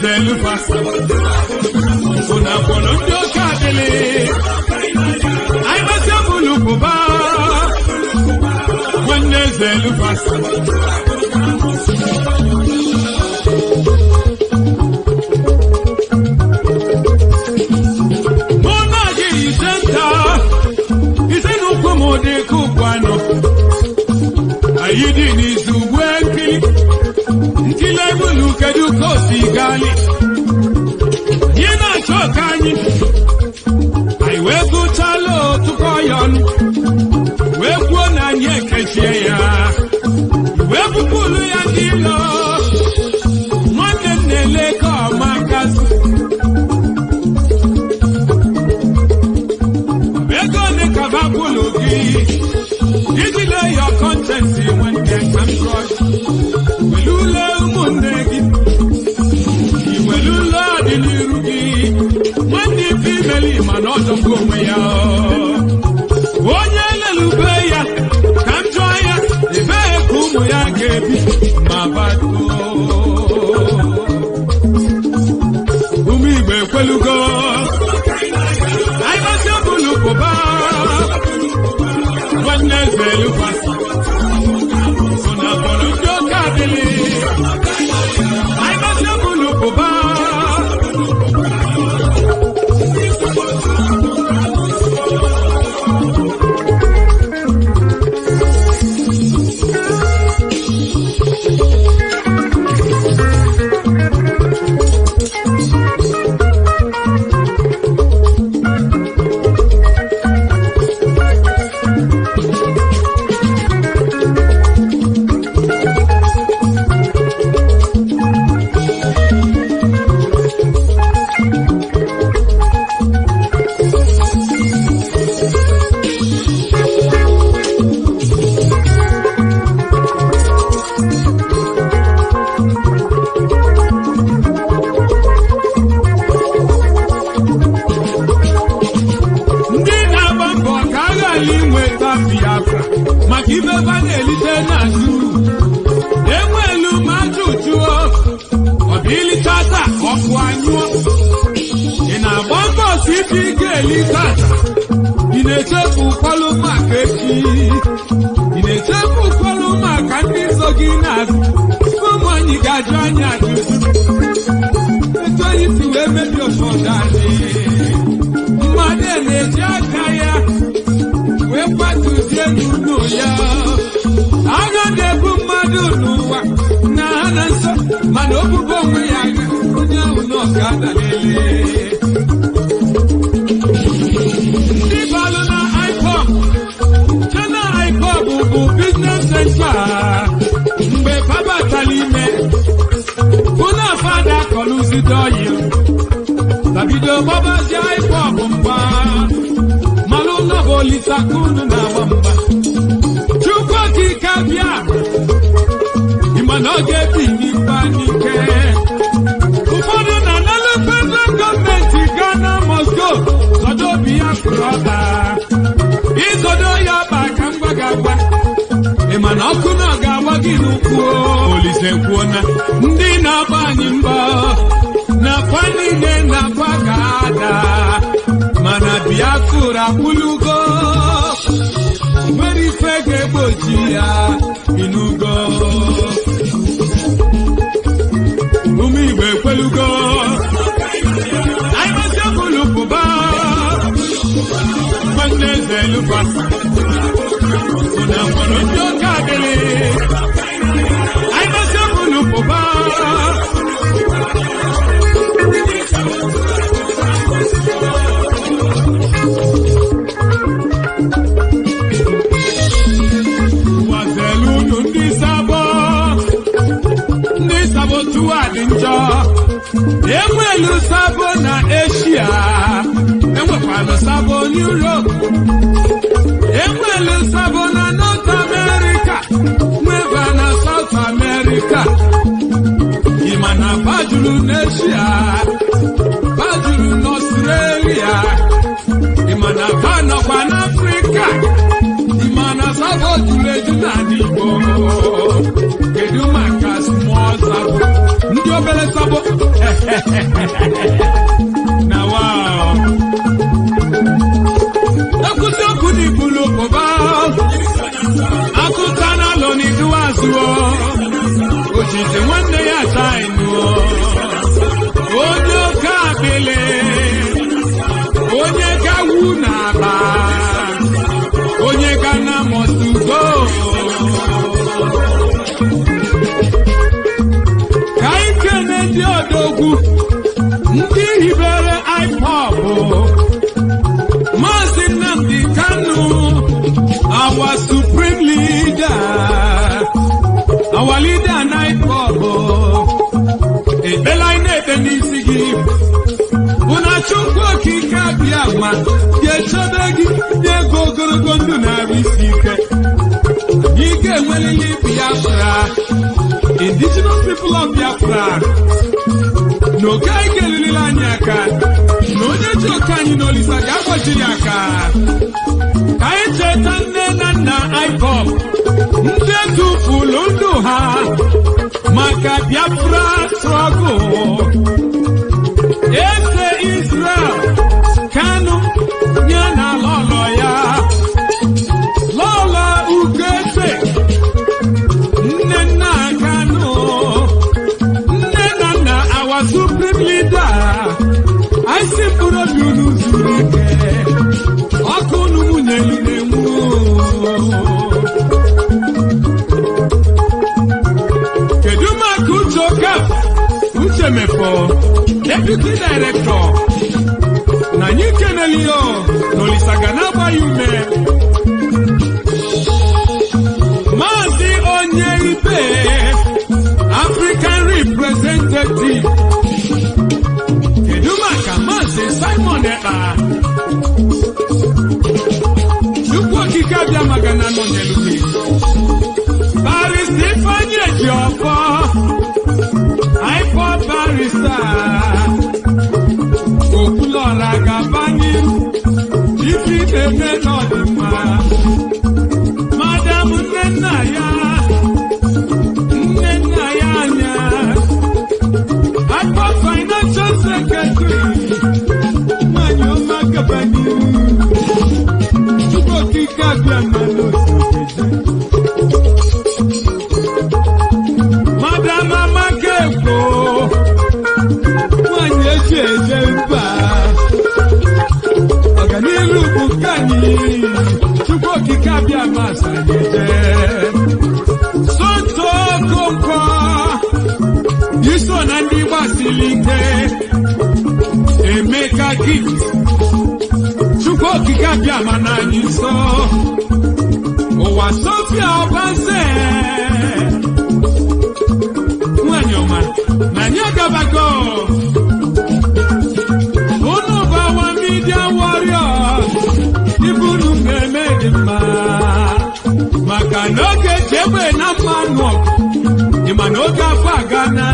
Zelufa, Unapolo Kadele, I must have a look over when Zelufa. Gali, Yena Chokani, I will go Chalo to Koyon, where one and Yakashia, where Pulu and Dilo, one and the lake of Marcus. We're going to cover Pulugi, did you lay your conscience when they come across? Will you love Monday? When the female man also go away, Lubeya, come join us, the very Kumuya gave my bad Umi Belugo. I must have a look over when there's Beluga. I must have a look over. Kanu na wamba Chukwaki kabia Imanoge bini panike Ufodu na nalo federal government Ghana must go Sodo Biafra Izodo ya bakamba gagwa Imanoku na gawa ginukuo Olise kuona Ndi na bani mba Na panine na pagada Mana Biafra pulugo Very fake bojia inugo Umi be pelugo I must have a look over when there's a look back Una mono kadele I must have a look over Enwelu sabo na Asia, enwelu sabo Europe, enwelu sabo na North America, nweba na South America. Imana bajulu na Asia, bajulu na Australia, imana bana kwa na Africa, imana sabo juleju na Nibo, kedu maka small sabo. Ndi obele sabo na wow akuti okwu ni bulu koba akuta na lo ni duwazuo ojije nwanne ya tainu onye ka bele onye ka wu na ba onye ka na must go kai kene di odogwu ndị hibere Ipob Mazi Nnamdi Kanu our supreme leader our leader na Ipob ebela ine n'isi gị una chukwu okike abịa ma ga-echebe gị n'ego ogologo ndụ na-arụ isi ike ike enwelili Biafra indigenous people of Biafra n'oke anyị ga-elilila anyị aka na onye ji oke anyị n'olisa ga-agbajiri aka ka anyị cheta nne na nna Ipob ndị tufulu ndụ ha maka Biafra struggle eze Israel Kanu nye na lọlọ ya lọlọ ugeze nne nna Kanu nne na nna our supreme leader anyị si mkpụrụ obi unu zuru ike ọkụ unu nwunye na-enwu kedu maka uche oke uche mefọ deputy director na anyị keneli yo n'Olisaga na-agbaghị ume Mazi onye ibe African representative kedu maka Mazi Simon Ekpa chukwu okike abịa maka na nọ n'eluigwe barista Ifeanyi Ejiofọ Ipob barista okwulọra gabanye ifi na-eme n'ọdịmma madam nne nna ya anya Ipob financial secretary nwanyị ọma gabanye chukwu okike abịa ma n'osobeje madam Amakeko nwanyị eji eje mba ọganihu bụ nke anyị chukwu okike abịa masị eje Sonto Okonkwo iso na ndị gbasiri ike Emeka Gift chukwu okike abịa ma na anyị nso ụwa Sofia Ọbanze nwanyị ọma na anyị agabago unu bụ awa media warriors ibu unu na-eme dị mma maka n'oge chegbe na mmanụ ịma na oge afọ agana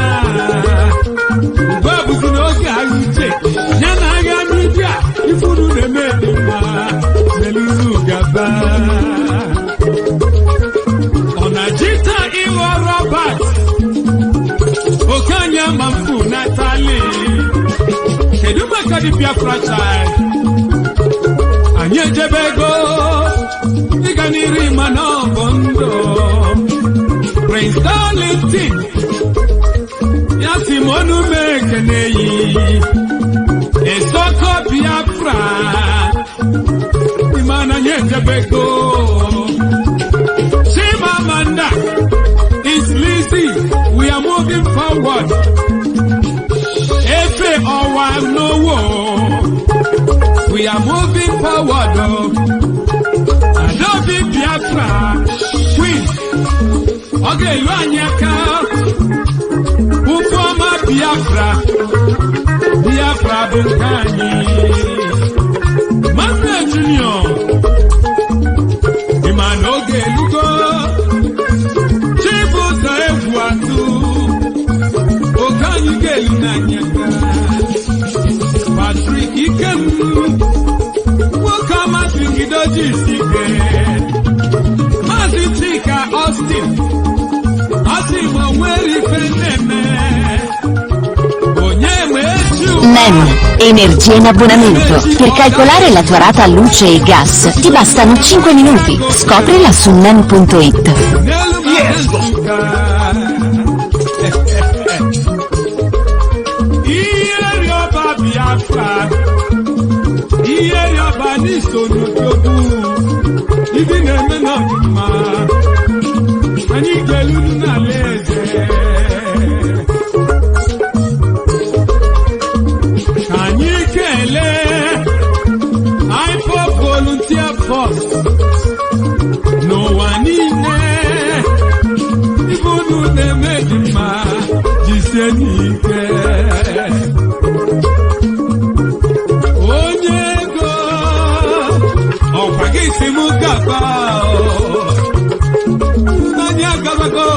ugbu a bụzi n'oge agha uche ya na agha media ibu unu na-eme dị mma n'elu gaba ọ na-jita ịghọ Robert Okanya mamfu Natali kedu maka di Biafra child anyị ejebego ịga n'iri mana ọbọndọ Prince Darlington ya Simonu Mekeneyi Esoko Biafra imana anyị ejebego Chimamanda is Lizzy. We are moving forward. Efe Owa no war. We are moving forward. Adobe Biafra Queen. Okay, Luanyaka. Ufoma Biafra. Biafra Bunkani. Manuel Junior. Imanoge Lugo. Okanyị ga-eli n'anya Patrick Ikem nwoke amasị gidoji isi ike Maazị Chika Austin asị ma nwere ife na-eme onye nwe NEN, energia in abbonamento. Per calcolare la tua rata luce e gas ti bastano 5 minuti. Scoprila su nen.it. Biafra, ihe yaba n'iso n'obodo, ibi na-eme n'ọdịmma, anyị ga-eluru n'ala eze. Ka anyị kelee Ipob volunteer force n'ụwa niile, ibe unu na-eme dị mma, jisie n'ike. Simugaba, Nanya Gabago,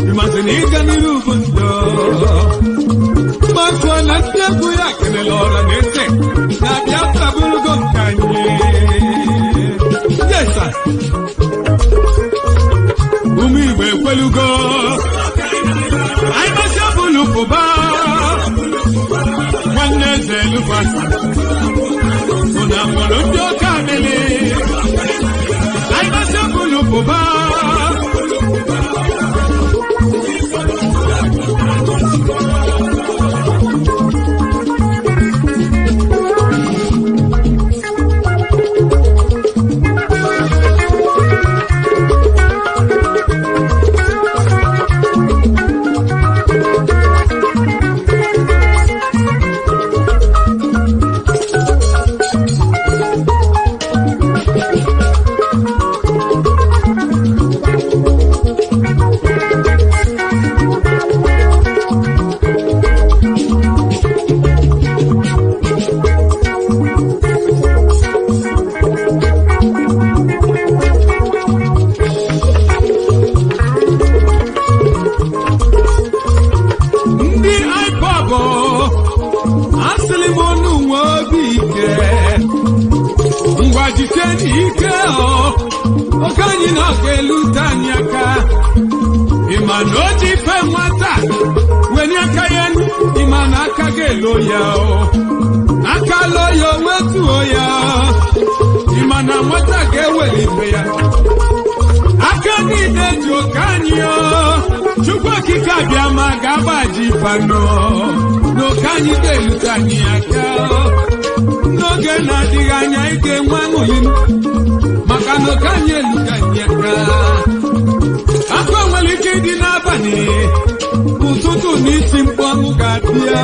Imaziniga Nirubundo, Maswana Yabuyak and the Lord and Ese, Nabiata Burgon Kanye. Yes, sir. Umi, where will you go? I must have a look over. One is a look at Unamolo Kamele. I must have a look over. No can you get Lutania? No get nothing, I get one win. Macano can you look at Yaka? Aqua will you get in Abani? Putu needs him from Gatia,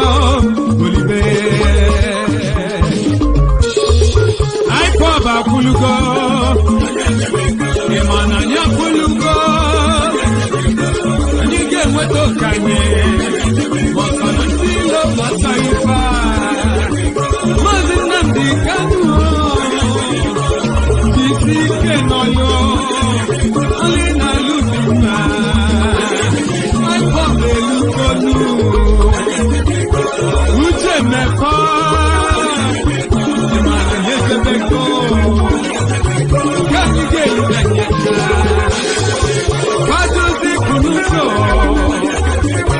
Ipob Kulugo, Emananya Kulugo, and you get what to Kanye. Mazi Nnamdi Kanu, Jisike Noyo, Alina Lufina, Ipob Elukonu, Uche Mefa, Imana Yezebeko, Kanige Yudanyaka, Kajozi Kunuso,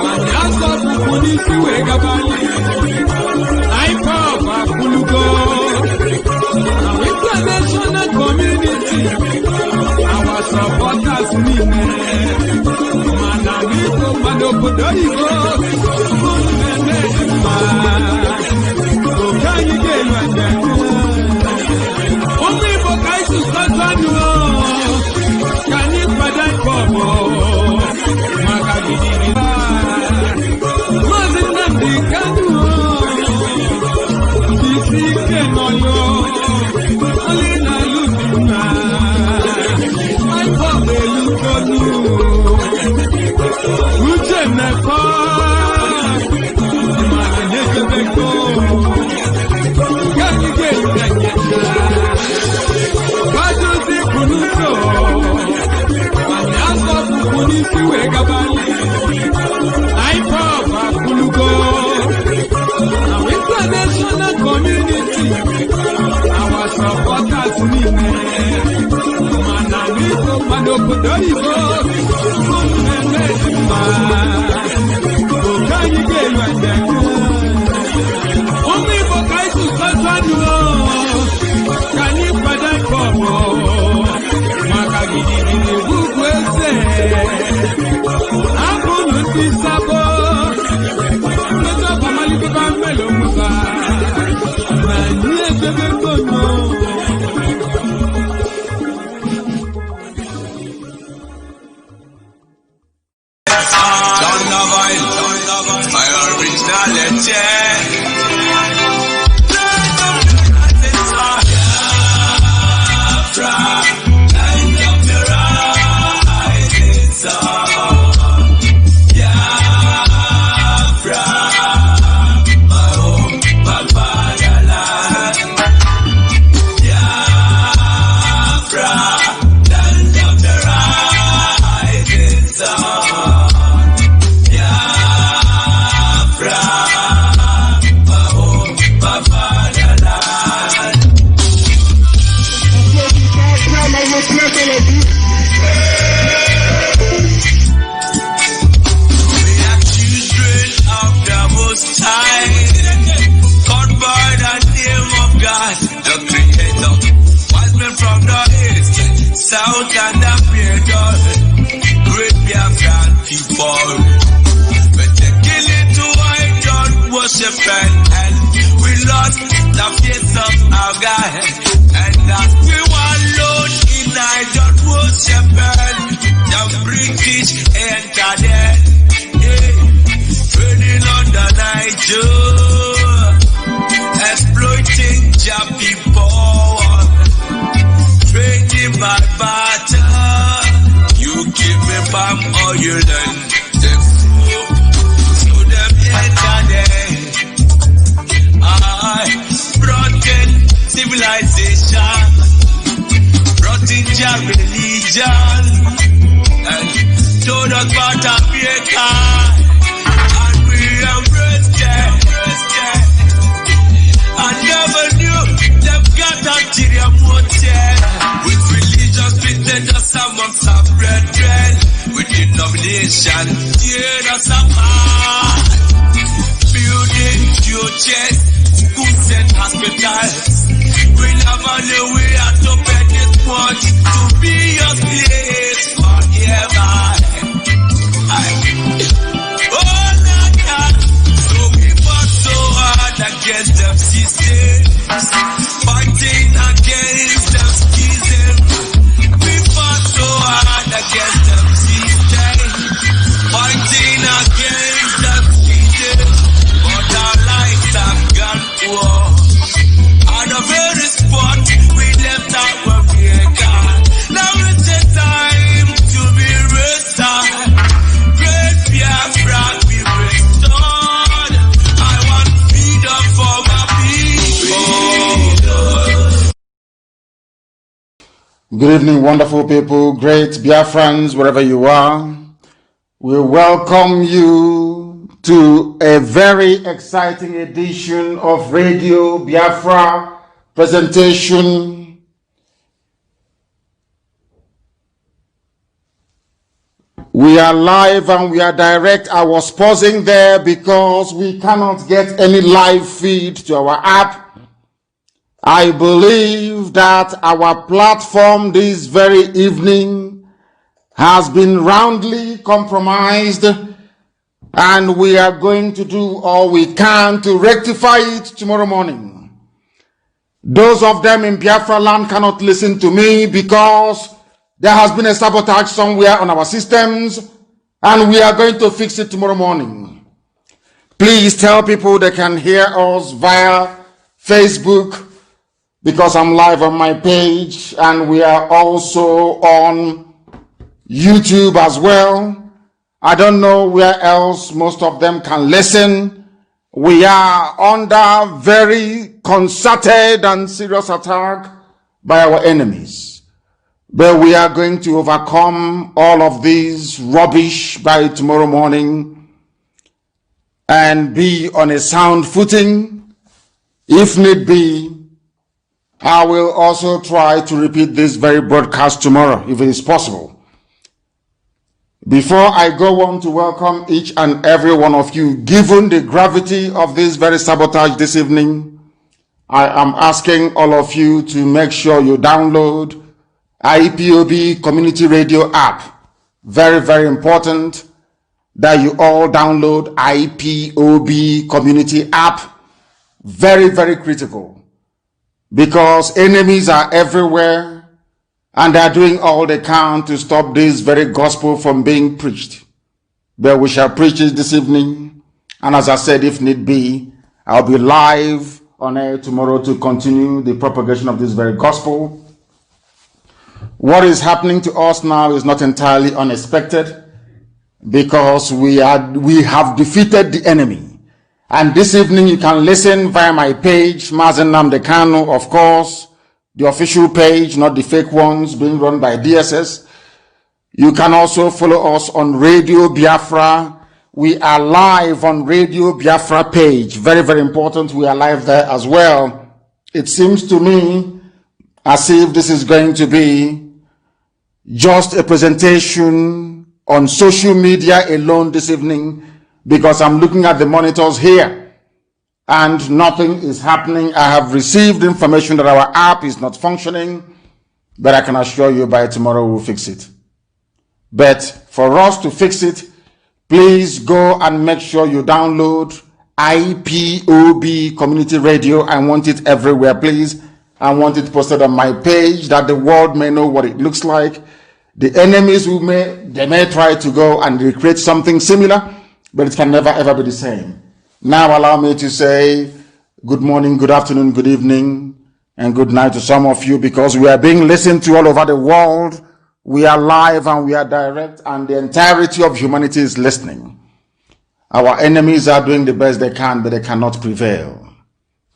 Anyasa Bukunisi Wegabali, Ipob Kulugo, our international community, our supporters Nime, Manamiko Manopodoigo, Munema, Okanyige Yanyaka, Only Bokaisu Katanu, Kani Padai Kobo, Makabidi, Mazi Nnamdi Kanu, Jisike Noyo, Alina Lufina, Ipob Elukonu, Uche Mefa, Imana Yezebeko, Kanige Yudanyaka, Kajozi Kunuso, Anyasa Bukunisi Wegabali, Ipob Kulugo, our international community, our supporters Nime, Manamiko Manopodoigo, Munema, Okanyige Yanyaka, South and the middle, great Biafra people. But they kill it to white God worship and we lost the face of our God. And that we were alone in Niger worship the British entered it. Trading on the Niger, exploiting your people. Trading by barter, you give me palm oil and the food to them yesterday. I brought in civilization, brought in your religion, and told us about America, and we embraced it. I never knew they've got ulterior motive. With religious pretenders amongst our brethren, with denomination, tear us apart. Building churches, schools and hospitals. We never knew we had to pay this much to be your place forever. Oh, God. So we fought so hard against them systems, fighting against them schisms. We fought so hard against them systems, fighting against them schisms. But our lives have gone poor. At the very spot we left our Maker. Now it's the time to be restored. Great Biafra be restored. I want freedom for my people. Good evening, wonderful people, great Biafrans, wherever you are. We welcome you to a very exciting edition of Radio Biafra presentation. We are live and we are direct. I was pausing there because we cannot get any live feed to our app. I believe that our platform this very evening has been roundly compromised, and we are going to do all we can to rectify it tomorrow morning. Those of them in Biafra land cannot listen to me because there has been a sabotage somewhere on our systems, and we are going to fix it tomorrow morning. Please tell people they can hear us via Facebook, because I'm live on my page, and we are also on YouTube as well. I don't know where else most of them can listen. We are under very concerted and serious attack by our enemies. But we are going to overcome all of these rubbish by tomorrow morning and be on a sound footing. If need be, I will also try to repeat this very broadcast tomorrow, if it is possible. Before I go on to welcome each and every one of you, given the gravity of this very sabotage this evening, I am asking all of you to make sure you download Ipob Community Radio app. Very, very important that you all download Ipob Community app. Very, very critical. Because enemies are everywhere and they are doing all they can to stop this very gospel from being preached. But we shall preach it this evening And as I said, if need be, I'll be live on air tomorrow to continue the propagation of this very gospel. What is happening to us now is not entirely unexpected, because we have defeated the enemy. And this evening you can listen via my page, Mazi Nnamdi Kanu, of course, the official page, not the fake ones being run by DSS. You can also follow us on Radio Biafra. We are live on Radio Biafra page. Very, very important. We are live there as well. It seems to me as if this is going to be just a presentation on social media alone this evening, because I'm looking at the monitors here and nothing is happening. I have received information that our app is not functioning, but I can assure you by tomorrow we'll fix it. But for us to fix it, please go and make sure you download IPOB Community Radio. I want it everywhere, please. I want it posted on my page that the world may know what it looks like. The enemies they may try to go and recreate something similar, but it can never ever be the same. Now allow me to say good morning, good afternoon, good evening, and good night to some of you, because we are being listened to all over the world. We are live and we are direct, and the entirety of humanity is listening. Our enemies are doing the best they can, but they cannot prevail.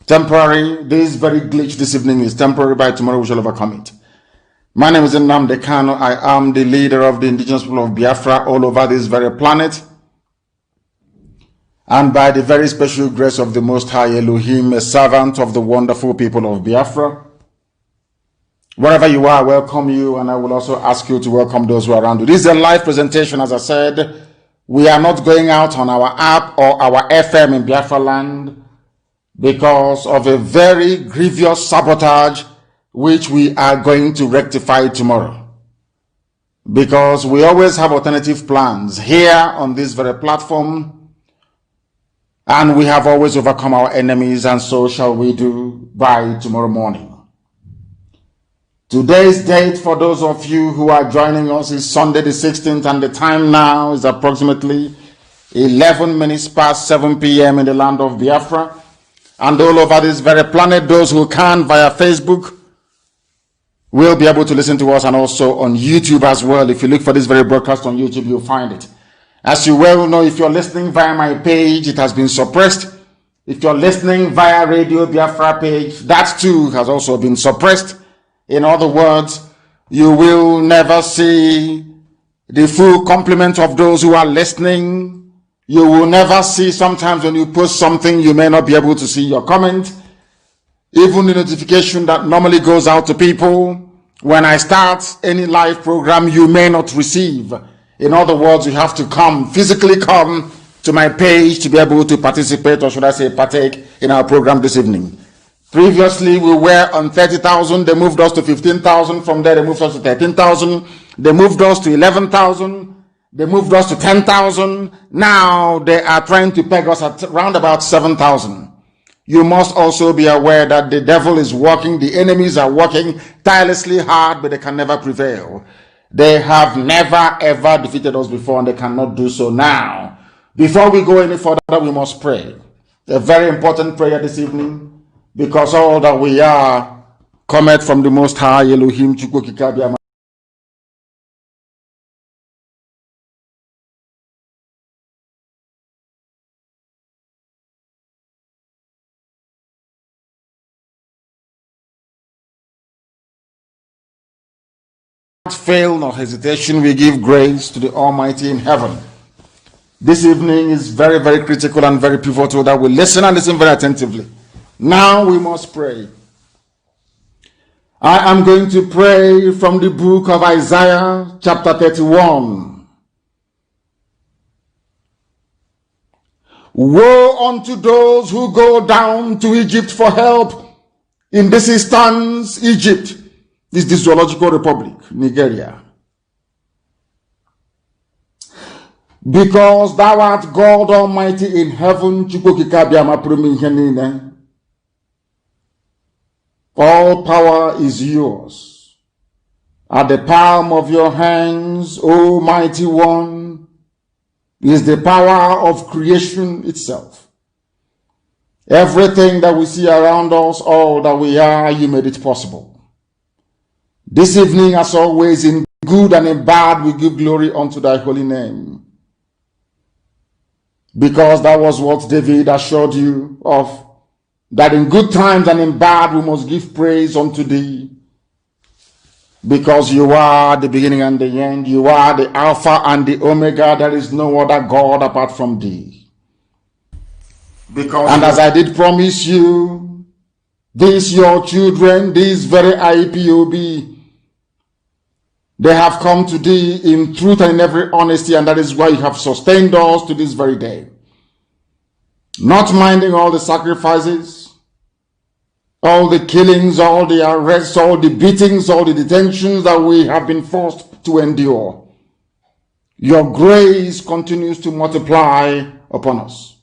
Temporary, this very glitch this evening is temporary. By tomorrow we shall overcome it. My name is Nnamdi Kanu. I am the leader of the indigenous people of Biafra all over this very planet. And by the very special grace of the Most High Elohim, a servant of the wonderful people of Biafra. Wherever you are, I welcome you, and I will also ask you to welcome those who are around you. This is a live presentation, as I said. We are not going out on our app or our FM in Biafra land because of a very grievous sabotage which we are going to rectify tomorrow. Because we always have alternative plans here on this very platform, and we have always overcome our enemies, and so shall we do by tomorrow morning. Today's date, for those of you who are joining us, is Sunday the 16th, and the time now is approximately 11 minutes past 7 p.m. in the land of Biafra. And all over this very planet, those who can via Facebook will be able to listen to us, and also on YouTube as well. If you look for this very broadcast on YouTube, you'll find it. As you well know, if you're listening via my page, it has been suppressed. If you're listening via Radio Biafra page, that too has also been suppressed. In other words, you will never see the full complement of those who are listening. You will never see, sometimes when you post something, you may not be able to see your comment. Even the notification that normally goes out to people when I start any live program, you may not receive. In other words, you have to physically come to my page to be able to participate, or should I say partake in our program this evening. Previously, we were on 30,000. They moved us to 15,000. From there, they moved us to 13,000. They moved us to 11,000. They moved us to 10,000. Now, they are trying to peg us at around about 7,000. You must also be aware that the devil is working. The enemies are working tirelessly hard, but they can never prevail. They have never ever defeated us before, and they cannot do so now. Before we go any further, we must pray. A very important prayer this evening, because all that we are cometh from the Most High Elohim Chukwokikabiama. Fail nor hesitation, we give grace to the Almighty in heaven. This evening is very, very critical and very pivotal that we listen and listen very attentively. Now we must pray. I am going to pray from the book of Isaiah, chapter 31. Woe unto those who go down to Egypt for help. In this instance, Egypt is the Zoological Republic, Nigeria. Because thou art God Almighty in heaven, all power is yours. At the palm of your hands, O mighty one, is the power of creation itself. Everything that we see around us, all that we are, you made it possible. This evening, as always, in good and in bad, we give glory unto thy holy name. Because that was what David assured you of, that in good times and in bad we must give praise unto thee. Because you are the beginning and the end, you are the Alpha and the Omega, there is no other God apart from thee. And as I did promise you, these your children, these very IPOB, they have come to thee in truth and in every honesty, and that is why you have sustained us to this very day. Not minding all the sacrifices, all the killings, all the arrests, all the beatings, all the detentions that we have been forced to endure. Your grace continues to multiply upon us.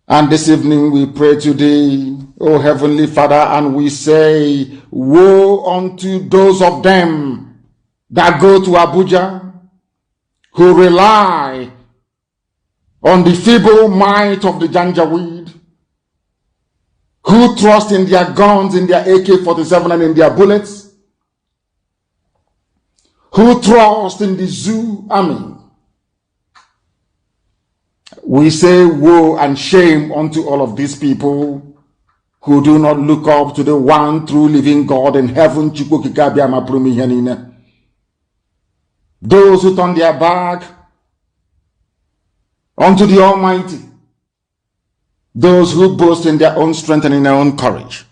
And this evening we pray to thee, O Heavenly Father, and we say, woe unto those of them that go to Abuja, who rely on the feeble might of the Janjaweed, who trust in their guns, in their AK-47 and in their bullets, who trust in the zoo army. We say woe and shame unto all of these people who do not look up to the one true living God in heaven. Those who turn their back unto the Almighty, those who boast in their own strength and in their own courage.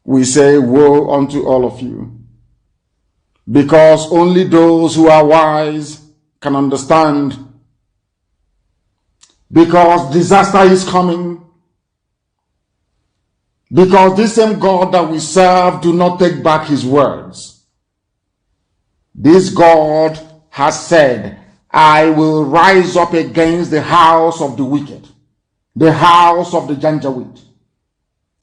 We say woe unto all of you, because only those who are wise can understand, because disaster is coming, because this same God that we serve do not take back his words. This God has said, I will rise up against the house of the wicked, the house of the Janjaweed,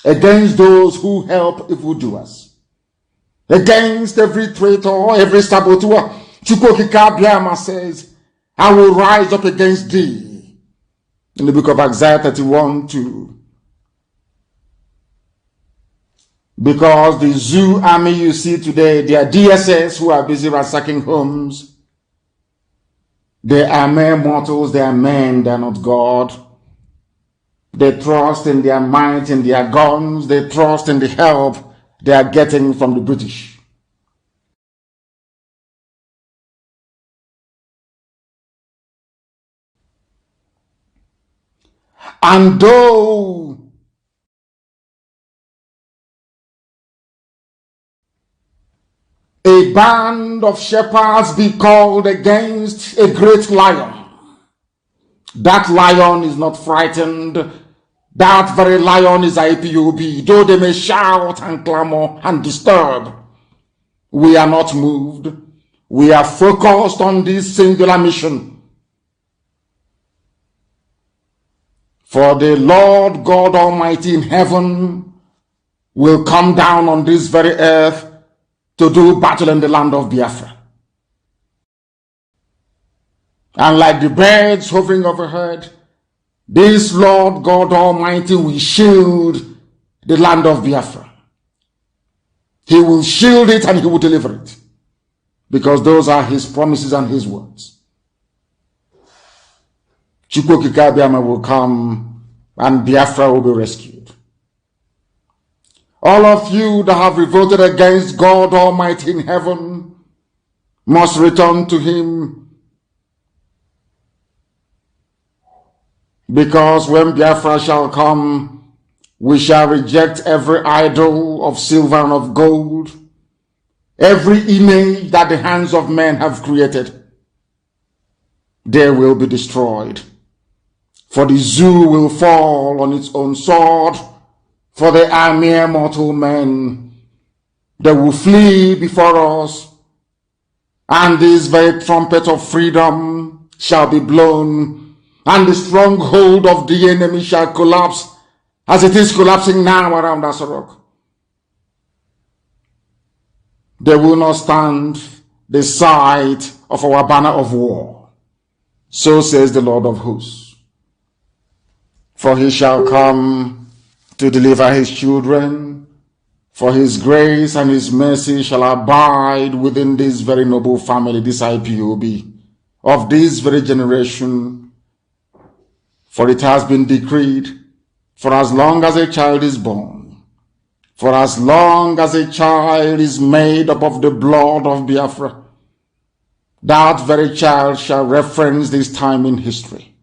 against those who help evildoers, against every traitor, every saboteur. Chukwokika Biama says, I will rise up against thee. In the book of Isaiah 31:2. Because the zoo army you see today, they are DSS who are busy ransacking homes. They are mere mortals, they are men, they are not God. They trust in their might, in their guns, they trust in the help they are getting from the British. And though a band of shepherds be called against a great lion, that lion is not frightened. That very lion is IPOB. Though they may shout and clamor and disturb, we are not moved. We are focused on this singular mission. For the Lord God Almighty in heaven will come down on this very earth to do battle in the land of Biafra. And like the birds hovering overhead, this Lord God Almighty will shield the land of Biafra. He will shield it and he will deliver it, because those are his promises and his words. Chukwokika Biama will come and Biafra will be rescued. All of you that have revolted against God Almighty in heaven must return to him. Because when Biafra shall come, we shall reject every idol of silver and of gold, every image that the hands of men have created. They will be destroyed. For the zoo will fall on its own sword, for they are mere mortal men. They will flee before us, and this very trumpet of freedom shall be blown, and the stronghold of the enemy shall collapse, as it is collapsing now around Asorok. They will not stand the sight of our banner of war. So says the Lord of hosts. For he shall come to deliver his children, for his grace and his mercy shall abide within this very noble family, this IPOB, of this very generation. For it has been decreed, for as long as a child is born, for as long as a child is made up of the blood of Biafra, that very child shall reference this time in history.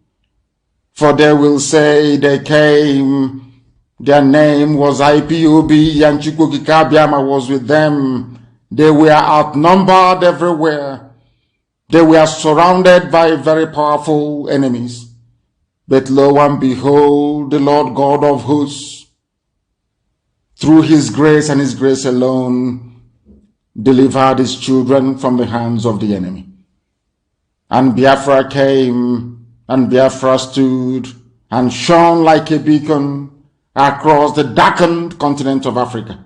For they will say they came, their name was IPOB, and Chukwukikabiama was with them. They were outnumbered everywhere. They were surrounded by very powerful enemies. But lo and behold, the Lord God of hosts, through his grace and his grace alone, delivered his children from the hands of the enemy. And Biafra came, and Biafra stood, and shone like a beacon across the darkened continent of Africa,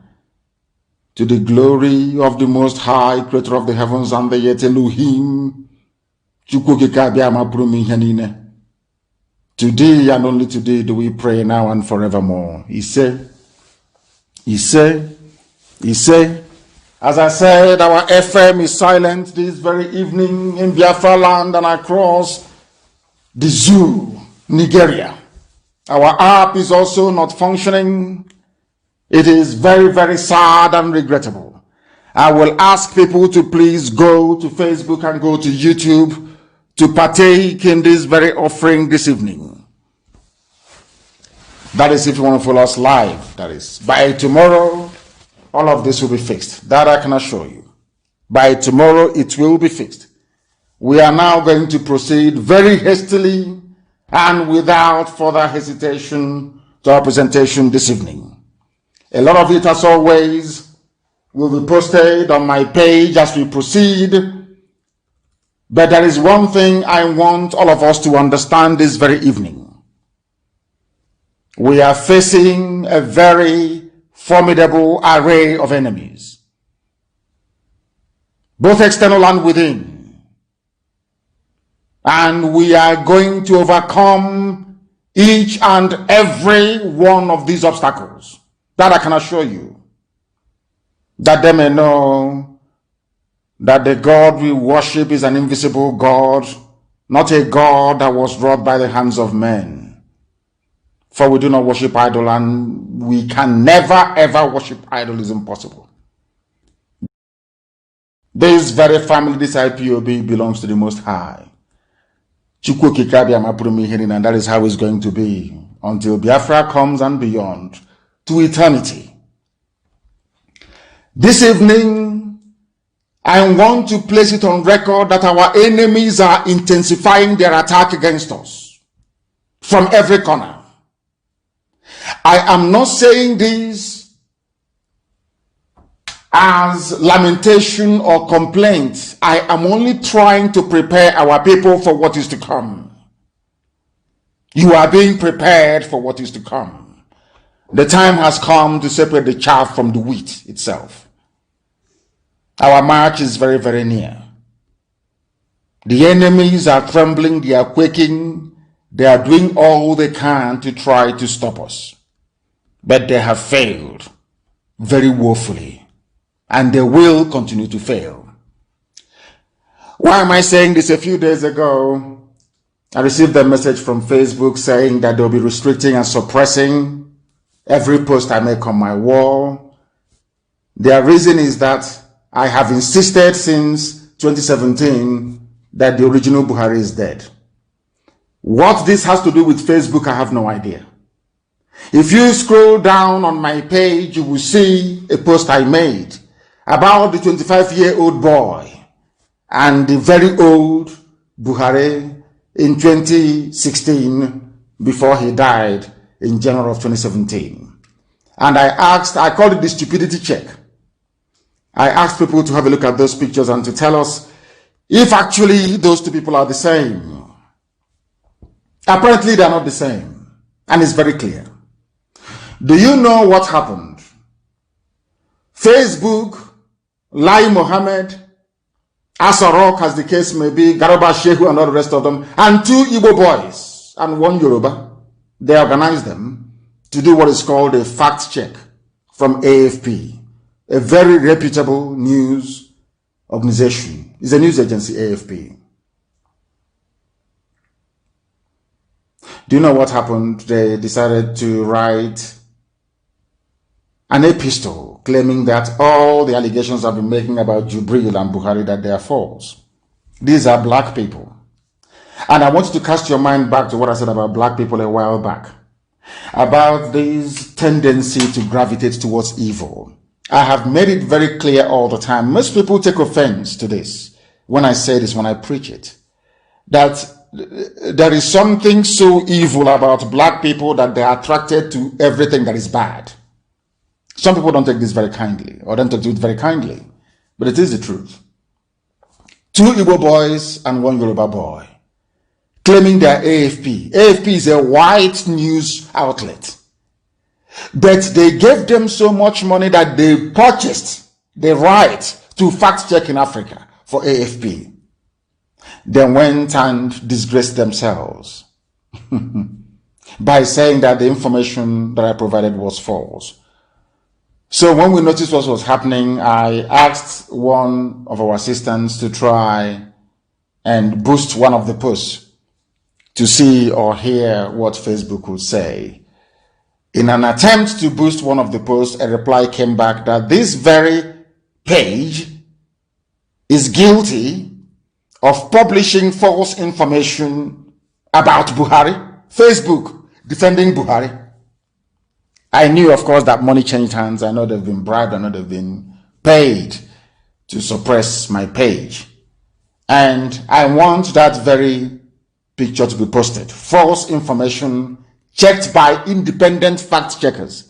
to the glory of the Most High, Creator of the heavens and the earth, Elohim, Chukwukikabiama Prumihanine. Today and only today do we pray, now and forevermore. He said, as I said, our FM is silent this very evening in Biafra land and across the zoo, Nigeria. Our app is also not functioning. It is very, very sad and regrettable. I will ask people to please go to Facebook and go to YouTube to partake in this very offering this evening. That is if you want to follow us live. That is, by tomorrow, all of this will be fixed. That I can assure you. By tomorrow, it will be fixed. We are now going to proceed very hastily and without further hesitation to our presentation this evening. A lot of it, as always, will be posted on my page as we proceed. But there is one thing I want all of us to understand this very evening. We are facing a very formidable array of enemies, both external and within. And we are going to overcome each and every one of these obstacles. That I can assure you. That they may know that the God we worship is an invisible God, not a God that was wrought by the hands of men. For we do not worship idol, and we can never ever worship idol. Is impossible. This very family, this IPOB, belongs to the Most High. And that is how it's going to be until Biafra comes and beyond, to eternity. This evening, I want to place it on record that our enemies are intensifying their attack against us from every corner. I am not saying this as lamentation or complaint. I am only trying to prepare our people for what is to come. You are being prepared for what is to come. The time has come to separate the chaff from the wheat itself. Our march is very, very near. The enemies are trembling, they are quaking, they are doing all they can to try to stop us. But they have failed very woefully, and they will continue to fail. Why am I saying this? A few days ago, I received a message from Facebook saying that they'll be restricting and suppressing every post I make on my wall. Their reason is that I have insisted since 2017 that the original Buhari is dead. What this has to do with Facebook, I have no idea. If you scroll down on my page, you will see a post I made about the 25-year-old boy and the very old Buhari in 2016 before he died in January of 2017. And I called it the stupidity check. I asked people to have a look at those pictures and to tell us if actually those two people are the same. Apparently they are not the same, and it's very clear. Do you know what happened? Facebook, Lai Mohammed, Asarok, as the case may be, Garba Shehu and all the rest of them, and 2 Igbo boys and 1 Yoruba. They organized them to do what is called a fact check from AFP, a very reputable news organization. It's a news agency, AFP. Do you know what happened? They decided to write an epistle claiming that all the allegations I've been making about Jubril and Buhari, that they are false. These are black people. And I want you to cast your mind back to what I said about black people a while back, about this tendency to gravitate towards evil. I have made it very clear all the time. Most people take offense to this when I say this, when I preach it, that there is something so evil about black people that they are attracted to everything that is bad. Some people don't take this very kindly, or don't take it very kindly, but it is the truth. 2 Igbo boys and 1 Yoruba boy claiming they are AFP. AFP is a white news outlet, but they gave them so much money that they purchased the right to fact check in Africa for AFP. Then went and disgraced themselves by saying that the information that I provided was false. So when we noticed what was happening, I asked one of our assistants to try and boost one of the posts to see or hear what Facebook would say. In an attempt to boost one of the posts, a reply came back that this very page is guilty of publishing false information about Buhari. Facebook defending Buhari. I knew, of course, that money changed hands. I know they've been bribed. I know they've been paid to suppress my page. And I want that very picture to be posted. False information checked by independent fact checkers.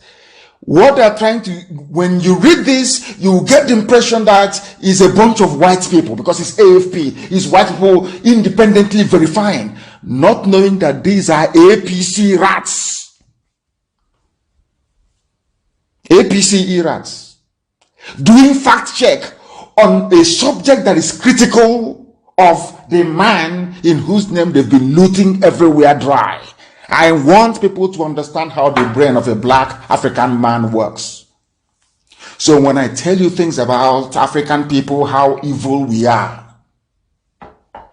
What they're trying to, when you read this, you get the impression that it's a bunch of white people because it's AFP. It's white people independently verifying, not knowing that these are APC rats. APC rats doing fact check on a subject that is critical of the man in whose name they've been looting everywhere dry. I want people to understand how the brain of a black African man works. So when I tell you things about African people, how evil we are,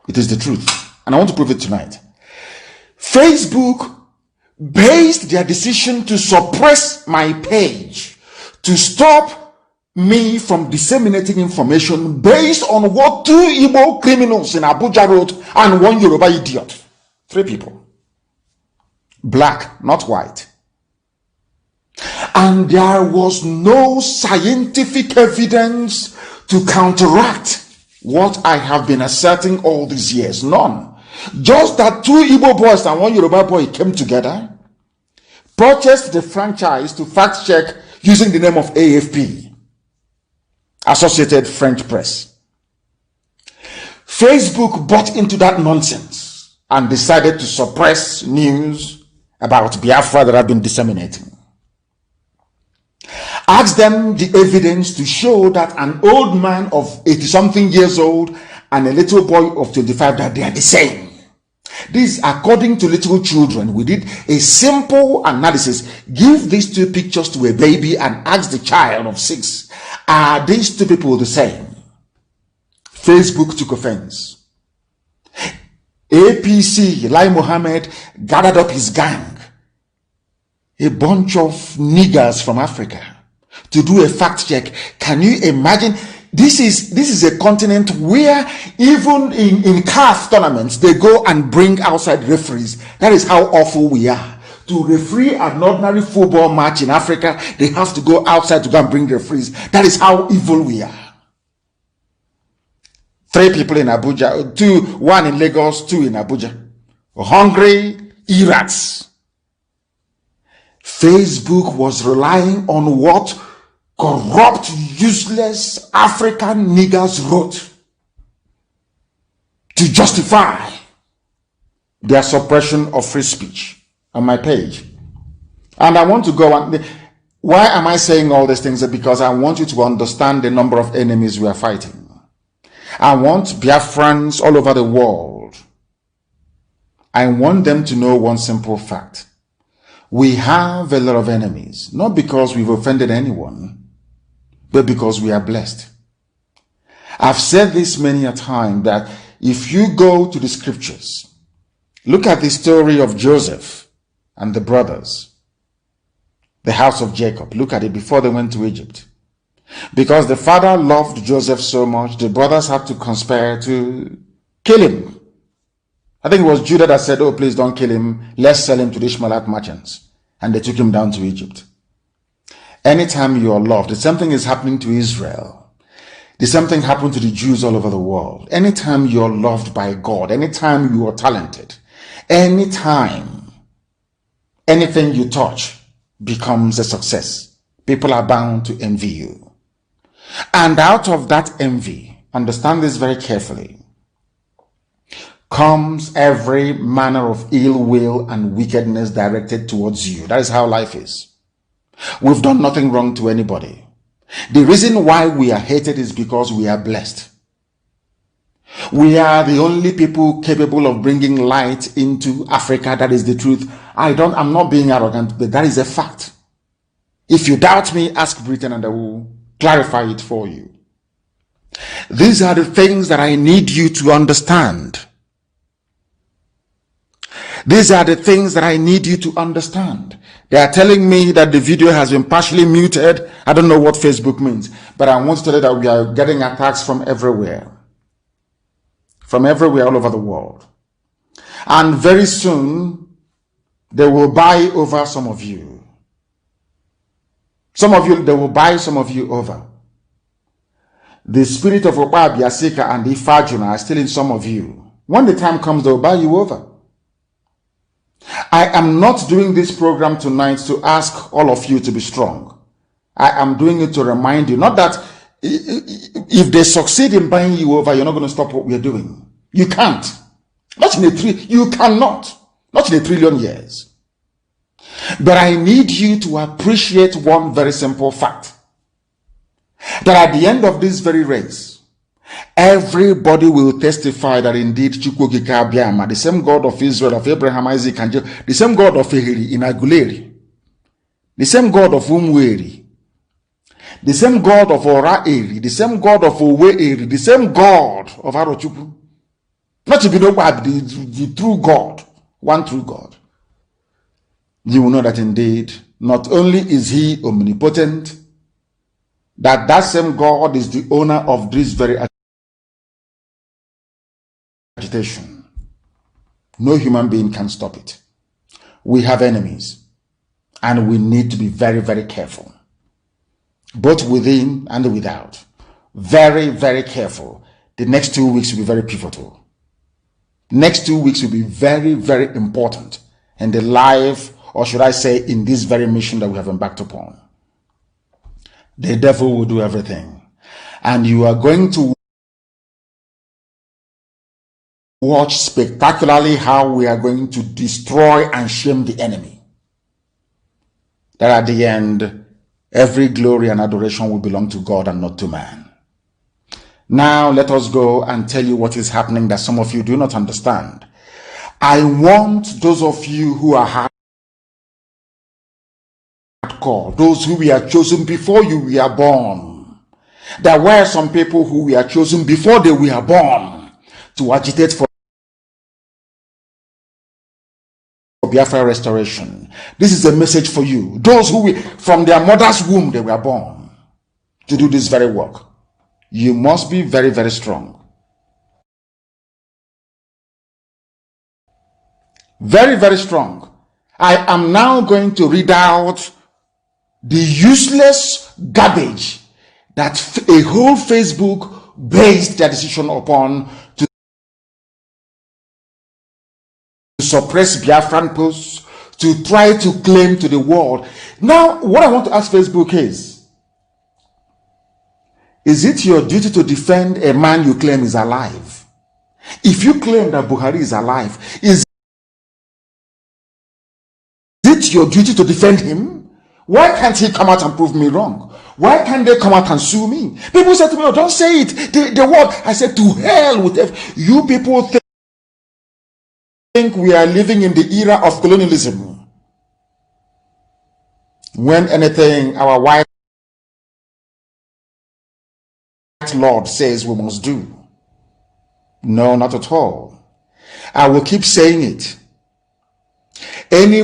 it is the truth. And I want to prove it tonight. Facebook based their decision to suppress my page, to stop me from disseminating information based on what 2 Igbo criminals in Abuja wrote and 1 Yoruba idiot. 3 people. Black, not white. And there was no scientific evidence to counteract what I have been asserting all these years. None. Just that 2 Igbo boys and 1 Yoruba boy came together, purchased the franchise to fact check using the name of AFP, Associated French Press. Facebook bought into that nonsense and decided to suppress news about Biafra that have been disseminating. Ask them the evidence to show that an old man of 80-something years old and a little boy of 25, that they are the same. This, according to little children, we did a simple analysis. Give these 2 pictures to a baby and ask the child of 6, are these 2 people the same? Facebook took offense. APC, Lai Mohammed, gathered up his gang, a bunch of niggers from Africa, to do a fact check. Can you imagine? This is a continent where even in CAF tournaments, they go and bring outside referees. That is how awful we are. To referee an ordinary football match in Africa, they have to go outside to go and bring referees. That is how evil we are. 3 people in Abuja, 1 in Lagos, 2 in Abuja. Hungry irats. Facebook was relying on what corrupt, useless African niggers wrote to justify their suppression of free speech on my page. And I want to go on. Why am I saying all these things? Because I want you to understand the number of enemies we are fighting. I want Biafrans all over the world. I want them to know one simple fact. We have a lot of enemies, not because we've offended anyone, but because we are blessed. I've said this many a time that if you go to the scriptures, look at the story of Joseph and the brothers, the house of Jacob. Look at it before they went to Egypt. Because the father loved Joseph so much, the brothers had to conspire to kill him. I think it was Judah that said, oh, please don't kill him. Let's sell him to the Ishmaelite merchants. And they took him down to Egypt. Anytime you are loved, the same thing is happening to Israel. The same thing happened to the Jews all over the world. Anytime you are loved by God, anytime you are talented, anytime anything you touch becomes a success, people are bound to envy you. And out of that envy, understand this very carefully, comes every manner of ill will and wickedness directed towards you. That is how life is. We've done nothing wrong to anybody. The reason why we are hated is because we are blessed. We are the only people capable of bringing light into Africa. That is the truth. I'm not being arrogant, but that is a fact. If you doubt me, ask Britain and I will clarify it for you. These are the things that I need you to understand. These are the things that I need you to understand. They are telling me that the video has been partially muted. I don't know what Facebook means, but I want to tell you that we are getting attacks from everywhere. From everywhere all over the world. And very soon, they will buy over some of you. Some of you, they will buy some of you over. The spirit of Oba Biasika and Ifajuna are still in some of you. When the time comes, they will buy you over. I am not doing this program tonight to ask all of you to be strong. I am doing it to remind you, not that if they succeed in buying you over, you're not going to stop what we're doing. You can't. Not in you cannot. Not in 1 trillion years. But I need you to appreciate one very simple fact. That at the end of this very race, everybody will testify that indeed Chukwukika Abiyama, the same God of Israel, of Abraham, Isaac, and Jacob, the same God of Ehiri in Aguleri, the same God of Umweri, the same God of Ora Eri, the same God of Owe Eri, the same God of Arochukwu, not to be the true God, one true God. You will know that indeed, not only is he omnipotent, that same God is the owner of this very agitation. No human being can stop it. We have enemies, and we need to be very, very careful, both within and without. Very, very careful. The next 2 weeks will be very pivotal. Next 2 weeks will be very, very important in the life, or should I say, in this very mission that we have embarked upon. The devil will do everything, and you are going to watch spectacularly how we are going to destroy and shame the enemy. That at the end, every glory and adoration will belong to God and not to man. Now let us go and tell you what is happening that some of you do not understand. I want those of you who are hardcore, those who were chosen before you were born. There were some people who were chosen before they were born to agitate for Biafra restoration. This is a message for you. Those who from their mother's womb they were born to do this very work. You must be very, very strong. Very, very strong. I am now going to read out the useless garbage that a whole Facebook based their decision upon to suppress Biafran posts, to try to claim to the world. Now, what I want to ask Facebook is it your duty to defend a man you claim is alive? If you claim that Buhari is alive, is it your duty to defend him? Why can't he come out and prove me wrong? Why can't they come out and sue me? People said to me, oh, don't say it. The word. I said, to hell with it. You people think we are living in the era of colonialism. When anything our white Lord says we must do. No, not at all. I will keep saying it. Any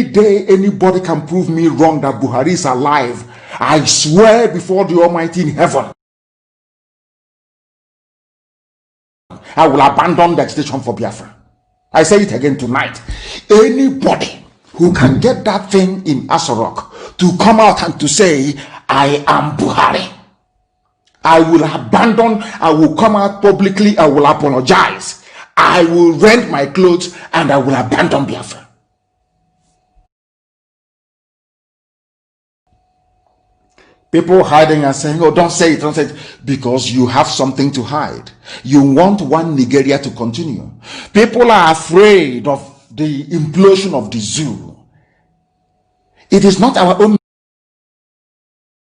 day, anybody can prove me wrong that Buhari is alive. I swear before the Almighty in heaven, I will abandon the agitation for Biafra. I say it again tonight. Anybody who can get that thing in Asorok to come out and to say, I am Buhari, I will abandon, I will come out publicly, I will apologize, I will rent my clothes, and I will abandon Biafra. People hiding and saying, oh, don't say it, don't say it, because you have something to hide. You want one Nigeria to continue. People are afraid of the implosion of the zoo. It is not our own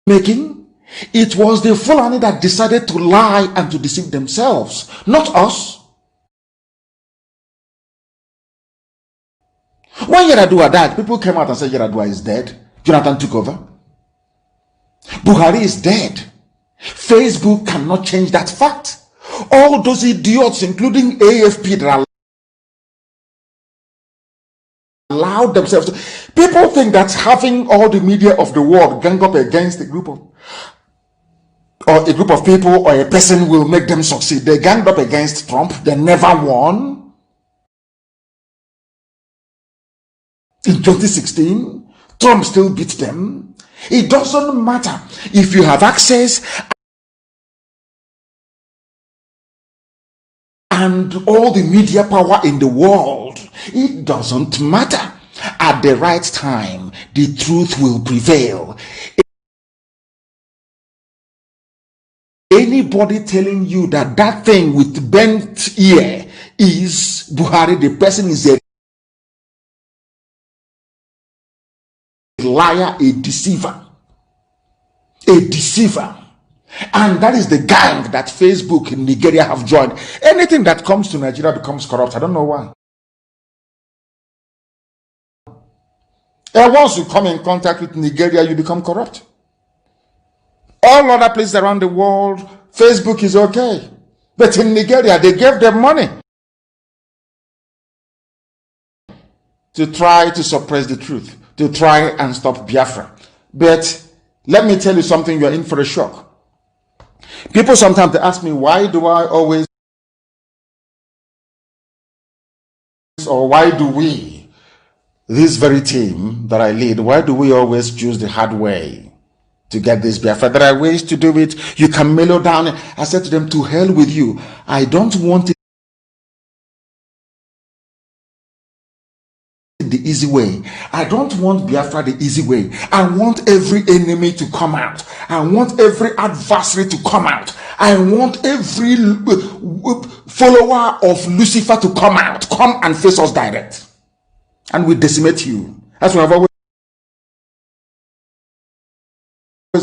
making. It was the Fulani that decided to lie and to deceive themselves, not us. When Yaradua died, people came out and said Yaradua is dead. Jonathan took over. Buhari is dead. Facebook cannot change that fact. All those idiots, including AFP, that allowed themselves to... People think that having all the media of the world gang up against a group of people or a person will make them succeed. They ganged up against Trump. They never won. In 2016, Trump still beat them. It doesn't matter if you have access and all the media power in the world. It doesn't matter. At the right time, the truth will prevail. Anybody telling you that that thing with bent ear is Buhari, the person is a liar, a deceiver, and that is the gang that Facebook in Nigeria have joined. Anything that comes to Nigeria becomes corrupt. I don't know why. And once you come in contact with Nigeria, you become corrupt. All other places around the world, Facebook is okay, but in Nigeria they gave them money to try to suppress the truth, to try and stop Biafra. But let me tell you something, you're in for a shock. People sometimes they ask me, why do I always, or why do we, this very team that I lead, why do we always choose the hard way to get this Biafra? There are ways to do it. You can mellow down. I said to them, to hell with you. I don't want it the easy way. I don't want Biafra the easy way. I want every enemy to come out. I want every adversary to come out. I want every follower of Lucifer to come out. Come and face us direct. And we decimate you. That's what I've always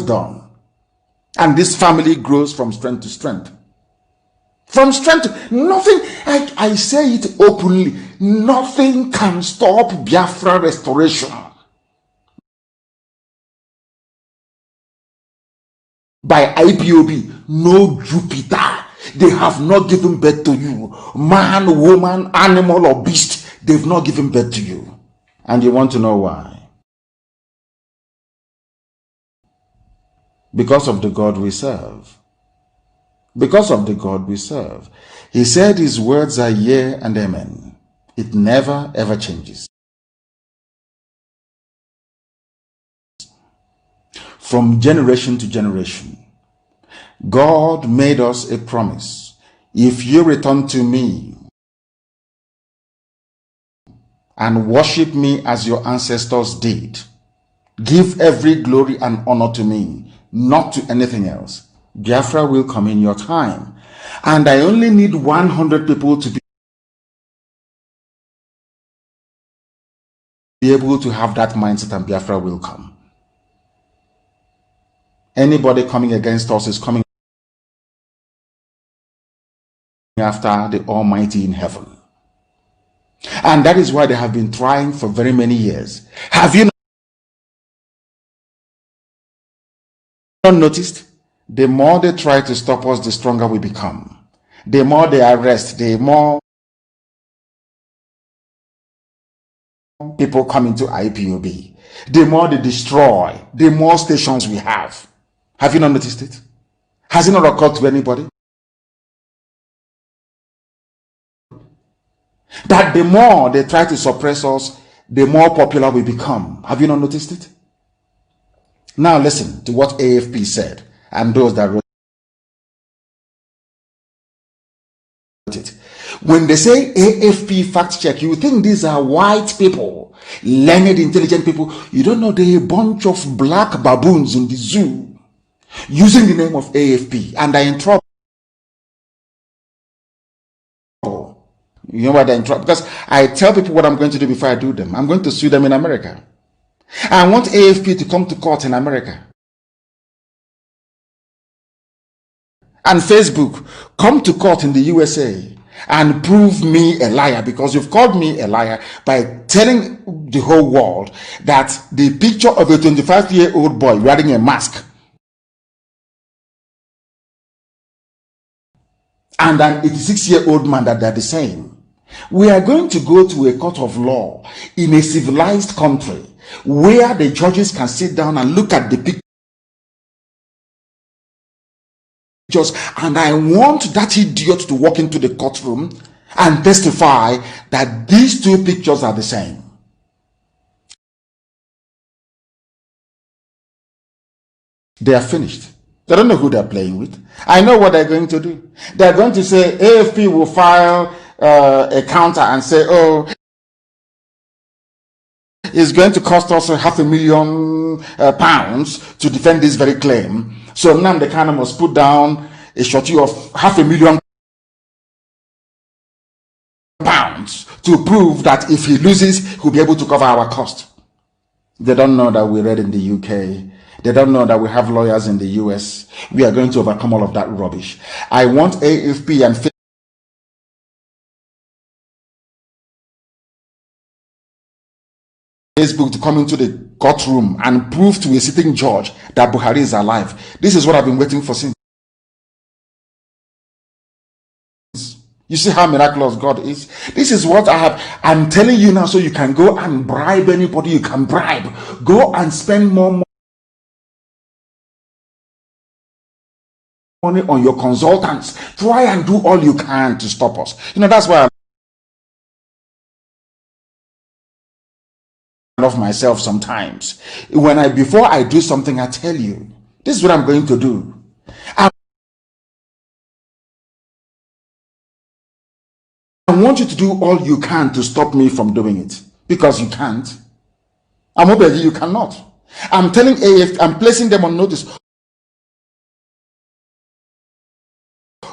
done. And this family grows from strength to strength. From strength to nothing. I say it openly. Nothing can stop Biafra restoration. By IPOB, no Jupiter. They have not given birth to you. Man, woman, animal, or beast, they've not given birth to you. And you want to know why? Because of the God we serve. Because of the God we serve. He said his words are yea and amen. It never ever changes. From generation to generation, God made us a promise. If you return to me and worship me as your ancestors did, give every glory and honor to me, not to anything else, Biafra will come in your time. And I only need 100 people to be able to have that mindset, and Biafra will come. Anybody coming against us is coming after the Almighty in heaven. And that is why they have been trying for very many years. Have you not noticed? The more they try to stop us, the stronger we become. The more they arrest, the more people come into IPOB. The more they destroy, the more stations we have. Have you not noticed it? Has it not occurred to anybody? That the more they try to suppress us, the more popular we become. Have you not noticed it? Now listen to what AFP said and those that wrote it. When they say AFP fact check, you think these are white people, learned, intelligent people. You don't know they're a bunch of black baboons in the zoo using the name of AFP, and they're in trouble. You know why they're in trouble? Because I tell people what I'm going to do before I do them. I'm going to sue them in America. I want AFP to come to court in America. And Facebook, come to court in the USA and prove me a liar, because you've called me a liar by telling the whole world that the picture of a 25-year-old boy wearing a mask and an 86-year-old man, that they're the same. We are going to go to a court of law in a civilized country where the judges can sit down and look at the pictures, and I want that idiot to walk into the courtroom and testify that these two pictures are the same. They are finished. They don't know who they're playing with. I know what they're going to do. They're going to say AFP will file a counter and say, oh, it's going to cost us £500,000 to defend this very claim. So Nnamdi Kanu must put down a shorty of £500,000 to prove that if he loses, he'll be able to cover our cost. They don't know that we read in the UK. They don't know that we have lawyers in the US. We are going to overcome all of that rubbish. I want AFP and Facebook to come into the courtroom and prove to a sitting judge that Buhari is alive. This is what I've been waiting for since. You see how miraculous God is? This is what I'm telling you now, so you can go and bribe anybody you can bribe. Go and spend more money on your consultants. Try and do all you can to stop us. You know, that's why of myself sometimes. Before I do something, I tell you, this is what I'm going to do. I want you to do all you can to stop me from doing it, because you can't. I'm hoping you cannot. I'm telling AF, I'm placing them on notice.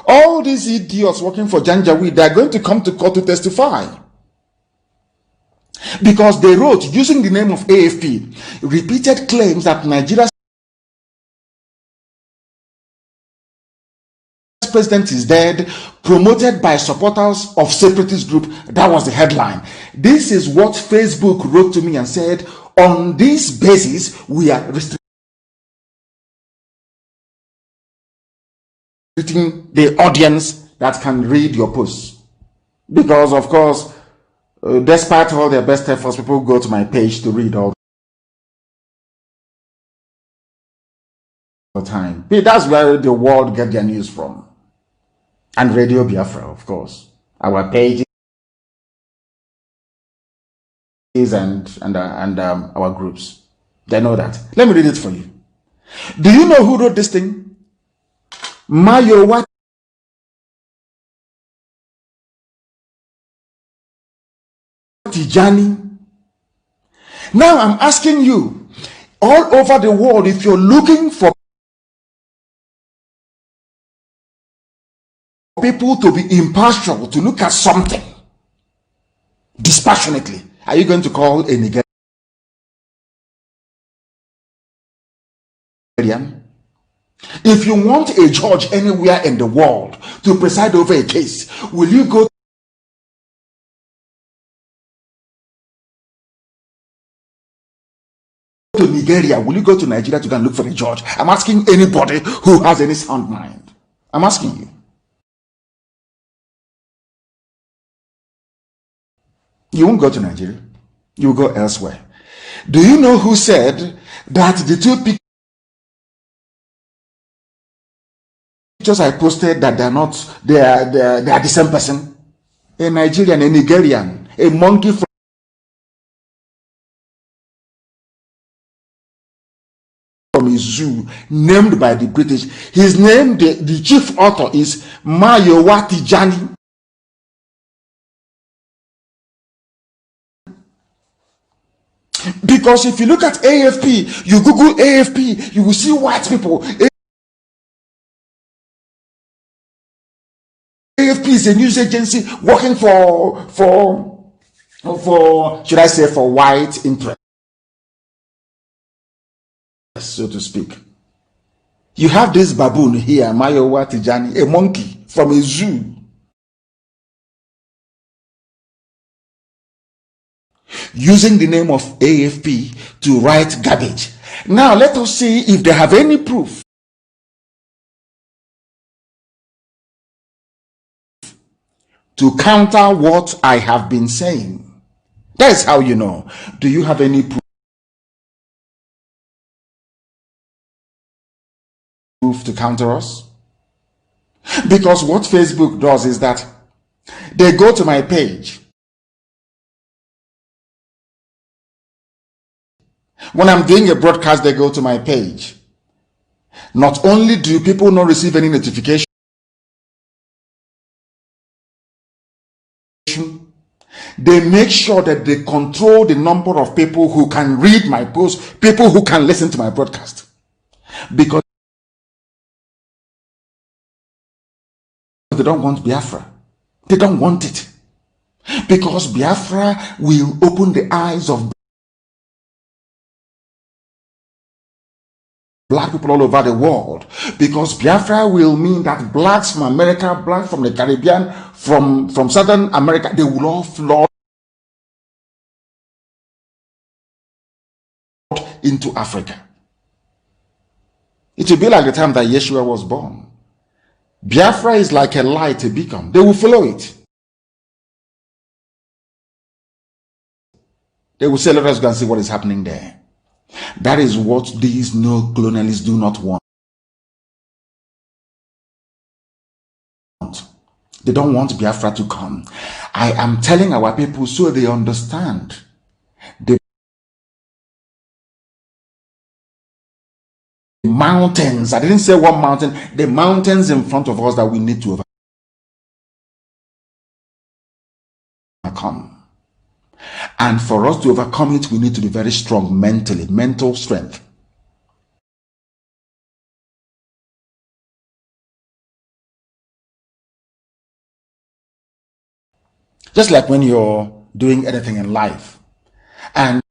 All these idiots working for Janjaweed, they're going to come to court to testify. Because they wrote, using the name of AFP, repeated claims that Nigeria's president is dead, promoted by supporters of separatist group. That was the headline. This is what Facebook wrote to me and said, on this basis, we are restricting the audience that can read your posts. Because, of course, despite all their best efforts, people go to my page to read all the time. That's where the world get their news from. And Radio Biafra, of course. Our pages and our groups. They know that. Let me read it for you. Do you know who wrote this thing? Mayowa Tijani. Now I'm asking you, all over the world, if you're looking for people to be impartial, to look at something dispassionately, are you going to call a Nigerian? If you want a judge anywhere in the world to preside over a case, will you go to Nigeria? Will you go to Nigeria to go and look for a judge? I'm asking anybody who has any sound mind. I'm asking you. You won't go to Nigeria. You will go elsewhere. Do you know who said that the two pictures I posted that they are the same person? A Nigerian, a Nigerian, a monkey from a zoo named by the British. His name, the chief author, is Mayowa Tijani. Because if you look at AFP, you Google AFP, you will see white people. AFP is a news agency working for should I say, for white interests, so to speak. You have this baboon here, Mayowa Tijani, a monkey from a zoo, using the name of AFP to write garbage. Now let us see if they have any proof to counter what I have been saying. That is how you know. Do you have any proof to counter us? Because what Facebook does is that they go to my page. When I'm doing a broadcast, they go to my page. Not only do people not receive any notification, they make sure that they control the number of people who can read my posts, people who can listen to my broadcast. Because they don't want Biafra. They don't want it. Because Biafra will open the eyes of black people all over the world. Because Biafra will mean that blacks from America, blacks from the Caribbean, from Southern America, they will all flood into Africa. It will be like the time that Yeshua was born. Biafra is like a light, a beacon. They will follow it. They will say, let us go and see what is happening there. That is what these neo-colonialists do not want. They don't want Biafra to come. I am telling our people so they understand. The mountains, I didn't say one mountain, the mountains in front of us that we need to overcome. And for us to overcome it, we need to be very strong mentally, mental strength. Just like when you're doing anything in life and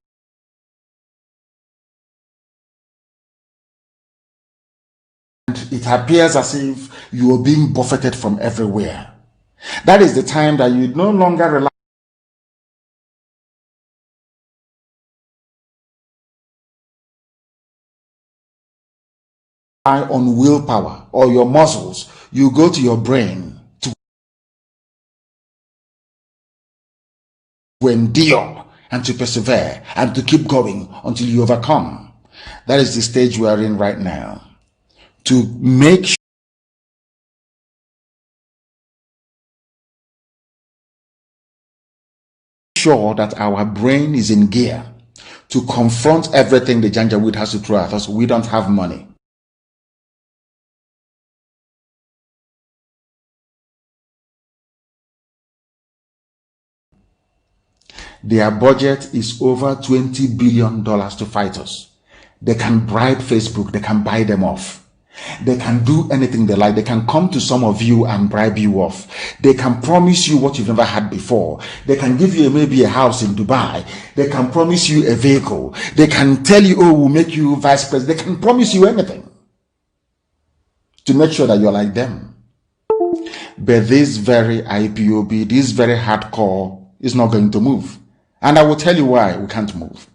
it appears as if you are being buffeted from everywhere. That is the time that you no longer rely on willpower or your muscles. You go to your brain to endure and to persevere and to keep going until you overcome. That is the stage we are in right now. To make sure that our brain is in gear to confront everything the Janjaweed has to throw at us. We don't have money. Their budget is over $20 billion to fight us. They can bribe Facebook. They can buy them off. They can do anything they like. They can come to some of you and bribe you off. They can promise you what you've never had before. They can give you maybe a house in Dubai. They can promise you a vehicle. They can tell you, oh, we'll make you vice president. They can promise you anything. to make sure that you're like them. But this very IPOB, this very hardcore is not going to move. And I will tell you why we can't move.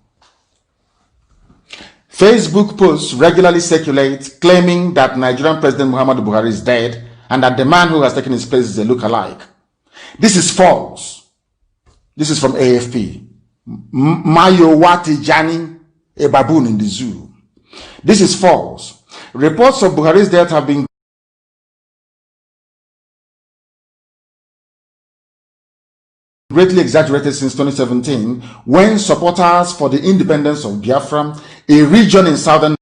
Facebook posts regularly circulate claiming that Nigerian President Muhammadu Buhari is dead and that the man who has taken his place is a look-alike. This is false. This is from AFP. Mayowati Jani, a baboon in the zoo. This is false. Reports of Buhari's death have been greatly exaggerated since 2017, when supporters for the independence of Biafra, a region in southern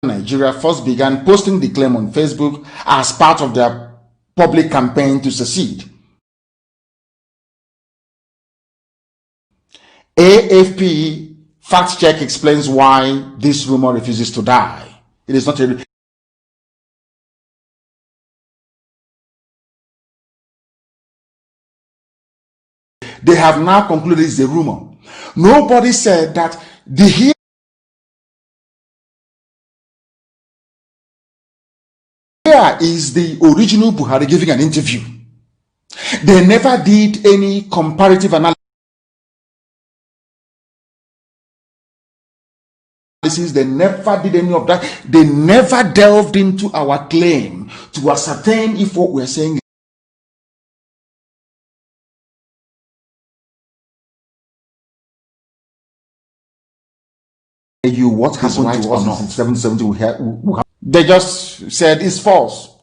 Nigeria, first began posting the claim on Facebook as part of their public campaign to secede. AFP fact check explains why this rumor refuses to die. It is not a They have now concluded it's a rumor. Nobody said that the here is the original Buhari giving an interview. They never did any comparative analysis. They never did any of that. They never delved into our claim to ascertain if what we're saying you what happened right to us in 770. They just said it's false.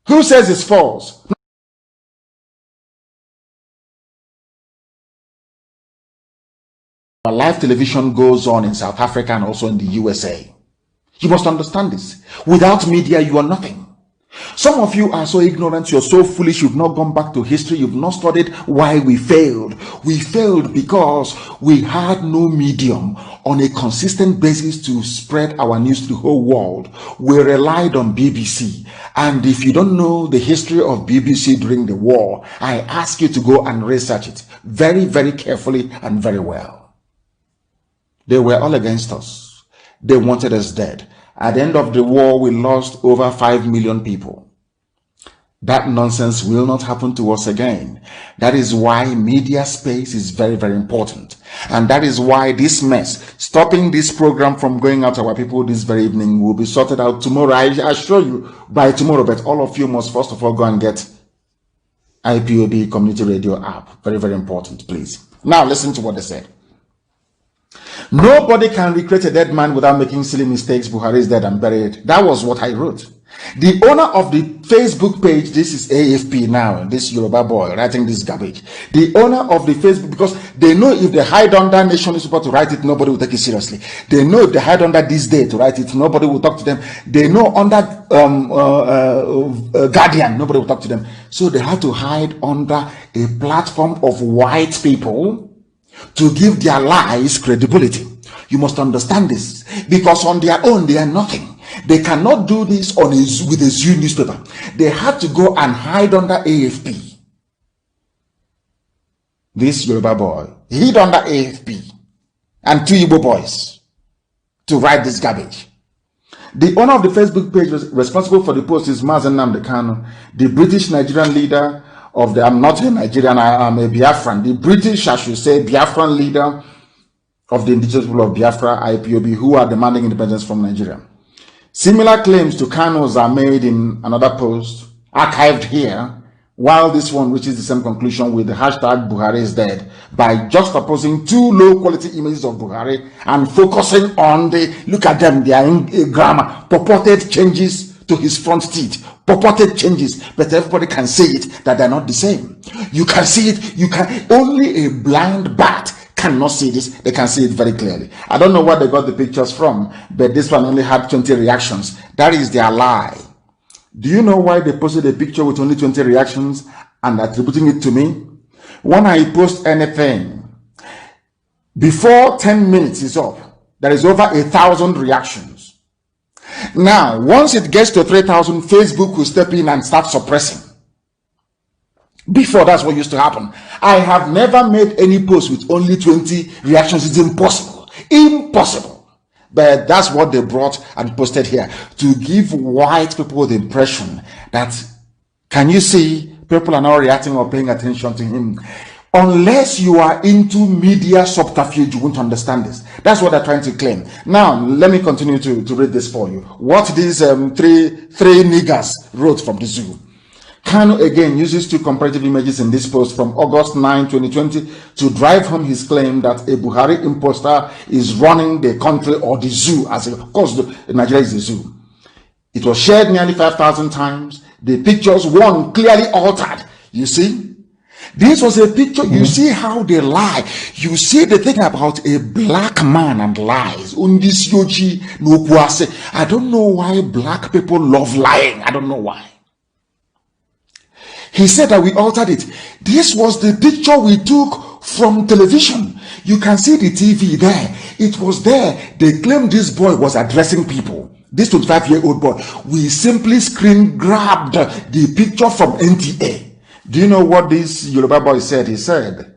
Who says it's false? Live television goes on in South Africa and also in the USA. You must understand this. Without media, you are nothing. Some of you are so ignorant, you're so foolish, you've not gone back to history, you've not studied why we failed. We failed because we had no medium on a consistent basis to spread our news to the whole world. We relied on BBC. And if you don't know the history of BBC during the war, I ask you to go and research it very, very carefully and very well. They were all against us. They wanted us dead. At the end of the war, we lost over 5 million people. That nonsense will not happen to us again. That is why media space is very, very important. And that is why this mess, stopping this program from going out to our people this very evening, will be sorted out tomorrow. I assure you by tomorrow, but all of you must first of all go and get IPOB Community Radio app. Very, very important, please. Now listen to what they said. Nobody can recreate a dead man without making silly mistakes. Buhari is dead and buried. That was what I wrote. The owner of the Facebook page, this is AFP now, this Yoruba boy writing this garbage. The owner of the Facebook, because they know if they hide under Nation Newspaper to write it, nobody will take it seriously. They know if they hide under This Day to write it, nobody will talk to them. They know under Guardian, nobody will talk to them. So they have to hide under a platform of white people to give their lies credibility. You must understand this, because on their own they are nothing. They cannot do this with a Zoo newspaper. They have to go and hide under AFP. This Yoruba boy hid under AFP and 2 Igbo boys to write this garbage. The owner of the Facebook page responsible for the post is Mazi Nnamdi Kanu, the British Nigerian leader of the, I'm not a Nigerian, I am a Biafran. The British, I should say, Biafran leader of the indigenous people of Biafra, IPOB, who are demanding independence from Nigeria. Similar claims to Kanu's are made in another post, archived here, while this one reaches the same conclusion with the hashtag Buhari is dead, by juxtaposing 2 low-quality images of Buhari and focusing on the, look at them, they are in grammar, purported changes to his front teeth, purported changes, but everybody can see it that they're not the same. You can see it, you can, only a blind bat cannot see this. They can see it very clearly. I don't know where they got the pictures from, but this one only had 20 reactions. That is their lie. Do you know why they posted a picture with only 20 reactions and attributing it to me? When I post anything, before 10 minutes is up, there is over 1,000 reactions. Now, once it gets to 3,000, Facebook will step in and start suppressing. Before, that's what used to happen. I have never made any post with only 20 reactions. It's impossible. Impossible. But that's what they brought and posted here to give white people the impression that, can you see, people are not reacting or paying attention to him. Unless you are into media subterfuge, you won't understand this. That's what they're trying to claim. Now, let me continue to read this for you. What these three niggers wrote from the zoo. Kanu again uses two comparative images in this post from August 9, 2020 to drive home his claim that a Buhari imposter is running the country or the zoo. Of course, Nigeria is the zoo. It was shared nearly 5,000 times. The pictures, one clearly altered. You see? This was a picture. You see how they lie. You see the thing about a black man and lies. I don't know why black people love lying. I don't know why. He said that we altered it. This was the picture we took from television. You can see the TV there. It was there. They claimed this boy was addressing people. This 25-year-old boy. We simply screen grabbed the picture from NTA. Do you know what this Yoruba boy said? He said,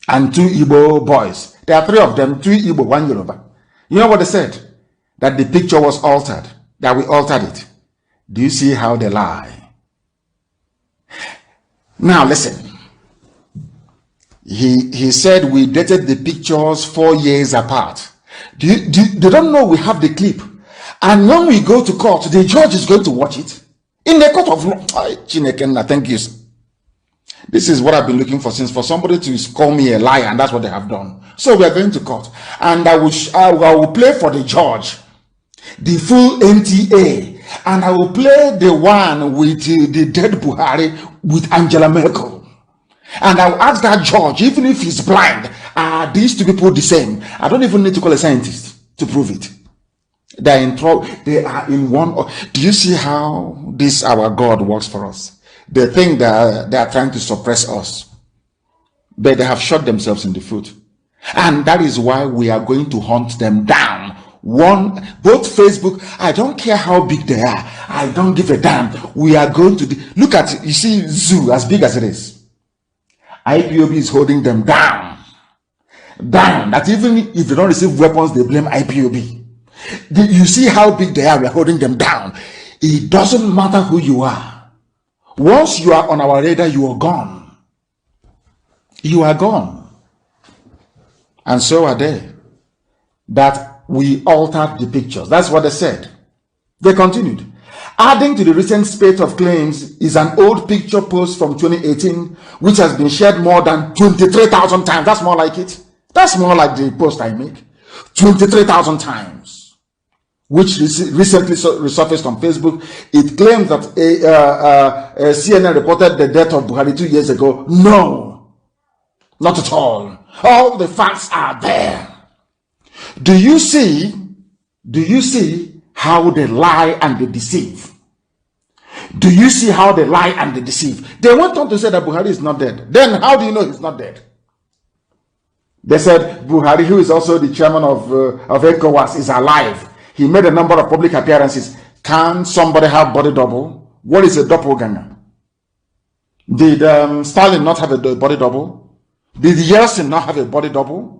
and two Igbo boys. There are three of them, two Igbo, one Yoruba. You know what they said? That the picture was altered. That we altered it. Do you see how they lie? Now listen. He said we dated the pictures 4 years apart. They don't know we have the clip. And when we go to court, the judge is going to watch it. In the court of law. Thank you. This is what I've been looking for since, for somebody to call me a liar, and that's what they have done. So we are going to court. And I will play for the judge the full NTA. And I will play the one with the dead Buhari with Angela Merkel. And I will ask that judge, even if he's blind, are these two people the same? I don't even need to call a scientist to prove it. They are in trouble. They are in one. Do you see how this our God works for us? They think that they are trying to suppress us, but they have shot themselves in the foot. And that is why we are going to hunt them down. Both Facebook, I don't care how big they are. I don't give a damn. We are going to look at, you see, zoo as big as it is. IPOB is holding them down. That even if they don't receive weapons, they blame IPOB. You see how big they are. We are holding them down. It doesn't matter who you are. Once you are on our radar, you are gone. You are gone. And so are they. That we altered the pictures. That's what they said. They continued. Adding to the recent spate of claims is an old picture post from 2018, which has been shared more than 23,000 times. That's more like it. That's more like the post I make. 23,000 times. Which recently resurfaced on Facebook. It claims that CNN reported the death of Buhari 2 years ago. No, not at all. All the facts are there. Do you see how they lie and they deceive? Do you see how they lie and they deceive? They went on to say that Buhari is not dead. Then how do you know he's not dead? They said Buhari, who is also the chairman of ECOWAS, is alive. He made a number of public appearances. Can somebody have body double? What is a doppelganger? Did Stalin not have a body double? Did Yeltsin not have a body double?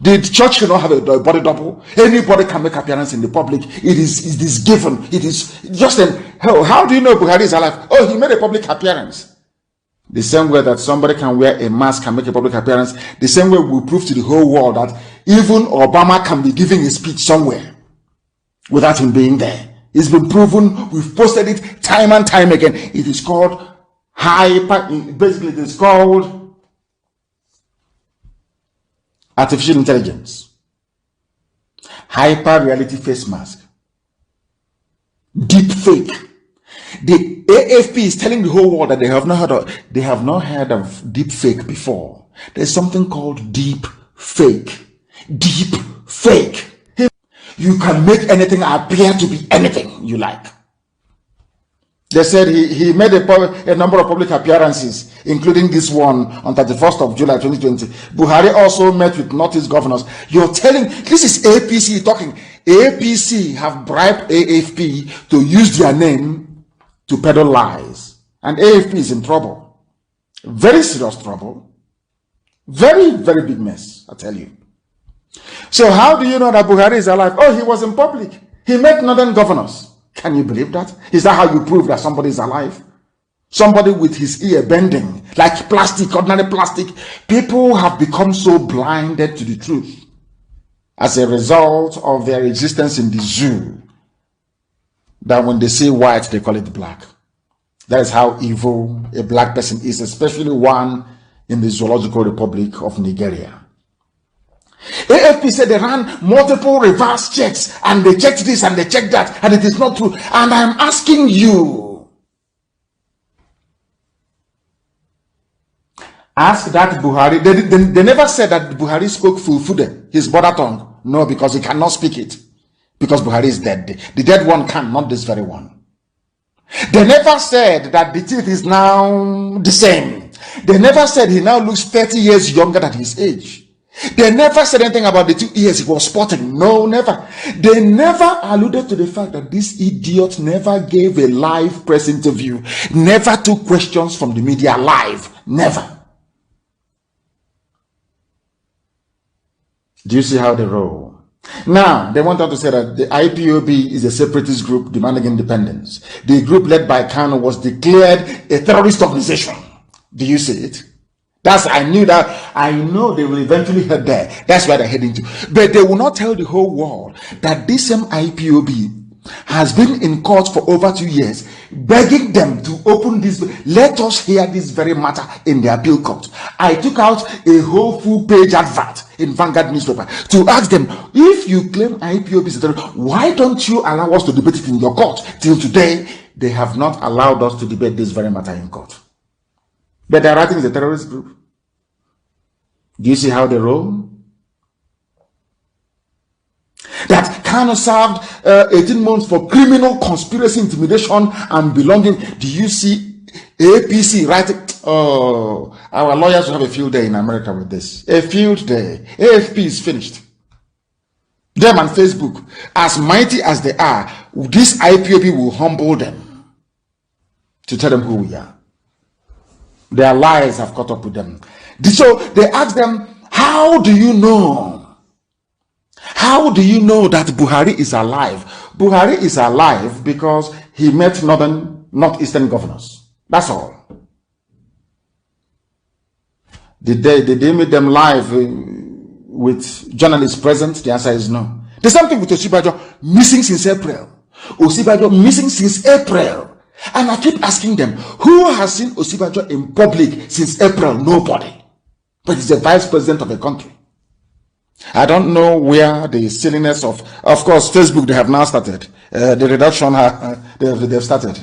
Did Churchill not have a body double? Anybody can make appearance in the public. It is given. It is just how do you know Buhari is alive? Oh, he made a public appearance. The same way that somebody can wear a mask and make a public appearance, the same way we prove to the whole world that even Obama can be giving a speech somewhere without him being there. It's been proven. We've posted it time and time again. It is called basically it is called artificial intelligence. Hyper reality face mask. Deep fake. The AFP is telling the whole world that they have not heard of deep fake before. There's something called deep fake. Deep fake. You can make anything appear to be anything you like. They said he made a number of public appearances, including this one on 31st of July 2020. Buhari also met with Northeast governors. You're telling, this is APC talking. APC have bribed AFP to use their name to peddle lies. And AFP is in trouble. Very serious trouble. Very, very big mess, I tell you. So how do you know that Buhari is alive? Oh, he was in public. He met northern governors. Can you believe that? Is that how you prove that somebody is alive? Somebody with his ear bending like plastic, ordinary plastic. People have become so blinded to the truth as a result of their existence in the zoo that when they say white, they call it black. That is how evil a black person is, especially one in the Zoological Republic of Nigeria. AFP said they ran multiple reverse checks and they checked this and they checked that and it is not true. And I'm asking you, ask that Buhari. They never said that Buhari spoke Fulfude, his mother tongue. No, because he cannot speak it. Because Buhari is dead. The dead one can, not this very one. They never said that the teeth is now the same. They never said he now looks 30 years younger than his age. They never said anything about the 2 years he was sporting. No, never. They never alluded to the fact that this idiot never gave a live press interview, never took questions from the media live. Never. Do you see how they roll? Now, they want us to say that the IPOB is a separatist group demanding independence. The group led by Kanu was declared a terrorist organization. Do you see it? I knew that. I know they will eventually head there. That's where they're heading to. But they will not tell the whole world that this same IPOB has been in court for over 2 years, begging them to open this. Let us hear this very matter in the appeal court. I took out a whole full page advert in Vanguard newspaper to ask them, if you claim IPOB is a terrorist, why don't you allow us to debate it in your court? Till today, they have not allowed us to debate this very matter in court. But they're writing it's a terrorist group. Do you see how they roll? That Kanu served 18 months for criminal conspiracy, intimidation, and belonging. Do you see APC writing? Oh, our lawyers will have a field day in America with this. A field day. AFP is finished. Them and Facebook, as mighty as they are, this IPOB will humble them to tell them who we are. Their lies have caught up with them. So they ask them, how do you know? How do you know that Buhari is alive? Buhari is alive because he met northeastern governors. That's all. Did they meet them live with journalists present? The answer is no. There's something with Osibajo missing since April. Osibajo missing since April. And I keep asking them, who has seen Osibajo in public since April? Nobody. But he's the vice president of a country. I don't know where the silliness of course, Facebook, they have now started. The reduction, they've started.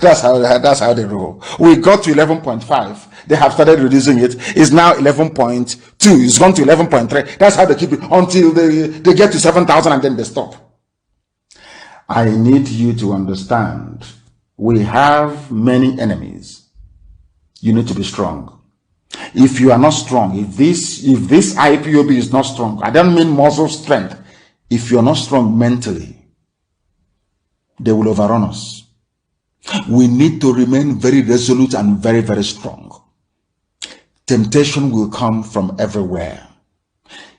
That's how they roll. We got to 11.5. They have started reducing it. It's now 11.2. It's gone to 11.3. That's how they keep it until they get to 7,000 and then they stop. I need you to understand, we have many enemies. You need to be strong. If you are not strong, if this IPOB is not strong, I don't mean muscle strength. If you're not strong mentally, they will overrun us. We need to remain very resolute and very, very strong. Temptation will come from everywhere.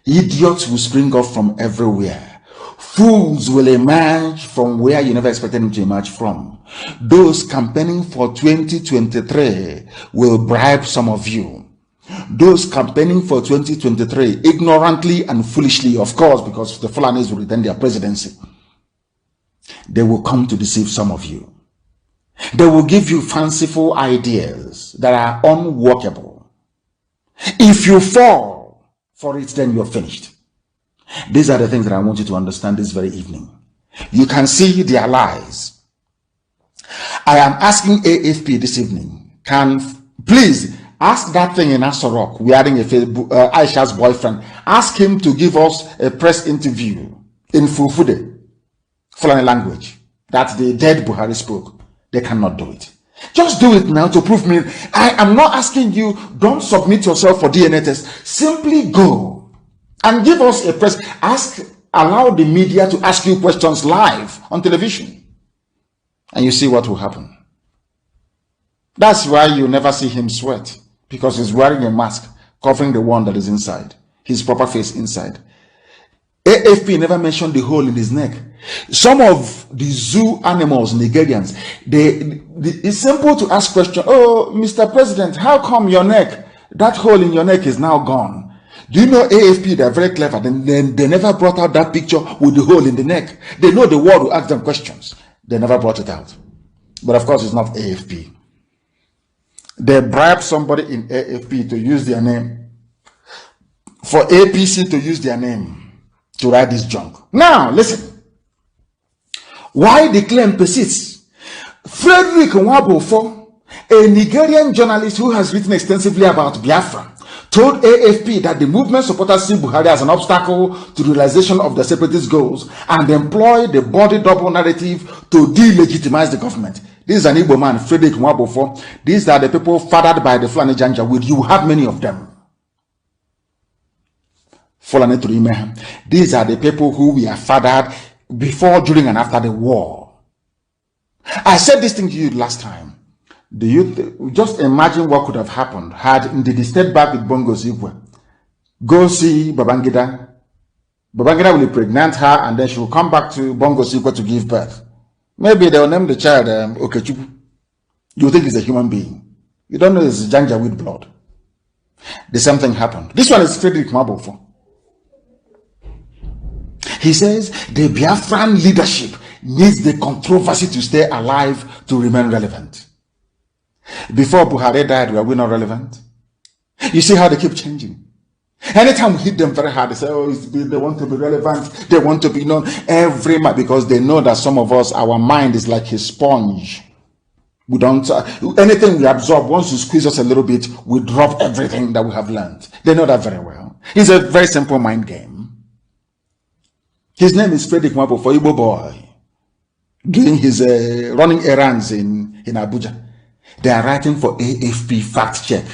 Idiots will spring up from everywhere. Fools will emerge from where you never expected them to emerge from. Those campaigning for 2023 will bribe some of you. Those campaigning for 2023 ignorantly and foolishly, of course, because the Fulanis will retain their presidency, they will come to deceive some of you. They will give you fanciful ideas that are unworkable. If you fall for it, then you're finished. These are the things that I want you to understand this very evening. You can see their lies. I am asking AFP this evening, please ask that thing in Asorok, wearing a Facebook, Aisha's boyfriend, ask him to give us a press interview in Fulfude, Fulani language, that the dead Buhari spoke. They cannot do it. Just do it now to prove me. I am not asking you, don't submit yourself for DNA test. Simply go and give us a press. Allow the media to ask you questions live on television. And you see what will happen. That's why you never see him sweat. Because he's wearing a mask covering the one that is inside. His proper face inside. AFP never mentioned the hole in his neck. Some of the zoo animals, Nigerians, it's simple to ask question. Oh, Mr. President, how come your neck, that hole in your neck is now gone? Do you know AFP, they're very clever. They never brought out that picture with the hole in the neck. They know the world will ask them questions. They never brought it out. But of course, it's not AFP. They bribed somebody in AFP to use their name, for APC to use their name to write this junk. Now, listen. Why the claim persists? Frederick Nwabufo, a Nigerian journalist who has written extensively about Biafra, told AFP that the movement supporters see Buhari as an obstacle to the realization of the separatist goals and employ the body double narrative to delegitimize the government. This is an Igbo man, Frederick Nwabufo. These are the people fathered by the Fulani Janjaweed. You have many of them. These are the people who we are fathered before, during, and after the war. I said this thing to you last time. Do you just imagine what could have happened had Ndidi stayed back with Bongo Zigwe? Go see Babangida. Babangida will impregnate her and then she will come back to Bongo Zigwe to give birth. Maybe they'll name the child Okechukwu. You think he's a human being. You don't know it's Janjaweed blood. The same thing happened. This one is Frederick Nwabufo. He says the Biafran leadership needs the controversy to stay alive to remain relevant. Before Buhari died, were we not relevant? You see how they keep changing. Anytime we hit them very hard, they say, oh, they want to be relevant, they want to be known every month, because they know that some of us, our mind is like a sponge. We don't, anything we absorb, once you squeeze us a little bit, we drop everything that we have learned. They know that very well. It's a very simple mind game. His name is Frederick Nwabufo, Igbo boy, doing his running errands in Abuja. They are writing for AFP fact check.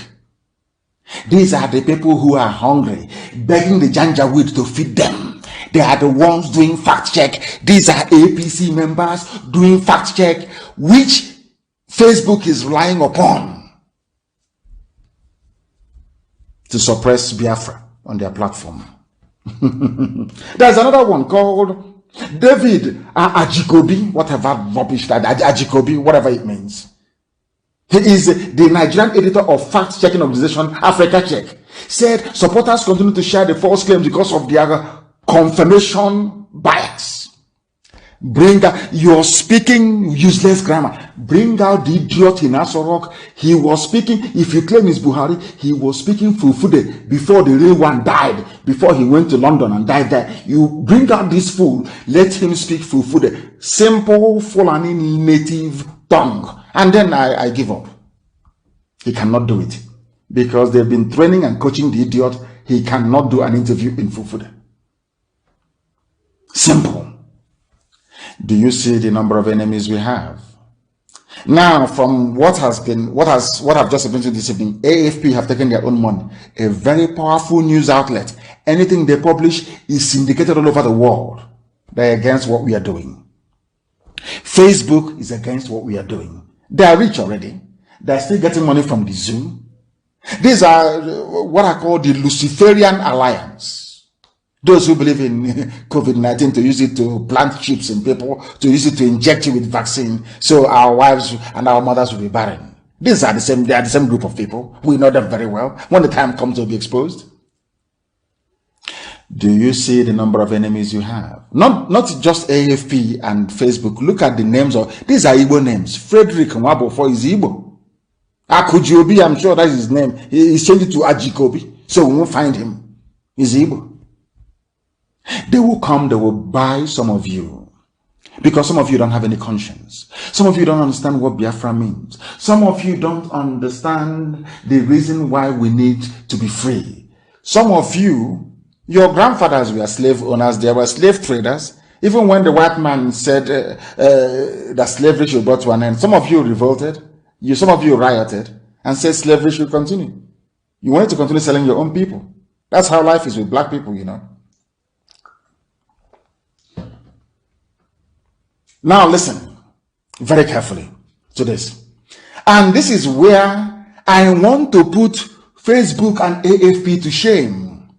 These are the people who are hungry, begging the Janjaweed to feed them. They are the ones doing fact check. These are APC members doing fact check, which Facebook is relying upon to suppress Biafra on their platform. There's another one called David Ajikobi, whatever rubbish that Ajikobi, whatever it means. He is the Nigerian editor of fact-checking organization Africa Check. Said supporters continue to share the false claims because of their confirmation bias. Bring out, you're speaking useless grammar. Bring out the idiot in Asorok. He was speaking, if you claim it's Buhari, he was speaking Fufude before the real one died, before he went to London and died there. You bring out this fool, let him speak Fufude. Simple Fulani native tongue. And then I give up. He cannot do it. Because they've been training and coaching the idiot. He cannot do an interview in Fufude. Simple. Do you see the number of enemies we have? Now, from what I've just explained to this evening, AFP have taken their own money. A very powerful news outlet. Anything they publish is syndicated all over the world. They're against what we are doing. Facebook is against what we are doing. They are rich already. They're still getting money from the zoo. These are what I call the Luciferian Alliance. Those who believe in COVID-19 to use it to plant chips in people, to use it to inject you with vaccine, so our wives and our mothers will be barren. These are they are the same group of people. We know them very well. When the time comes, they'll be exposed. Do you see the number of enemies you have? Not just AFP and Facebook. Look at the names of, these are Igbo names. Frederick Nwabufo is Igbo. Akujiobi, I'm sure that's his name. He's changed it to Ajikobi, so we won't find him. He's Igbo. They will come, they will buy some of you. Because some of you don't have any conscience. Some of you don't understand what Biafra means. Some of you don't understand the reason why we need to be free. Some of you, your grandfathers were slave owners, they were slave traders. Even when the white man said that slavery should be brought to an end, some of you revolted, some of you rioted, and said slavery should continue. You wanted to continue selling your own people. That's how life is with black people, you know. Now listen very carefully to this. And this is where I want to put Facebook and AFP to shame.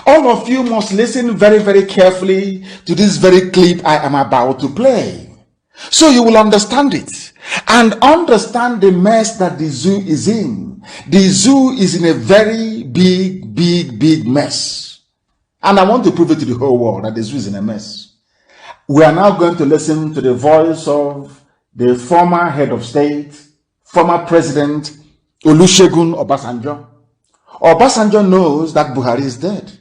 All of you must listen very, very carefully to this very clip I am about to play, so you will understand it and understand the mess that the zoo is in. The zoo is in a very big mess. And I want to prove it to the whole world that the zoo is in a mess. We are now going to listen to the voice of the former head of state, former president, Olusegun Obasanjo. Obasanjo knows that Buhari is dead.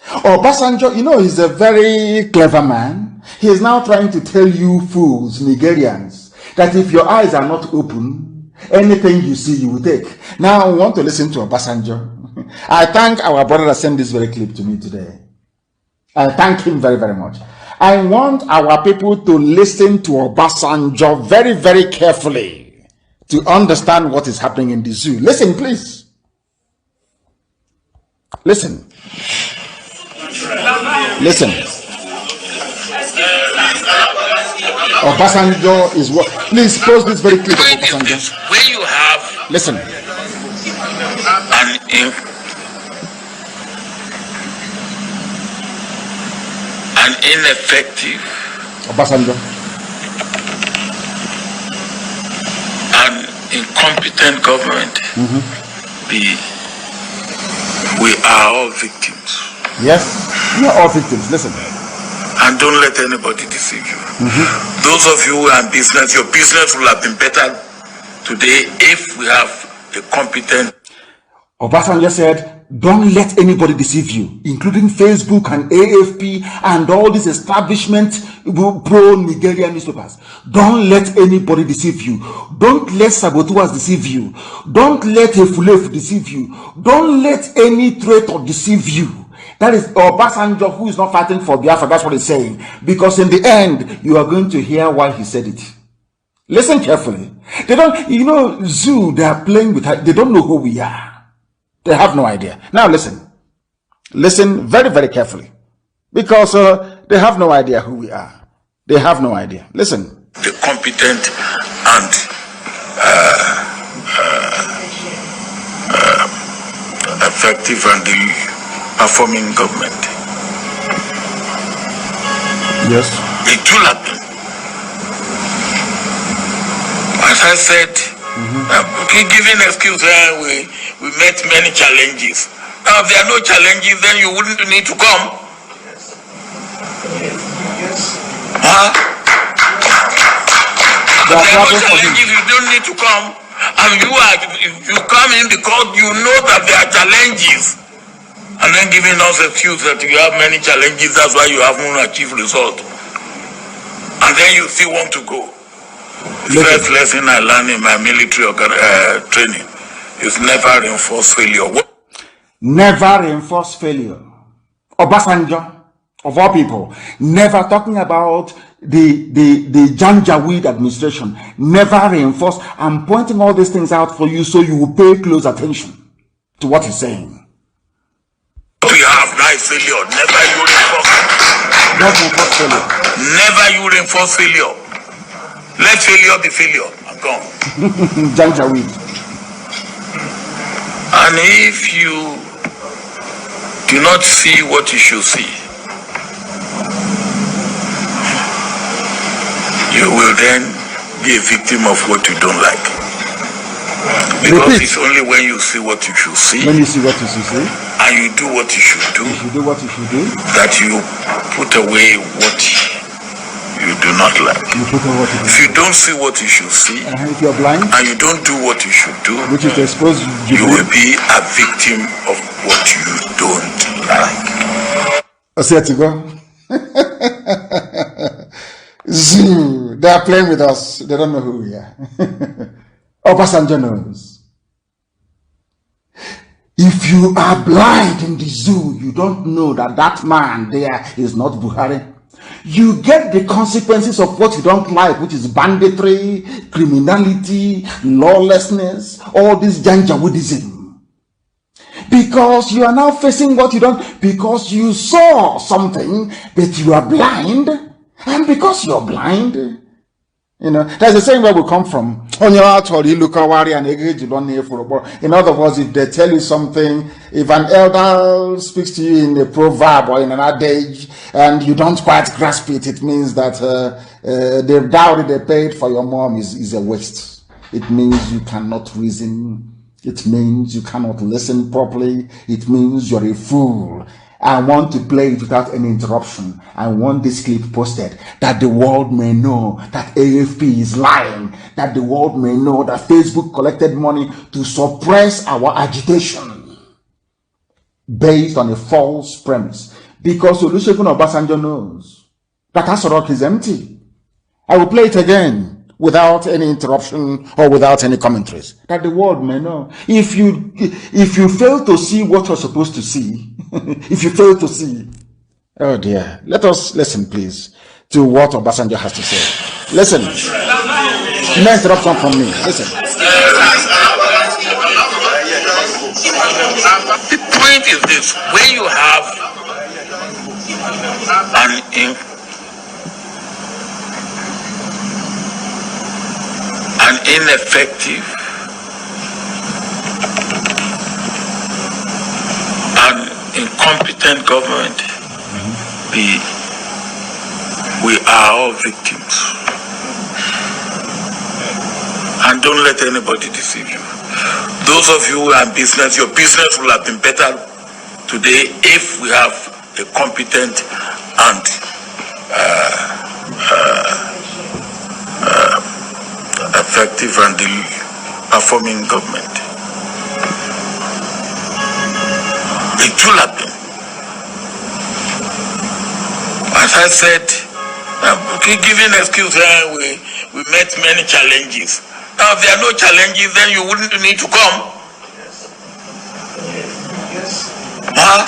Obasanjo, you know, he's a very clever man. He is now trying to tell you fools, Nigerians, that if your eyes are not open, anything you see, you will take. Now, we want to listen to Obasanjo. I thank our brother that sent this very clip to me today. I thank him very, very much. I want our people to listen to Obasanjo very, very carefully to understand what is happening in the zoo. Listen, please. Listen. Listen. Obasanjo is what? Please pause this very clip of Obasanjo. When you have listen. An ineffective Obasanjo and incompetent government, we are all victims. Yes, we are all victims. Listen. And don't let anybody deceive you. Those of you who are in business, your business will have been better today if we have a competent. Obasanjo said, don't let anybody deceive you, including Facebook and AFP and all these establishment pro-Nigerian newspapers. Don't let anybody deceive you. Don't let saboteurs deceive you. Don't let Efulef deceive you. Don't let any traitor deceive you. That is Obasanjo, who is not fighting for Biafra. That's what he's saying. Because in the end, you are going to hear why he said it. Listen carefully. They don't, you know, zoo, they are playing with, they don't know who we are. They have no idea. Now listen. Listen very, very carefully. Because they have no idea who we are. They have no idea. Listen. The competent and effective and the performing government. Yes. It will happen. As I said, giving excuse, we met many challenges. Now, if there are no challenges, then you wouldn't need to come. Huh? If there are no challenges, you don't need to come. And you come in because you know that there are challenges. And then giving us excuse that you have many challenges, that's why you haven't achieved result. And then you still want to go. The first lesson I learned in my military training is never reinforce failure. Never reinforce failure. Obasanjo, of all people, never talking about the Janjaweed administration. Never reinforce. I'm pointing all these things out for you so you will pay close attention to what he's saying. We have nice failure. Never you reinforce. Don't reinforce failure. Never you reinforce failure. Let failure be failure. I'm gone. Janjaweed. And if you do not see what you should see, you will then be a victim of what you don't like. Because it's only when you see what you should see. When you see what you should see. And you do what you should do. You do what you should do. That you put away what you do not like. You put away what you do. If you don't see what you should see. If you're blind. And you don't do what you should do. Which is to expose you. You will be a victim of what you don't like. I said to go. Zoo. They are playing with us. They don't know who we are. Obasanjo knows. If you are blind in the zoo, you don't know that that man there is not Buhari. You get the consequences of what you don't like, which is banditry, criminality, lawlessness, all this Janjaweedism. Because you are now facing what you don't, because you saw something, but you are blind, and because you're blind, you know, there's a saying where we come from. In other words, if they tell you something, if an elder speaks to you in a proverb or in an adage and you don't quite grasp it, it means that the dowry they paid for your mom is a waste. It means you cannot reason. It means you cannot listen properly. It means you're a fool. I want to play it without any interruption. I want this clip posted that the world may know that AFP is lying, that the world may know that Facebook collected money to suppress our agitation based on a false premise. Because Olusegun Obasanjo knows that Asorok is empty. I will play it again without any interruption or without any commentaries, that the world may know. If you fail to see what you're supposed to see, if you fail to see, oh dear, let us listen please to what Obasanjo has to say. Listen. No interruption from me. Listen. The point is this: when you have an ineffective and incompetent government, we are all victims. And don't let anybody deceive you. Those of you who are in business, your business will have been better today if we have a competent and effective and performing government. It will happen. As I said, giving excuse, we met many challenges. Now, if there are no challenges, then you wouldn't need to come. Huh?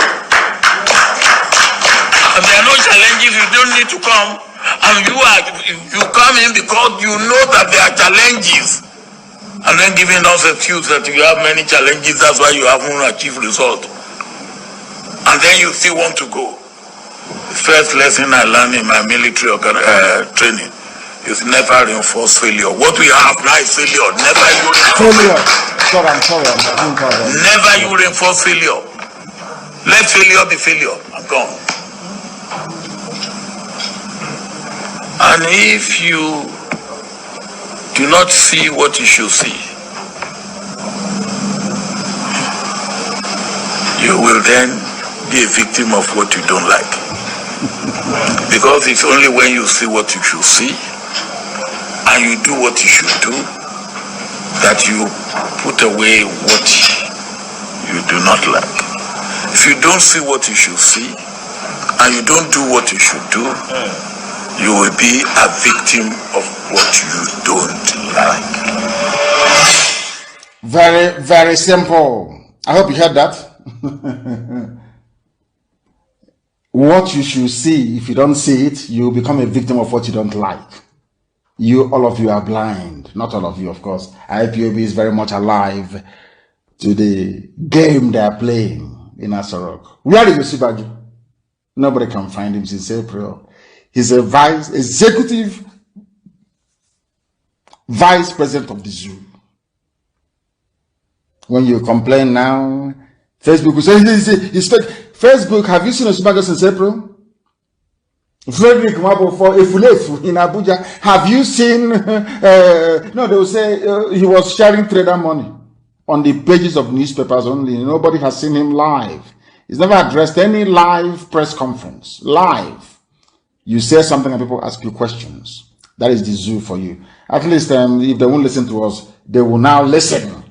If there are no challenges, you don't need to come. And you come in because you know that there are challenges, and then giving us excuse that you have many challenges, that's why you haven't achieved result, and then you still want to go. The first lesson I learned in my military training is never reinforce failure. What we have now is failure. Never you Never you reinforce failure. Let failure be failure. I'm gone. And if you do not see what you should see, you will then be a victim of what you don't like. Because it's only when you see what you should see and you do what you should do that you put away what you do not like. If you don't see what you should see and you don't do what you should do, you will be a victim of what you don't like. Very, very simple. I hope you heard that. What you should see, if you don't see it, you become a victim of what you don't like. All of you are blind. Not all of you, of course. IPOB is very much alive to the game they are playing in Asorok. Where is Yosibaji? Nobody can find him since April. He's a executive vice president of the zoo. When you complain now, Facebook will say, he's fake. Facebook, have you seen Yosibaji since April? Frederick Mabo for Efulefu in Abuja. Have you seen, no, they will say he was sharing trader money on the pages of newspapers only. Nobody has seen him live. He's never addressed any live press conference. Live. You say something and people ask you questions. That is the zoo for you. At least if they won't listen to us, they will now listen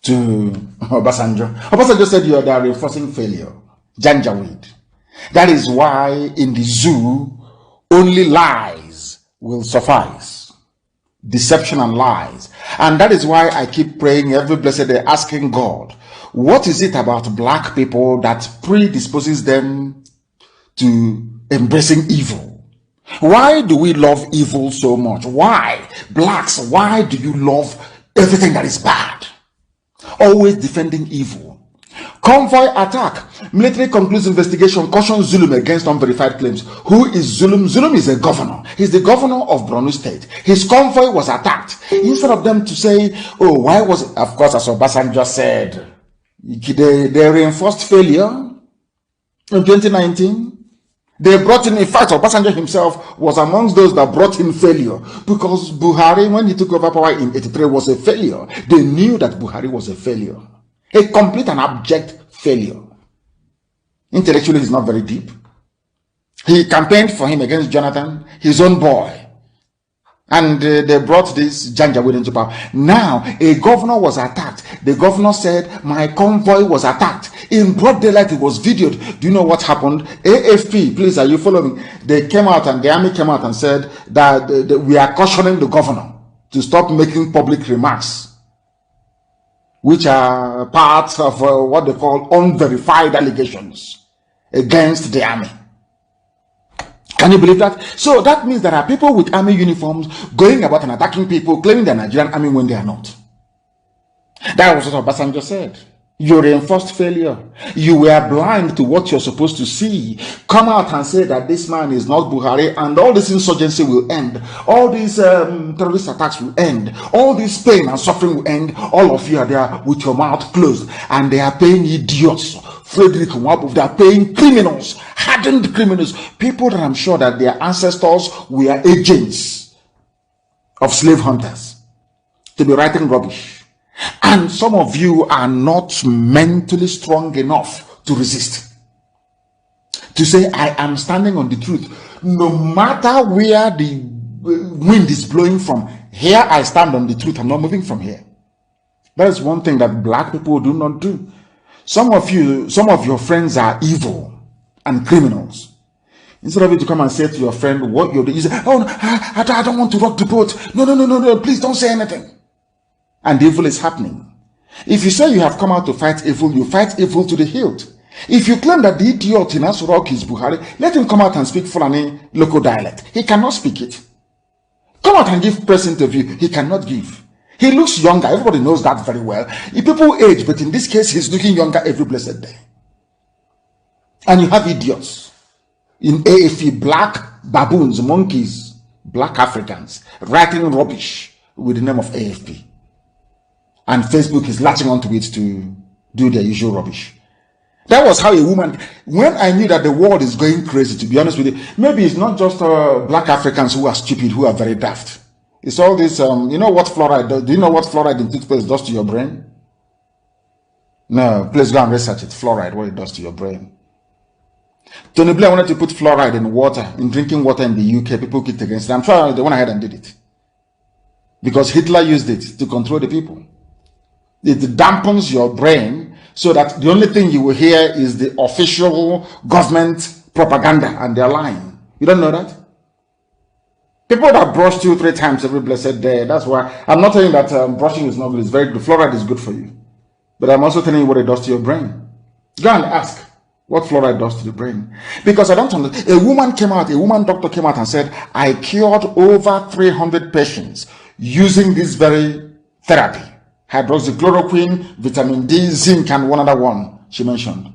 to Obasanjo. Obasanjo said they are reinforcing failure. Janjaweed. That is why in the zoo, only lies will suffice. Deception and lies. And that is why I keep praying every blessed day, asking God, what is it about black people that predisposes them to embracing evil? Why do we love evil so much? Why? Blacks, why do you love everything that is bad? Always defending evil. Convoy attack. Military concludes investigation, cautions Zulum against unverified claims. Who is Zulum? Zulum is a governor. He's the governor of Borno State. His convoy was attacked. Instead of them to say, oh, why was it? Of course, as Obasanjo said, they reinforced failure in 2019. They brought in fact, Obasanjo himself was amongst those that brought in failure, because Buhari, when he took over power in 83, was a failure. They knew that Buhari was a failure. A complete and abject failure. Intellectually, he's not very deep. He campaigned for him against Jonathan, his own boy. And they brought this Janjaweed into power. Now, a governor was attacked. The governor said, my convoy was attacked. In broad daylight, it was videoed. Do you know what happened? AFP, please, are you following? They came out and the army came out and said that we are cautioning the governor to stop making public remarks, which are part of what they call unverified allegations against the army. Can you believe that? So that means there are people with army uniforms going about and attacking people, claiming they're Nigerian army when they are not. That was what Obasanjo said. You reinforced failure. You were blind to what you're supposed to see. Come out and say that this man is not Buhari, and all this insurgency will end. All these terrorist attacks will end. All this pain and suffering will end. All of you are there with your mouth closed, and they are paying idiots. Frederick Nwabuf, they are paying criminals, hardened criminals, people that I'm sure that their ancestors were agents of slave hunters, to be writing rubbish. And some of you are not mentally strong enough to resist. To say, I am standing on the truth. No matter where the wind is blowing from, here I stand on the truth. I'm not moving from here. That is one thing that black people do not do. Some of your friends are evil and criminals. Instead of you to come and say to your friend what you're doing, you say, oh, no, I don't want to rock the boat. No, please don't say anything. And evil is happening. If you say you have come out to fight evil, you fight evil to the hilt. If you claim that the idiot in Asurok is Buhari, let him come out and speak Fulani local dialect. He cannot speak it. Come out and give press interview. He cannot give. He looks younger. Everybody knows that very well. People age, but in this case, he's looking younger every blessed day. And you have idiots in AFE, black baboons, monkeys, black Africans, writing rubbish with the name of AFP. And Facebook is latching onto it to do their usual rubbish. That was how a woman, when I knew that the world is going crazy, to be honest with you, maybe it's not just black Africans who are stupid, who are very daft. It's all this, you know what fluoride does? Do you know what fluoride in toothpaste does to your brain? No, please go and research it. Fluoride, what it does to your brain. Tony Blair wanted to put fluoride in water, in drinking water in the UK. People kicked against it. I'm sure they went ahead and did it. Because Hitler used it to control the people. It dampens your brain so that the only thing you will hear is the official government propaganda, and they're lying. You don't know that? People that brush 2-3 times every blessed day, that's why I'm not telling you that brushing is not good. It's very good. Fluoride is good for you. But I'm also telling you what it does to your brain. Go and ask what fluoride does to the brain. Because I don't understand. A woman doctor came out and said, I cured over 300 patients using this very therapy. Hydroxychloroquine, vitamin D, zinc, and one other one she mentioned.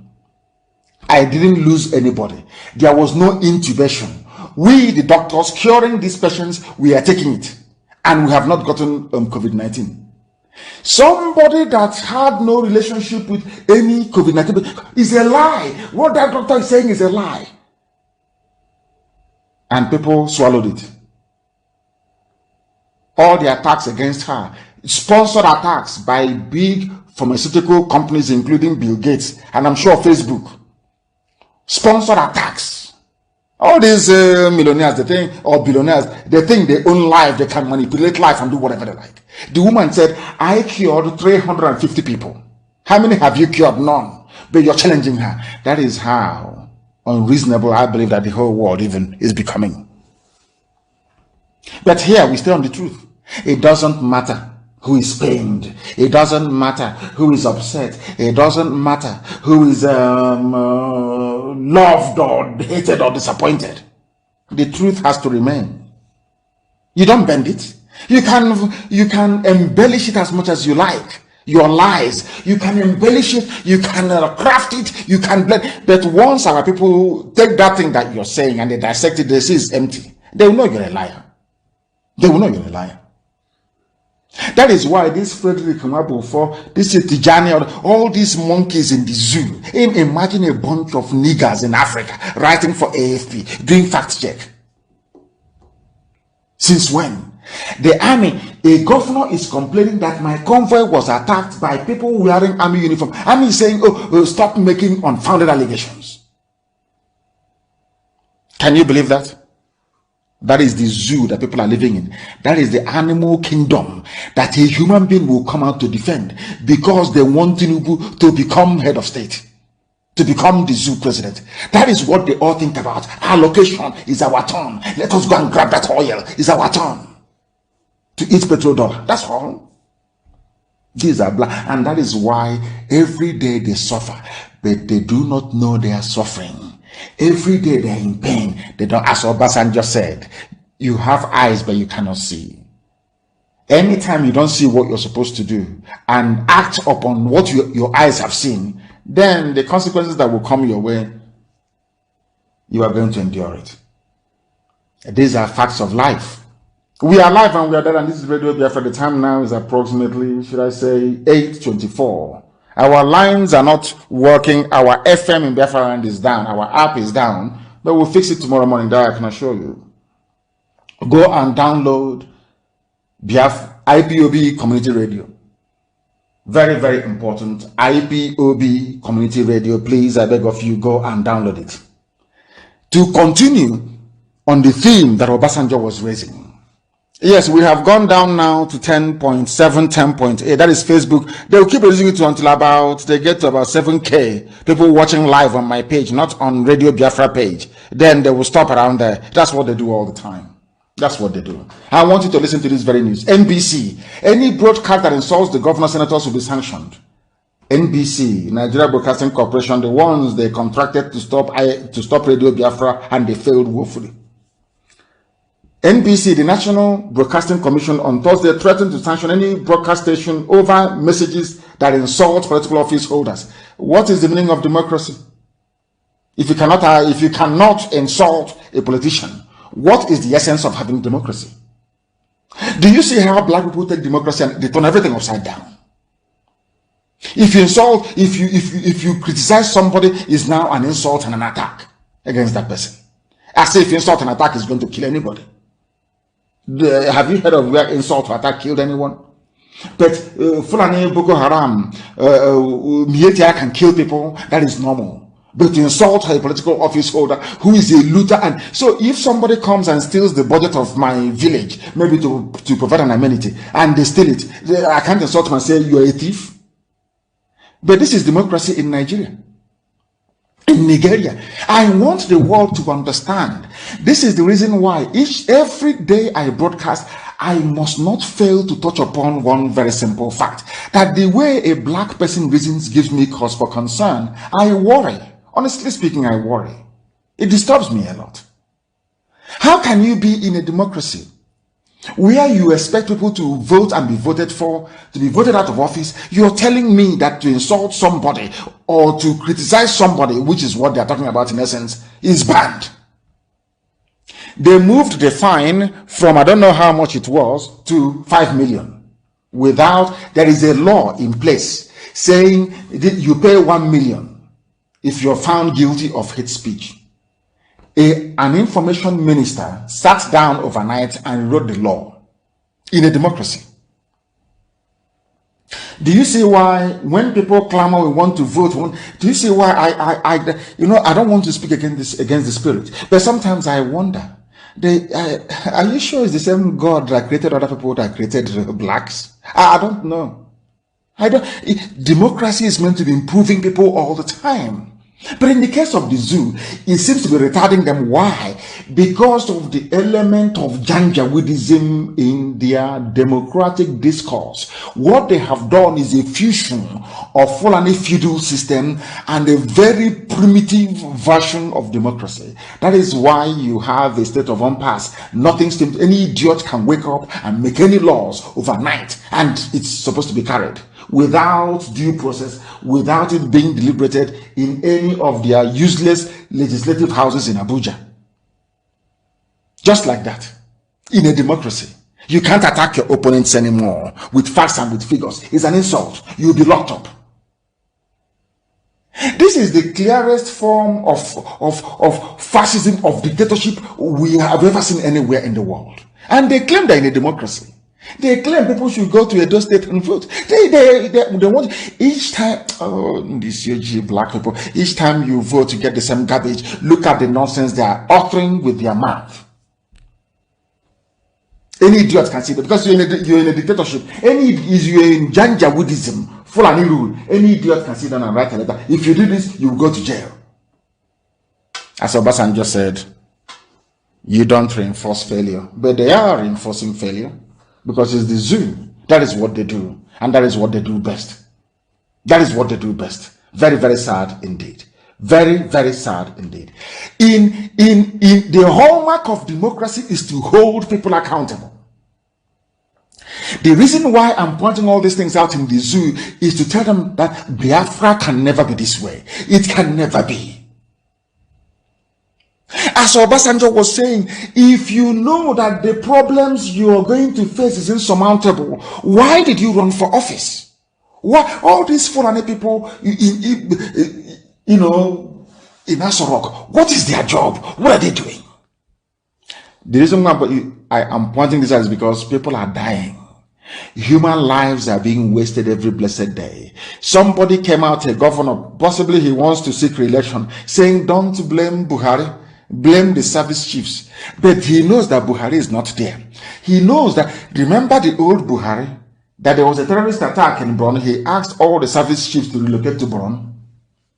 I didn't lose anybody. There was no intubation. We, the doctors curing these patients, we are taking it. And we have not gotten COVID-19. Somebody that had no relationship with any COVID-19 is a lie. What that doctor is saying is a lie. And people swallowed it. All the attacks against her, sponsored attacks by big pharmaceutical companies, including Bill Gates, and I'm sure Facebook. Sponsored attacks. All these millionaires, they think, or billionaires, they think they own life, they can manipulate life and do whatever they like. The woman said, I cured 350 people. How many have you cured? None. But you're challenging her. That is how unreasonable I believe that the whole world even is becoming. But here we stay on the truth. It doesn't matter who is pained. It doesn't matter who is upset. It doesn't matter who is loved or hated or disappointed. The truth has to remain. You don't bend it. You can embellish it as much as you like. Your lies, you can embellish it, you can craft it, you can blend. But once our people take that thing that you're saying and they dissect it, they see it's empty. They will know you're a liar. They will know you're a liar. That is why this Frederick Nwabufo, this Tijani, all these monkeys in the zoo, imagine a bunch of niggers in Africa writing for AFP, doing fact check. Since when? The army, a governor is complaining that my convoy was attacked by people wearing army uniform. Army is saying, stop making unfounded allegations. Can you believe that? That is the zoo that people are living in. That is the animal kingdom that a human being will come out to defend because they want Tinubu to become head of state, to become the zoo president. That is what they all think about. Our location is our turn. Let us go and grab that oil. It's our turn to eat petrodollar. That's all. These are black, and that is why every day they suffer, but they do not know they are suffering. Every day they are in pain. They don't, as Obasanjo said, you have eyes but you cannot see. Anytime you don't see what you're supposed to do and act upon what your eyes have seen, then the consequences that will come your way, you are going to endure it. These are facts of life. We are live and we are dead, and this is Radio Biafra. The time now is approximately, should I say, 8:24. Our lines are not working. Our FM in Biafra land is down. Our app is down, but we'll fix it tomorrow morning. That I can assure you. Go and download Biafra IPOB Community Radio. Very, very important. IPOB Community Radio. Please, I beg of you, go and download it. To continue on the theme that Obasanjo was raising. Yes, we have gone down now to 10.7, 10.8. That is Facebook. They will keep raising it until they get to about 7K people watching live on my page, not on Radio Biafra page. Then they will stop around there. That's what they do all the time. That's what they do. I want you to listen to this very news. NBC. Any broadcast that insults the governor, senators will be sanctioned. NBC, Nigeria Broadcasting Corporation, the ones they contracted to stop Radio Biafra, and they failed woefully. NBC, the National Broadcasting Commission, on Thursday threatened to sanction any broadcast station over messages that insult political office holders. What is the meaning of democracy? If you cannot insult a politician, what is the essence of having democracy? Do you see how black people take democracy and they turn everything upside down? If you insult, if you criticize somebody, is now an insult and an attack against that person. As if insult and attack is going to kill anybody. Have you heard of where insult or attack killed anyone? But Fulani, Boko Haram, Mietia can kill people. That is normal. But to insult a political office holder who is a looter, and so if somebody comes and steals the budget of my village, maybe to provide an amenity, and they steal it, I can't insult them and say you are a thief. But this is democracy in Nigeria. In Nigeria, I want the world to understand. This is the reason why every day I broadcast, I must not fail to touch upon one very simple fact, that the way a black person reasons gives me cause for concern. I worry. Honestly speaking, I worry. It disturbs me a lot. How can you be in a democracy where you expect people to vote and be voted for, to be voted out of office? You're telling me that to insult somebody or to criticize somebody, which is what they're talking about in essence, is banned. They moved the fine from, I don't know how much it was, to 5 million. There is a law in place saying you pay 1 million if you're found guilty of hate speech. An information minister sat down overnight and wrote the law in a democracy. Do you see why when people clamor, we want to vote? Do you see why I don't want to speak against the spirit, but sometimes I wonder, are you sure it's the same God that created other people that created blacks? I don't know. Democracy is meant to be improving people all the time. But in the case of the zoo, it seems to be retarding them. Why? Because of the element of Janjaweedism in their democratic discourse. What they have done is a fusion of Fulani feudal system and a very primitive version of democracy. That is why you have a state of impasse. Any idiot can wake up and make any laws overnight, and it's supposed to be carried. without due process, without it being deliberated in any of their useless legislative houses in Abuja. Just like that. In a democracy, you can't attack your opponents anymore with facts and with figures. It's an insult. You'll be locked up. This is the clearest form of fascism, of dictatorship we have ever seen anywhere in the world. And they claim they're in a democracy. They claim people should go to Edo State and vote. They want, each time, these UG black people, each time you vote, you get the same garbage. Look at the nonsense they are uttering with their mouth. Any idiot can see that, because you're in a dictatorship. You're in Janjaweedism, Fulani rule. Any idiot can sit down and write a letter. If you do this, you will go to jail. As Obasanjo said, you don't reinforce failure, but they are reinforcing failure because it's the zoo. That is what they do, and that is what they do best. That is what they do best. Very, very sad indeed. Very, very sad indeed. In the hallmark of democracy is to hold people accountable. The reason why I'm pointing all these things out in the zoo is to tell them that Biafra can never be this way. It can never be. As Obasanjo was saying, if you know that the problems you are going to face is insurmountable, why did you run for office? Why all these Fulani people, in Asorok, what is their job? What are they doing? The reason why I am pointing this out is because people are dying. Human lives are being wasted every blessed day. Somebody came out, a governor, possibly he wants to seek re-election, saying, don't blame Buhari, blame the service chiefs. But he knows that Buhari is not there. He knows that, remember the old Buhari, that there was a terrorist attack in Borno. He asked all the service chiefs to relocate to Borno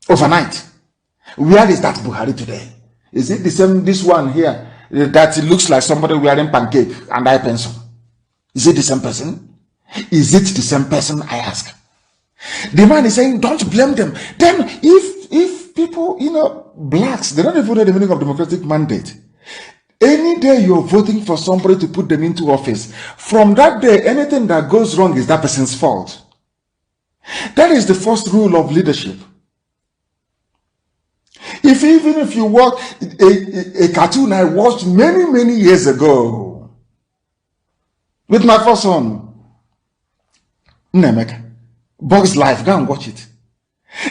overnight. Where is that Buhari today? Is it the same, this one here, that it looks like somebody wearing pancake and eye pencil? Is it the same person? Is it the same person, I ask? The man is saying, don't blame them. Then if people, blacks, they don't even know the meaning of democratic mandate. Any day you're voting for somebody to put them into office, from that day, anything that goes wrong is that person's fault. That is the first rule of leadership. Even if you watch a cartoon I watched many years ago with my first son, Nnamdi, Bug's Life, go and watch it.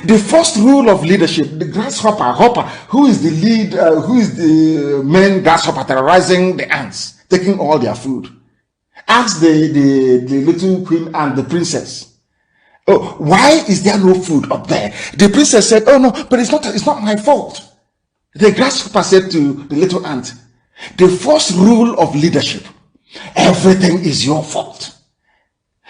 The first rule of leadership, the grasshopper, who is the lead, who is the main grasshopper terrorizing the ants, taking all their food, asks the little queen and the princess, oh, why is there no food up there? The princess said, oh no, but it's not my fault. The grasshopper said to the little ant, the first rule of leadership, everything is your fault.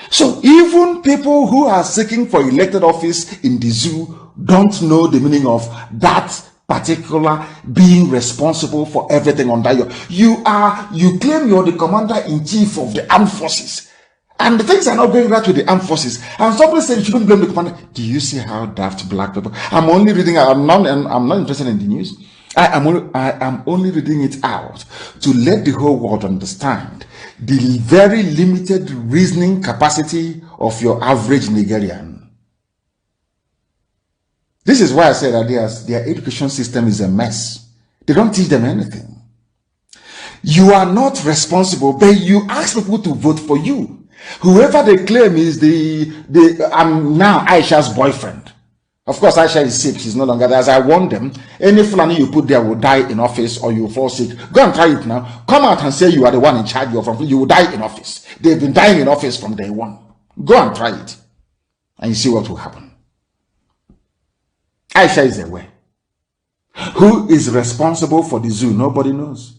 So even people who are seeking for elected office in the zoo don't know the meaning of that particular being responsible for everything under you. You claim you're the commander-in-chief of the armed forces, and the things are not going right with the armed forces, and somebody said you shouldn't blame the commander. Do you see how daft black people? I'm only reading. I'm not interested in the news. I am only reading it out to let the whole world understand the very limited reasoning capacity of your average Nigerian. This is why I said that their education system is a mess. They don't teach them anything. You are not responsible, but you ask people to vote for you. Whoever they claim is I'm now Aisha's boyfriend. Of course, Aisha is sick. She's no longer there. As I warned them, any Fulani you put there will die in office or you will fall sick. Go and try it now. Come out and say you are the one in charge. You will die in office. They've been dying in office from day one. Go and try it. And you see what will happen. Aisha is aware. Who is responsible for the zoo? Nobody knows.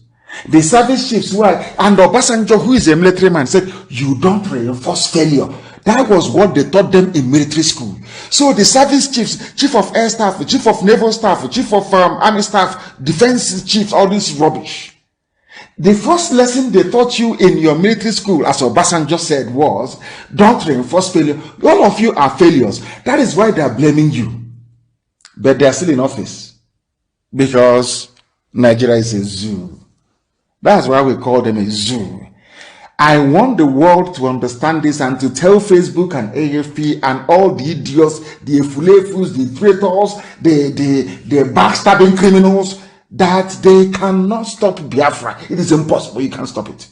The service chiefs and Obasanjo, who is a military man, said, you don't reinforce failure. That was what they taught them in military school. So the service chiefs, chief of air staff, chief of naval staff, chief of army staff, defense chiefs, all this rubbish. The first lesson they taught you in your military school, as Obasanjo said, was, don't reinforce failure. All of you are failures. That is why they are blaming you. But they are still in office. Because Nigeria is a zoo. That's why we call them a zoo. I want the world to understand this and to tell Facebook and AFP and all the idiots, the efulefus, the traitors, the backstabbing criminals, that they cannot stop Biafra. It is impossible. You can't stop it.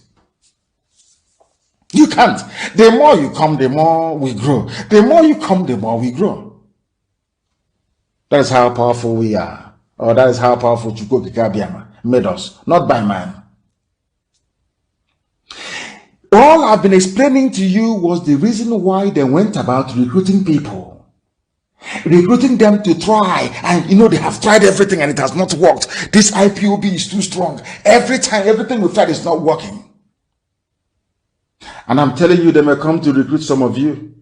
You can't. The more you come, the more we grow. The more you come, the more we grow. That is how powerful we are. Or that is how powerful Chukwuka Biama made us. Not by man. All I've been explaining to you was the reason why they went about recruiting people. Recruiting them to try. And they have tried everything and it has not worked. This IPOB is too strong. Every time, everything we tried is not working. And I'm telling you, they may come to recruit some of you.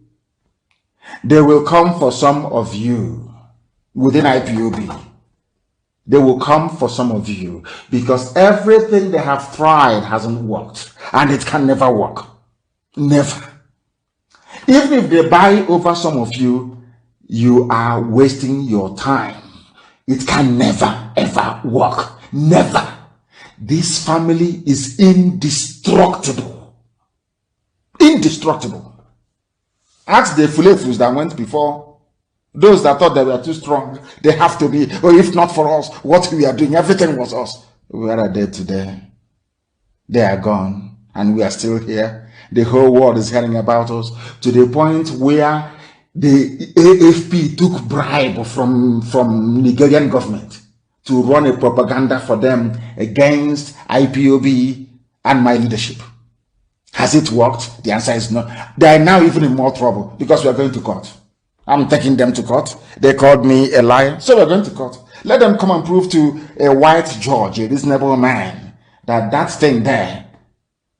They will come for some of you within IPOB. They will come for some of you because everything they have tried hasn't worked and it can never work. Never. Even if they buy over some of you, you are wasting your time. It can never ever work. Never. This family is indestructible. Indestructible. Ask the Fulefus that went before. Those that thought they were too strong, they have to be. Or if not for us, what we are doing, everything was us. We are dead today. They are gone. And we are still here. The whole world is hearing about us to the point where the AFP took bribe from Nigerian government to run a propaganda for them against IPOB and my leadership. Has it worked? The answer is no. They are now even in more trouble because we are going to court. I'm taking them to court. They called me a liar. So we're going to court. Let them come and prove to a white judge, a reasonable man, that thing there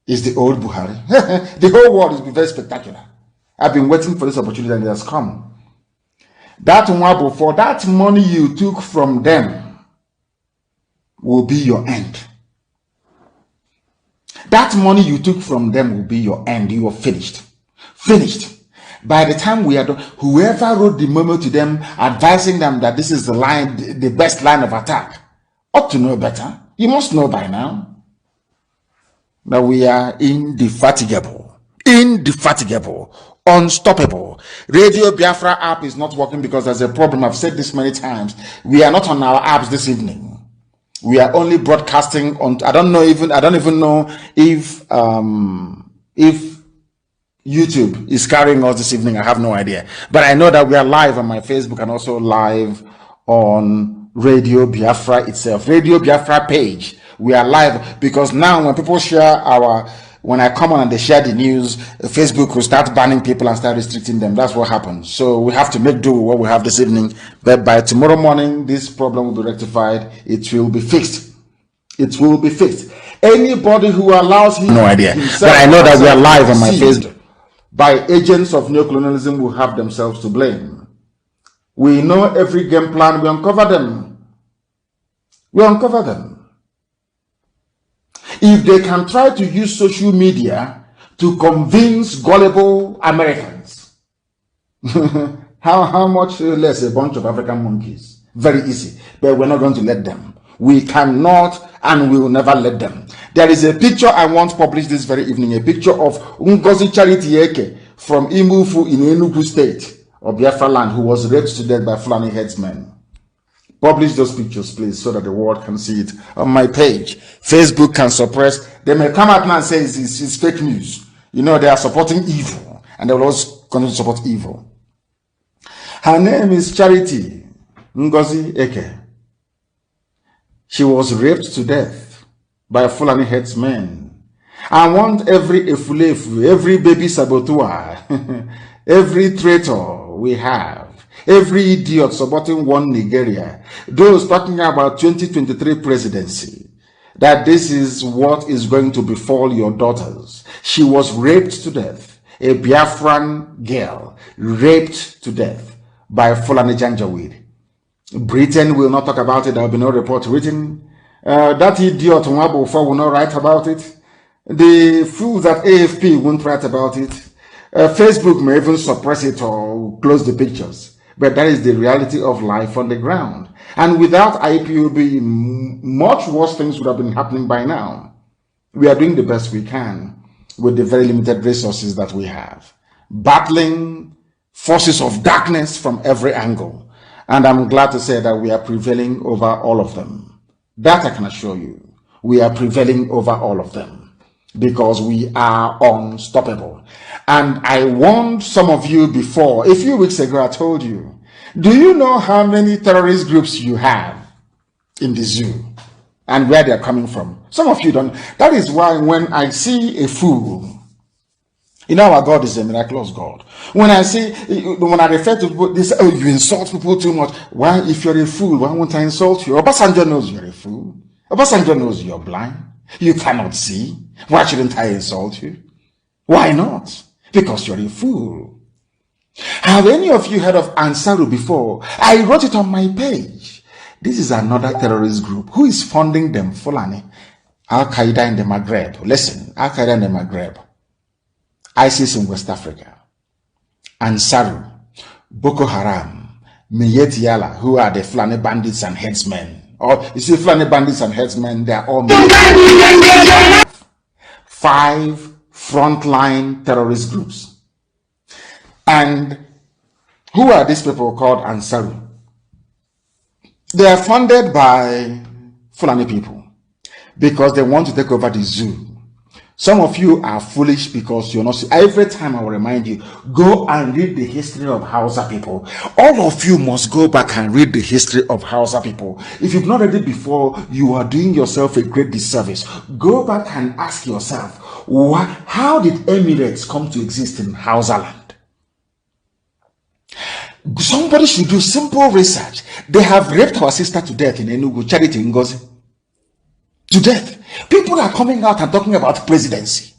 is the old Buhari. The whole world is very spectacular. I've been waiting for this opportunity and it has come. That one before, that money you took from them will be your end. That money you took from them will be your end. You are finished. Finished. By the time we are done, whoever wrote the memo to them advising them that this is the line, the best line of attack, ought to know better. You must know by now that we are indefatigable, unstoppable. Radio Biafra app is not working because there's a problem. I've said this many times. We are not on our apps this evening. We are only broadcasting on. I don't even know if YouTube is carrying us this evening. I have no idea. But I know that we are live on my Facebook and also live on Radio Biafra itself. Radio Biafra page. We are live because now when people share when I come on and they share the news, Facebook will start banning people and start restricting them. That's what happens. So we have to make do with what we have this evening. But by tomorrow morning, this problem will be rectified. It will be fixed. It will be fixed. Anybody who allows him, no idea. But I know that we are live on my Facebook. By agents of neocolonialism will have themselves to blame. We know every game plan. We uncover them. We uncover them. If they can try to use social media to convince gullible Americans, how much less a bunch of African monkeys? Very easy. But we're not going to let them. We cannot and we will never let them. There is a picture I want published this very evening, a picture of Ngozi Charity Eke from Imufu in Enugu State of Biafra land, who was raped to death by Fulani headsmen. Publish those pictures, please, so that the world can see it on my page. Facebook can suppress. They may come out now and say it's fake news. They are supporting evil, and they will also continue to support evil. Her name is Charity Ngozi Eke. She was raped to death by Fulani headsmen. I want every efulefu, every baby saboteur, every traitor we have, every idiot supporting one Nigeria, those talking about 2023 presidency, that this is what is going to befall your daughters. She was raped to death. A Biafran girl raped to death by Fulani Janjaweed. Britain will not talk about it. There will be no report written. That idiot Nwabufo will not write about it. The fools at AFP won't write about it. Facebook may even suppress it or close the pictures. But that is the reality of life on the ground. And without IPOB, much worse things would have been happening by now. We are doing the best we can. with the very limited resources that we have, battling forces of darkness from every angle. And I'm glad to say that we are prevailing over all of them. That I can assure you. We are prevailing over all of them because we are unstoppable. And I warned some of you before, a few weeks ago, I told you, do you know how many terrorist groups you have in the zoo and where they're coming from? Some of you don't. That is why when I see a fool, you know, our God is a miraculous God. When I refer to people, they say, oh, you insult people too much. Why, if you're a fool, why won't I insult you? Obasanjo knows you're a fool. Obasanjo knows you're blind. You cannot see. Why shouldn't I insult you? Why not? Because you're a fool. Have any of you heard of Ansaru before? I wrote it on my page. This is another terrorist group. Who is funding them? Fulani. Al-Qaeda in the Maghreb. Listen, Al-Qaeda in the Maghreb. ISIS in West Africa, Ansaru, Boko Haram, Miyet Yala, who are the Fulani bandits and headsmen. Or you see, Fulani bandits and headsmen, they are all 5 frontline terrorist groups. And who are these people called Ansaru? They are funded by Fulani people because they want to take over the zoo. Some of you are foolish because you're not. Every time I will remind you, go and read the history of Hausa people. All of you must go back and read the history of Hausa people. If you've not read it before, you are doing yourself a great disservice. Go back and ask yourself, how did Emirates come to exist in Hausa land? Somebody should do simple research. They have raped our sister to death in Enugu, Charity Ngozi. To death. People are coming out and talking about presidency.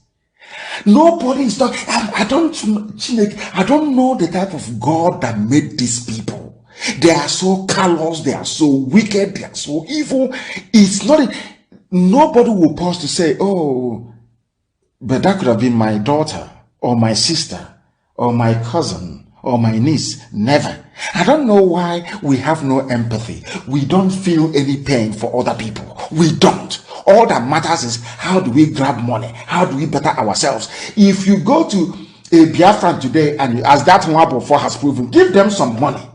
Nobody is talking. I don't know the type of God that made these people. They are so callous, they are so wicked, they are so evil. It's not. Nobody will pause to say, oh, but that could have been my daughter or my sister or my cousin or my niece. Never. I don't know why we have no empathy. We don't feel any pain for other people. We don't. All that matters is how do we grab money? How do we better ourselves? If you go to a Biafra today and as that one before has proven, give them some money.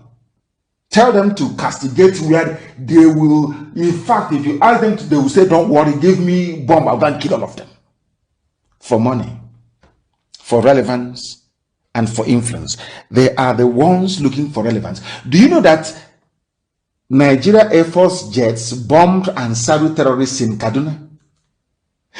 Tell them to castigate where they will. In fact, if you ask them to, they will say, don't worry, give me bomb, I'll go and kill all of them. For money, for relevance, and for influence. They are the ones looking for relevance. Do you know that Nigeria Air Force jets bombed Ansaru terrorists in Kaduna?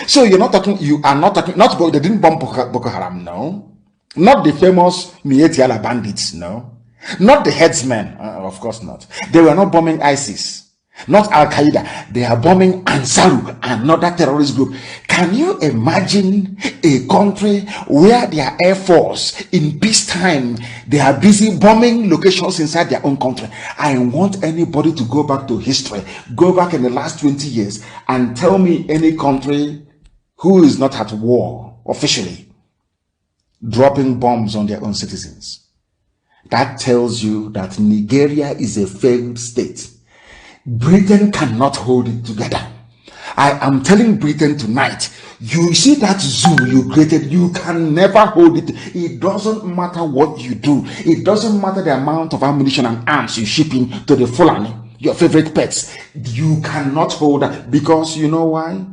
So you are not talking, they didn't bomb Boko Haram, no. Not the famous Miyet Yala bandits, no. Not the headsmen, of course not. They were not bombing ISIS. Not Al-Qaeda. They are bombing Ansaru, another terrorist group. Can you imagine a country where their air force in peacetime, they are busy bombing locations inside their own country? I want anybody to go back to history, go back in the last 20 years and tell me any country who is not at war officially, dropping bombs on their own citizens. That tells you that Nigeria is a failed state. Britain cannot hold it together. I am telling Britain tonight, you see that zoo you created, you can never hold it. It doesn't matter what you do. It doesn't matter the amount of ammunition and arms you ship in to the Fulani, your favorite pets. You cannot hold that because you know why?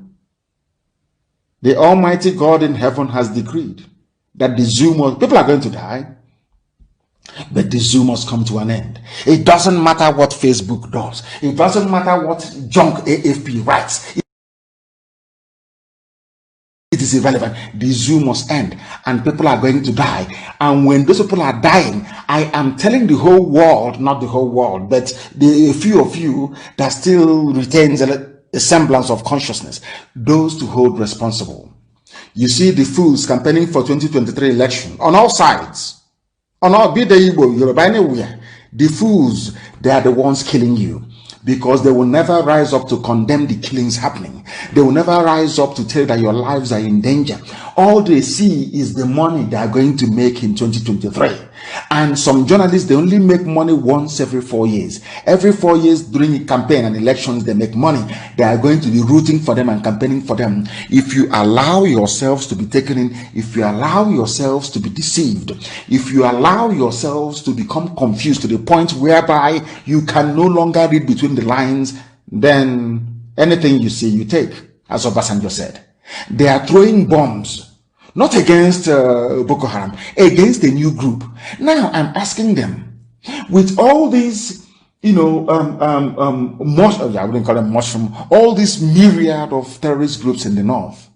The Almighty God in heaven has decreed that the zoo people are going to die. But the zoo must come to an end. It doesn't matter what Facebook does. It doesn't matter what junk AFP writes. It is irrelevant. The zoo must end and people are going to die. And when those people are dying, I am telling the whole world, not the whole world, but the few of you that still retains a semblance of consciousness, those to hold responsible. You see the fools campaigning for 2023 election on all sides. On all, be the Igbo, Yoruba, anywhere. The fools, they are the ones killing you because they will never rise up to condemn the killings happening. They will never rise up to tell you that your lives are in danger. All they see is the money they are going to make in 2023. And some journalists, they only make money once every 4 years. Every 4 years during a campaign and elections, they make money. They are going to be rooting for them and campaigning for them. If you allow yourselves to be taken in, if you allow yourselves to be deceived, if you allow yourselves to become confused to the point whereby you can no longer read between the lines, then anything you see, you take, as Obasanjo said. They are throwing bombs, not against Boko Haram, against a new group. Now I'm asking them, with all these, I wouldn't call them mushroom, all this myriad of terrorist groups in the north,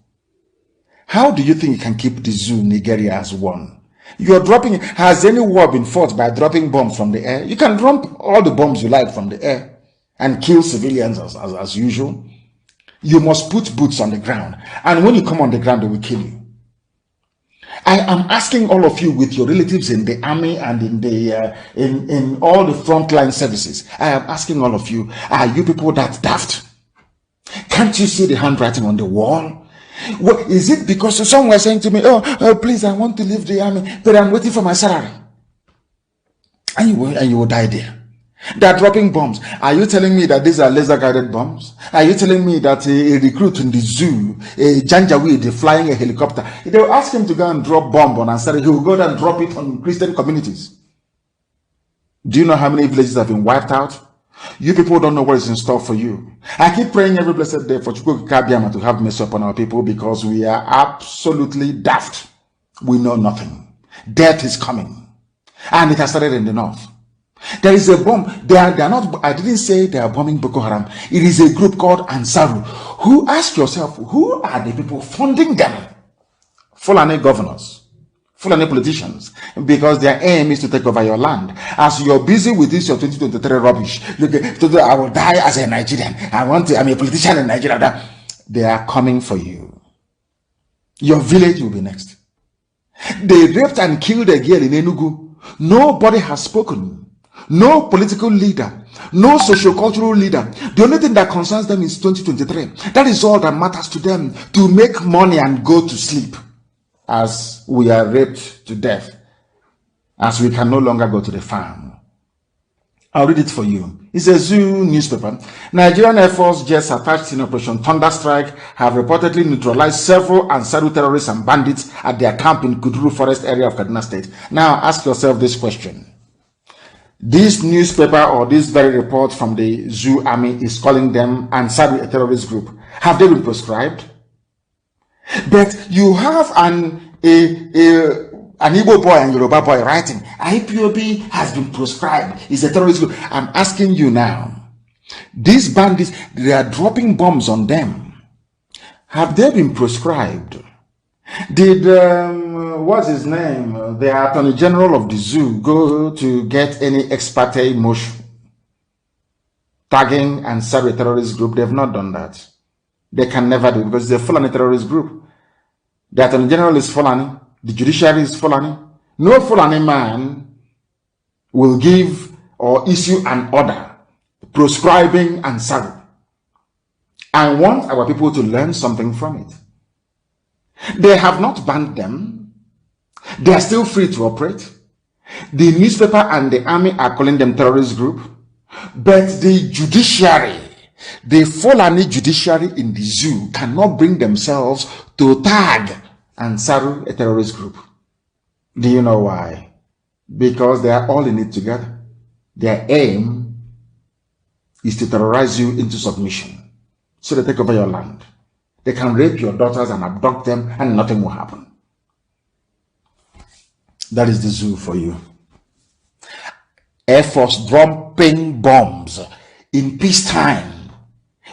how do you think you can keep the zoo, Nigeria, as one? You're dropping, has any war been fought by dropping bombs from the air? You can drop all the bombs you like from the air and kill civilians as usual. You must put boots on the ground. And when you come on the ground, they will kill you. I am asking all of you with your relatives in the army and in the in all the frontline services. I am asking all of you, are you people that daft? Can't you see the handwriting on the wall? What is it? Because someone was saying to me, oh, please, I want to leave the army, but I'm waiting for my salary. And you will die there. They are dropping bombs. Are you telling me that these are laser-guided bombs? Are you telling me that a recruit in the zoo, a Janjaweed, flying a helicopter, they will ask him to go and drop bomb on Ansari, he will go there and drop it on Christian communities? Do you know how many villages have been wiped out? You people don't know what is in store for you. I keep praying every blessed day for Chukwu Kabiama to have mercy upon our people, because we are absolutely daft. We know nothing. Death is coming. And it has started in the north. There is a bomb. They are not, I didn't say they are bombing Boko Haram. It is a group called Ansaru. Who, ask yourself, who are the people funding them? Fulani governors, Fulani politicians, because their aim is to take over your land. As you're busy with this, your 2023 rubbish. Look, I will die as a Nigerian. I'm a politician in Nigeria. They are coming for you. Your village will be next. They raped and killed a girl in Enugu. Nobody has spoken. No political leader, no socio-cultural leader. The only thing that concerns them is 2023. That is all that matters to them, to make money and go to sleep, as we are raped to death, as we can no longer go to the farm. I'll read it for you. It's a zoo newspaper. Nigerian Air Force jets attached in Operation Thunderstrike have reportedly neutralized several Ansaru terrorists and bandits at their camp in Kuduru Forest area of Kaduna State. Now ask yourself this question. This newspaper or this very report from the zoo army is calling them Ansaru, a terrorist group. Have they been proscribed? But you have an Igbo boy and Yoruba boy writing, IPOB has been proscribed. It's a terrorist group. I'm asking you now, these bandits, they are dropping bombs on them. Have they been proscribed? Did, what's his name, the Attorney General of the zoo, go to get any ex parte motion tagging and serve a terrorist group? They've not done that. They can never do it, because it's a Fulani terrorist group. The Attorney General is Fulani. The judiciary is Fulani. No Fulani man will give or issue an order proscribing Ansaru. I want our people to learn something from it. They have not banned them. They are still free to operate. The newspaper and the army are calling them terrorist group. But the judiciary, the Fulani judiciary in the zoo, cannot bring themselves to tag Ansaru a terrorist group. Do you know why? Because they are all in it together. Their aim is to terrorize you into submission, so they take over your land. They can rape your daughters and abduct them, and nothing will happen. That is the zoo for you. Air Force dropping bombs in peacetime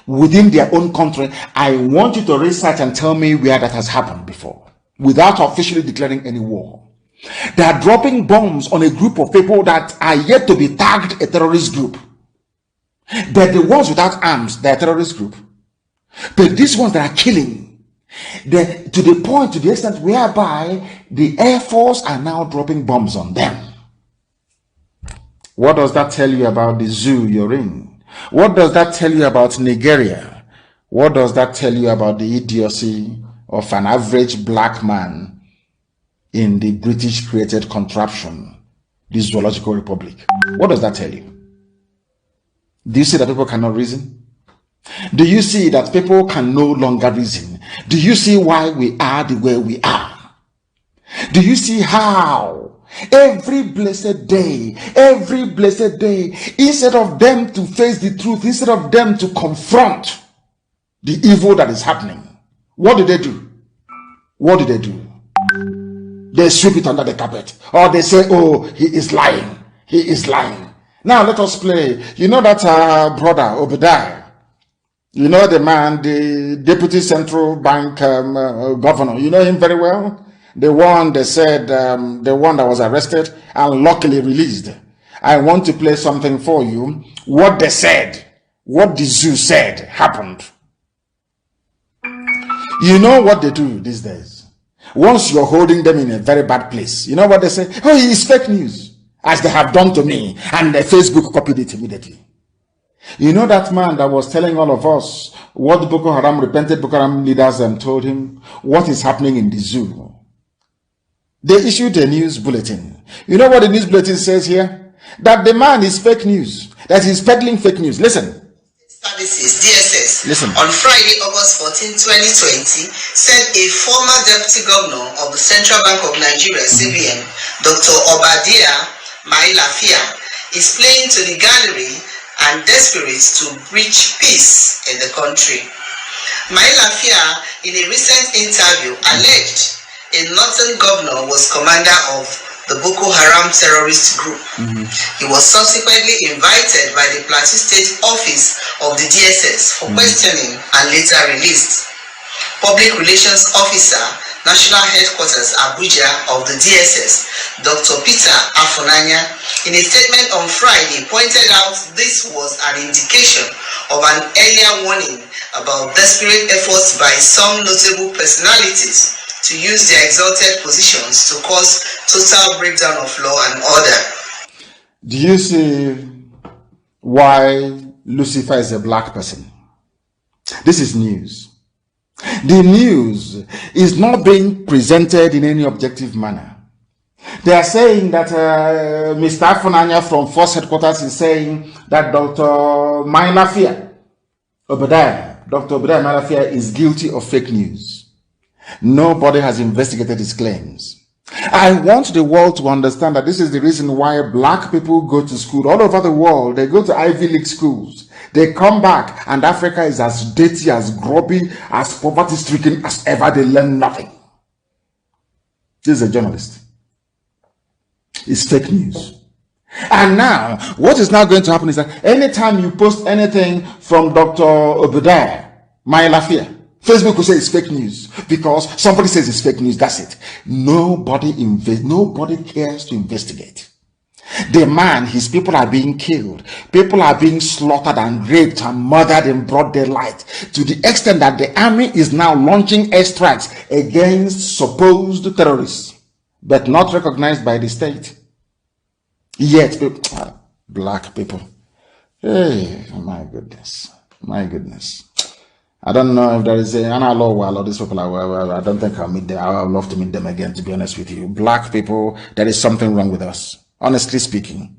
within their own country. I want you to research and tell me where that has happened before, without officially declaring any war. They are dropping bombs on a group of people that are yet to be tagged a terrorist group. But the ones without arms, they are a terrorist group. But these ones that are killing, to the point, to the extent whereby the Air Force are now dropping bombs on them. What does that tell you about the zoo you're in? What does that tell you about Nigeria? What does that tell you about the idiocy of an average black man in the British created contraption, the Zoological Republic? What does that tell you? Do you see that people cannot reason? Do you see that people can no longer reason? Do you see why we are the way we are? Do you see how every blessed day, instead of them to face the truth, instead of them to confront the evil that is happening, what do? What do? They sweep it under the carpet, or they say, oh, he is lying. Now let us play. You know that brother Obadiah, you know the man, the deputy central bank governor, you know him very well. The one they said, the one that was arrested and luckily released. I want to play something for you. What they said, what the zoo said happened. You know what they do these days? Once you're holding them in a very bad place, you know what they say? Oh, he is fake news, as they have done to me, and Facebook copied it immediately. You know that man that was telling all of us what repented Boko Haram leaders told him, what is happening in the zoo? They issued a news bulletin. You know what the news bulletin says here? That the man is fake news, that he's peddling fake news. Listen. Services, DSS, Listen. on Friday, August 14, 2020, said a former deputy governor of the Central Bank of Nigeria, CBN, Dr. Obadiah Mailafia, is playing to the gallery and desperate to reach peace in the country. Mailafia, in a recent interview, alleged a northern governor was commander of the Boko Haram terrorist group. He was subsequently invited by the Plateau State Office of the DSS for questioning and later released. Public Relations Officer, National Headquarters Abuja of the DSS, Dr. Peter Afunanya, in a statement on Friday, pointed out this was an indication of an earlier warning about desperate efforts by some notable personalities to use their exalted positions to cause total breakdown of law and order. Do you see why Lucifer is a black person? This is news. The news is not being presented in any objective manner. They are saying that Mr. Afunanya from Force Headquarters is saying that Dr. Obadiah Mailafia is guilty of fake news. Nobody has investigated his claims. I want the world to understand that this is the reason why black people go to school all over the world. They go to Ivy League schools. They come back and Africa is as dirty, as grubby, as poverty-stricken as ever. They learn nothing. This is a journalist. It's fake news. And now, what is now going to happen is that anytime you post anything from Dr. Obadiah Mailafia, Facebook will say it's fake news because somebody says it's fake news. That's it. Nobody cares to investigate. The man, his people are being killed. People are being slaughtered and raped and murdered in broad daylight, to the extent that the army is now launching airstrikes against supposed terrorists, but not recognized by the state. Yet, black people. Hey, my goodness. I don't know if there is an law or these people. I don't think I'll meet them. I would love to meet them again, to be honest with you. Black people, there is something wrong with us. Honestly speaking.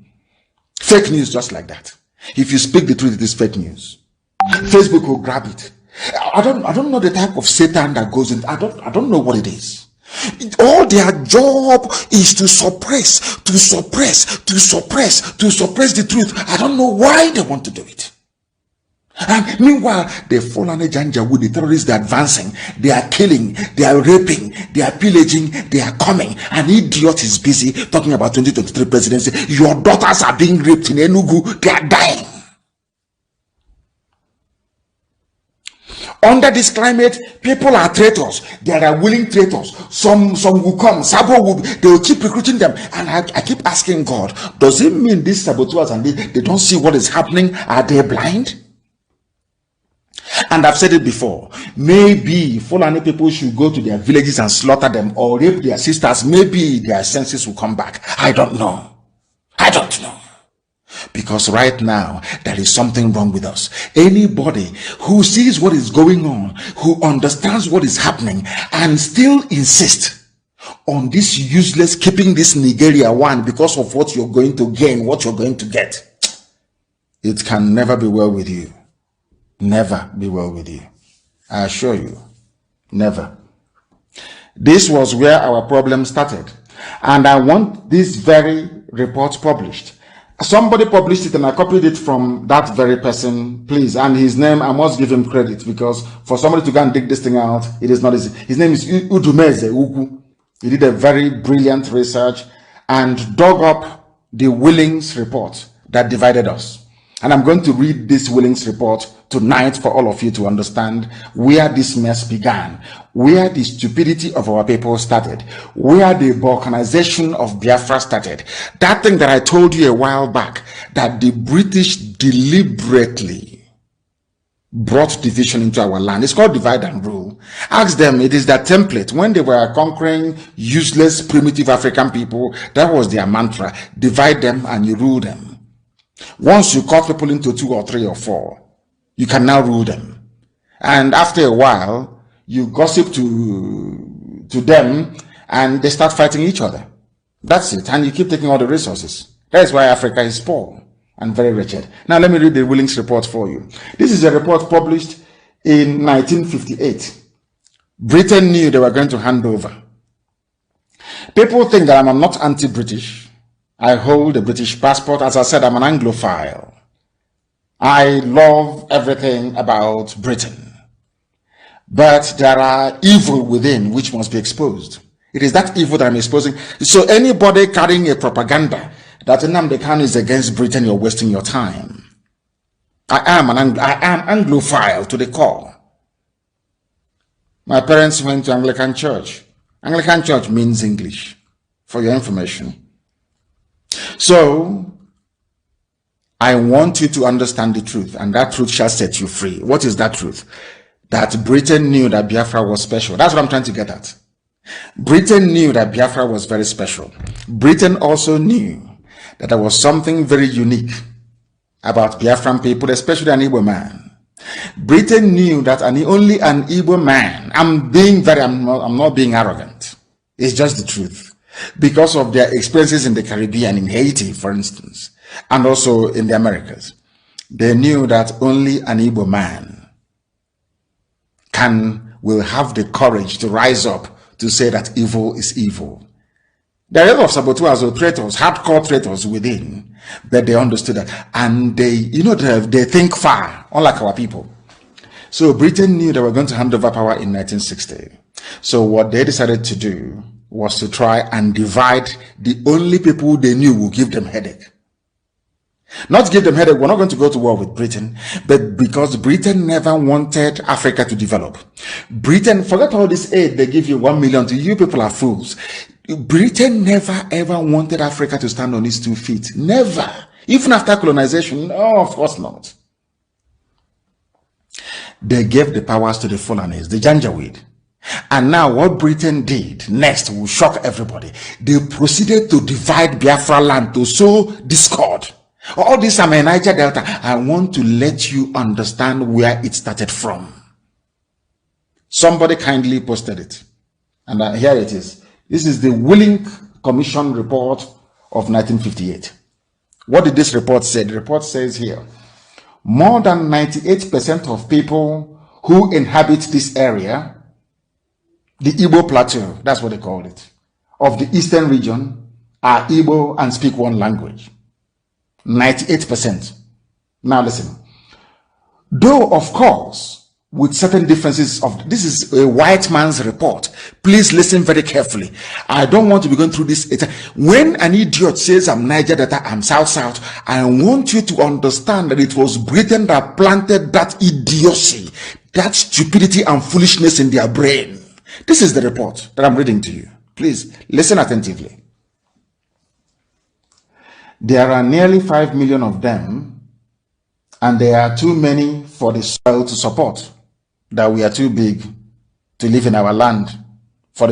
Fake news just like that. If you speak the truth, it is fake news. Facebook will grab it. I don't know the type of Satan that goes in. I don't know what it is. All their job is to suppress the truth. I don't know why they want to do it. And meanwhile, the fallen Janjaweed, the terrorists, they're advancing, they are killing, they are raping, they are pillaging, they are coming. An idiot is busy talking about 2023 presidency. Your daughters are being raped in Enugu, they are dying. Under this climate, people are traitors. There are willing traitors. Some will come. They will keep recruiting them. And I keep asking God, does it mean these saboteurs and they don't see what is happening? Are they blind? And I've said it before, maybe Fulani people should go to their villages and slaughter them or rape their sisters. Maybe their senses will come back. I don't know. Because right now, there is something wrong with us. Anybody who sees what is going on, who understands what is happening, and still insists on this useless keeping this Nigeria one because of what you're going to gain, what you're going to get, it can never be well with you. Never be well with you. I assure you, never. This was where our problem started. And I want this very report published. Somebody published it and I copied it from that very person, please. And his name, I must give him credit, because for somebody to go and dig this thing out, it is not easy. His name is Udumeze Ugu. He did a very brilliant research and dug up the Willings report that divided us. And I'm going to read this Willings report tonight for all of you to understand where this mess began, where the stupidity of our people started, where the balkanization of Biafra started. That thing that I told you a while back, that the British deliberately brought division into our land. It's called divide and rule. Ask them, it is their template. When they were conquering useless primitive African people, that was their mantra. Divide them and you rule them. Once you cut people into 2 or 3 or 4, you can now rule them. And after a while, you gossip to them and they start fighting each other. That's it. And you keep taking all the resources. That is why Africa is poor and very wretched. Now let me read the Willings report for you. This is a report published in 1958. Britain knew they were going to hand over. People think that I'm not anti-British. I hold a British passport. As I said, I'm an Anglophile. I love everything about Britain. But there are evil within which must be exposed. It is that evil that I'm exposing. So anybody carrying a propaganda that Nnamdi Kanu is against Britain, you're wasting your time. I am Anglophile to the core. My parents went to Anglican church. Anglican church means English, for your information. So, I want you to understand the truth, and that truth shall set you free. What is that truth? That Britain knew that Biafra was special. That's what I'm trying to get at. Britain knew that Biafra was very special. Britain also knew that there was something very unique about Biafran people, especially an Igbo man. Britain knew that only an Igbo man, I'm not being arrogant. It's just the truth. Because of their experiences in the Caribbean, in Haiti, for instance, and also in the Americas. They knew that only an Igbo man will have the courage to rise up to say that evil is evil. There are a lot of saboteurs or traitors, hardcore traitors within, but they understood that. And they think far, unlike our people. So Britain knew they were going to hand over power in 1960. So what they decided to do was to try and divide the only people they knew would give them headache. Not give them headache, we're not going to go to war with Britain, but because Britain never wanted Africa to develop. Britain, forget all this aid they give you, 1 million to you people are fools. Britain never ever wanted Africa to stand on its 2 feet. Never. Even after colonization, no, of course not. They gave the powers to the Fulanis, the Janjaweed. And now what Britain did next will shock everybody. They proceeded to divide Biafra land, to sow discord. All this I'm a Niger Delta. I want to let you understand where it started from. Somebody kindly posted it. And here it is. This is the Willing Commission report of 1958. What did this report say? The report says here, more than 98% of people who inhabit this area, the Igbo Plateau, that's what they call it, of the eastern region, are Igbo and speak one language. 98%. Now listen. Though, of course, with certain differences of, this is a white man's report. Please listen very carefully. I don't want to be going through this. When an idiot says I'm Niger Delta, I'm South, I want you to understand that it was Britain that planted that idiocy, that stupidity and foolishness in their brain. This is the report that I'm reading to you. Please listen attentively. There are nearly 5 million of them, and there are too many for the soil to support, that we are too big to live in our land. But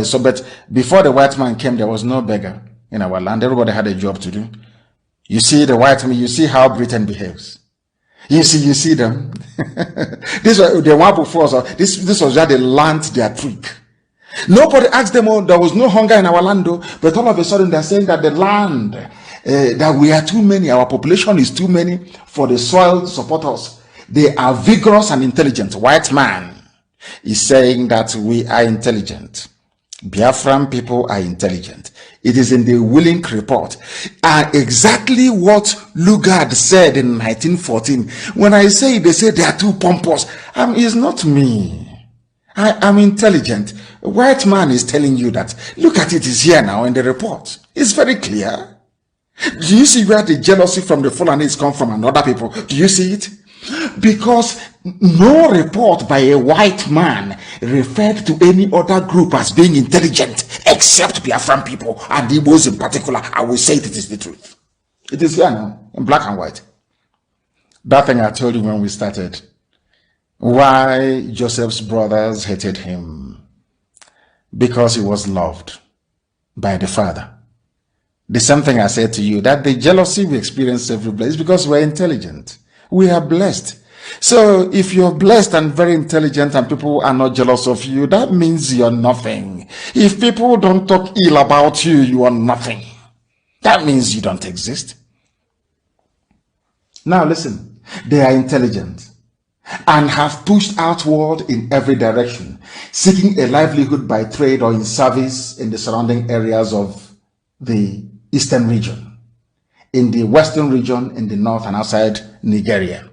before the white man came, there was no beggar in our land. Everybody had a job to do. You see the white men, you see how Britain behaves. You see them. This was the one before us. This was where they learned their trick. Nobody asked them, oh, there was no hunger in our land, though, but all of a sudden they're saying that the land, that we are too many, our population is too many for the soil to support us. They are vigorous and intelligent. White man is saying that we are intelligent. Biafran people are intelligent. It is in the Willink report. And exactly what Lugard said in 1914. When I say they say they are too pompous, it's not me. I am intelligent. A white man is telling you that. Look at it, it's here now in the report. It's very clear. Do you see where the jealousy from the Fulanis come from and other people? Do you see it? Because no report by a white man referred to any other group as being intelligent except Biafran people and the Igbos in particular. I will say it is the truth. It is here now in black and white. That thing I told you when we started. Why Joseph's brothers hated him? Because he was loved by the father. The same thing I said to you, that the jealousy we experience every place is because we're intelligent. We are blessed. So if you're blessed and very intelligent and people are not jealous of you, that means you're nothing. If people don't talk ill about you, you are nothing. That means you don't exist. Now listen, they are intelligent and have pushed outward in every direction, seeking a livelihood by trade or in service in the surrounding areas of the eastern region, in the western region, in the north and outside Nigeria.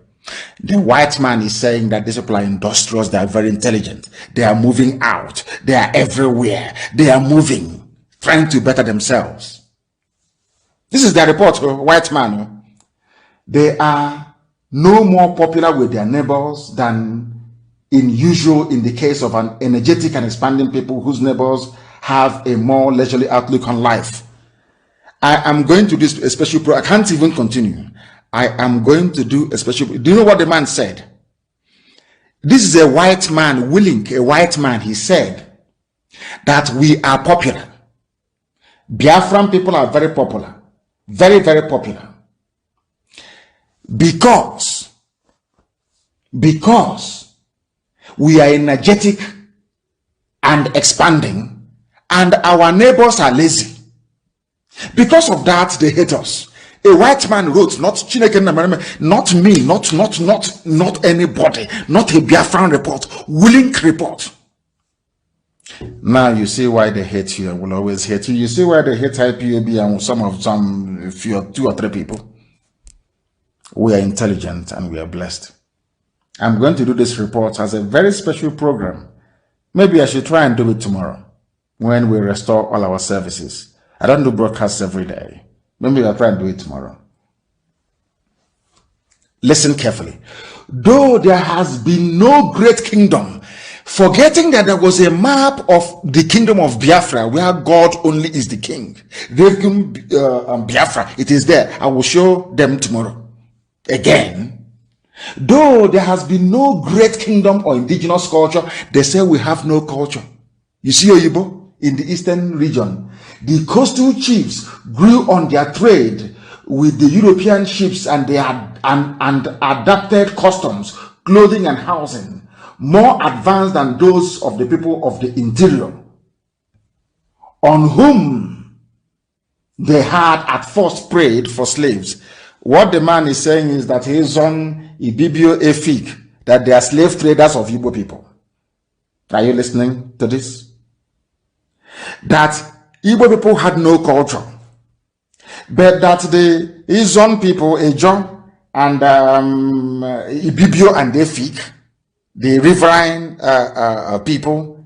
The white man is saying that these people are industrious, they are very intelligent, they are moving out, they are everywhere, they are moving, trying to better themselves. This is the report, white man. They are no more popular with their neighbors than in the case of an energetic and expanding people whose neighbors have a more leisurely outlook on life. I am going to do a special program. I can't even continue. I am going to do a special. Do you know what the man said? This is a white man, Willink, a white man. He said that we are popular. Biafran people are very popular. Very, very popular. Because we are energetic and expanding, and our neighbors are lazy. Because of that, they hate us. A white man wrote, not Chineke, not me, not anybody, not a Biafran report, Willink report. Now you see why they hate you and will always hate you. You see why they hate IPOB and some few, 2 or 3 people. We are intelligent and we are blessed. I'm going to do this report as a very special program. Maybe I should try and do it tomorrow when we restore all our services. I don't do broadcasts every day. Maybe I'll try and do it tomorrow. Listen carefully. Though there has been no great kingdom, forgetting that there was a map of the kingdom of Biafra where God only is the king. Biafra, it is there. I will show them tomorrow. Again, though there has been no great kingdom or indigenous culture, they say we have no culture. You see Oyibo in the eastern region. The coastal chiefs grew on their trade with the European ships and they had and adapted customs, clothing and housing more advanced than those of the people of the interior, on whom they had at first preyed for slaves. What the man is saying is that he is on Ibibio Efik, that they are slave traders of Igbo people. Are you listening to this? That Igbo people had no culture, but that the Izon people, Ejo and Ibibio and Efik, the riverine people,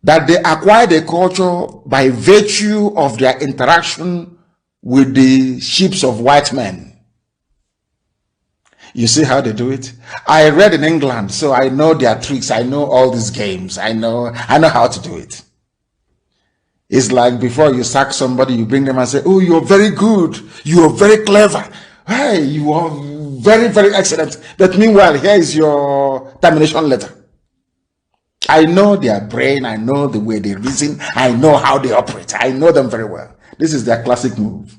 that they acquired a culture by virtue of their interaction with the ships of white men. You see how they do it? I read in England, so I know their tricks. I know all these games. I know how to do it. It's like before you sack somebody, you bring them and say, oh, you're very good. You're very clever. Hey, you are very, very excellent. But meanwhile, here is your termination letter. I know their brain. I know the way they reason. I know how they operate. I know them very well. This is their classic move.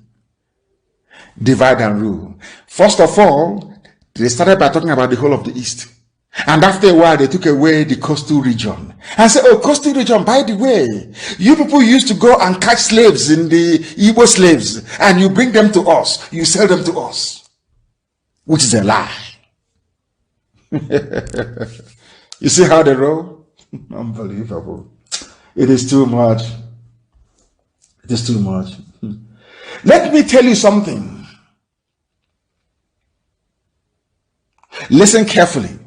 divide and rule. First of all, they started by talking about the whole of the East. And after a while, they took away the coastal region and said, oh, coastal region, by the way, you people used to go and catch slaves in the Igbo slaves, and you bring them to us, you sell them to us, which is a lie. You see how they roll? Unbelievable. It is too much. It is too much. Let me tell you something. Listen carefully.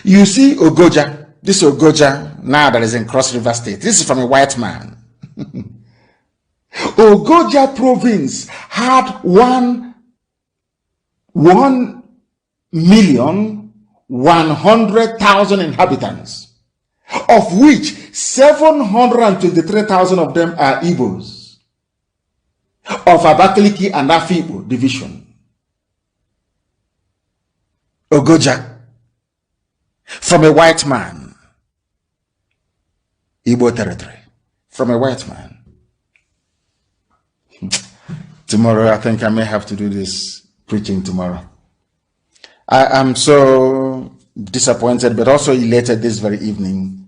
You see Ogoja, this Ogoja now that is in Cross River State. This is from a white man. Ogoja province had 1,100,000 inhabitants, of which 723,000 of them are Igbos of Abakaliki and Afikpo division. Ogoja. From a white man. Igbo territory. From a white man. Tomorrow, I think I may have to do this preaching tomorrow. I am so disappointed, but also elated this very evening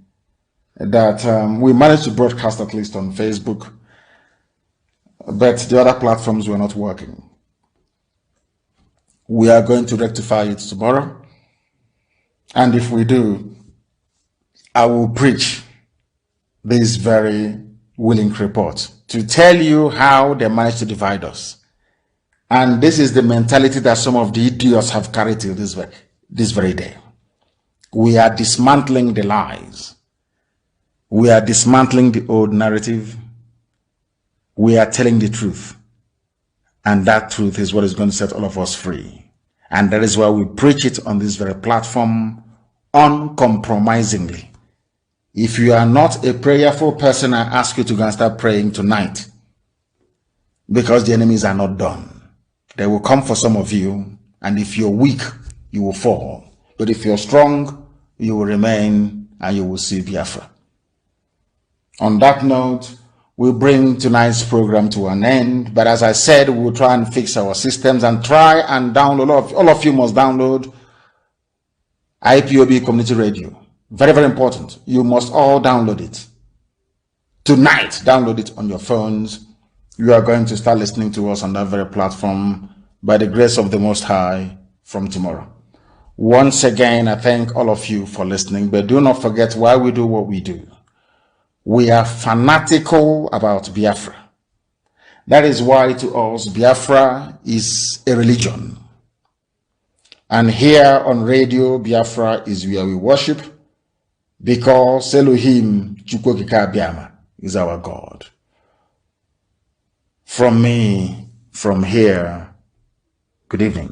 that we managed to broadcast at least on Facebook, but the other platforms were not working. We are going to rectify it tomorrow. And if we do, I will preach this very willing report to tell you how they managed to divide us. And this is the mentality that some of the idiots have carried till this very day. We are dismantling the lies. We are dismantling the old narrative. We are telling the truth. And that truth is what is going to set all of us free. And that is why we preach it on this very platform uncompromisingly. If you are not a prayerful person, I ask you to go and start praying tonight, because the enemies are not done. They will come for some of you, and if you're weak, you will fall. But if you're strong, you will remain and you will see Biafra. On that note, we'll bring tonight's program to an end. But as I said, we'll try and fix our systems and try and download. All of you must download Ipob Community Radio. Very, very important. You must all download it. Tonight, download it on your phones. You are going to start listening to us on that very platform by the grace of the Most High from tomorrow. Once again, I thank all of you for listening, but do not forget why we do what we do. We are fanatical about Biafra. That is why to us, Biafra is a religion. And here on radio, Biafra is where we worship, because Elohim Chukwokika Biama is our God. From me, from here, good evening.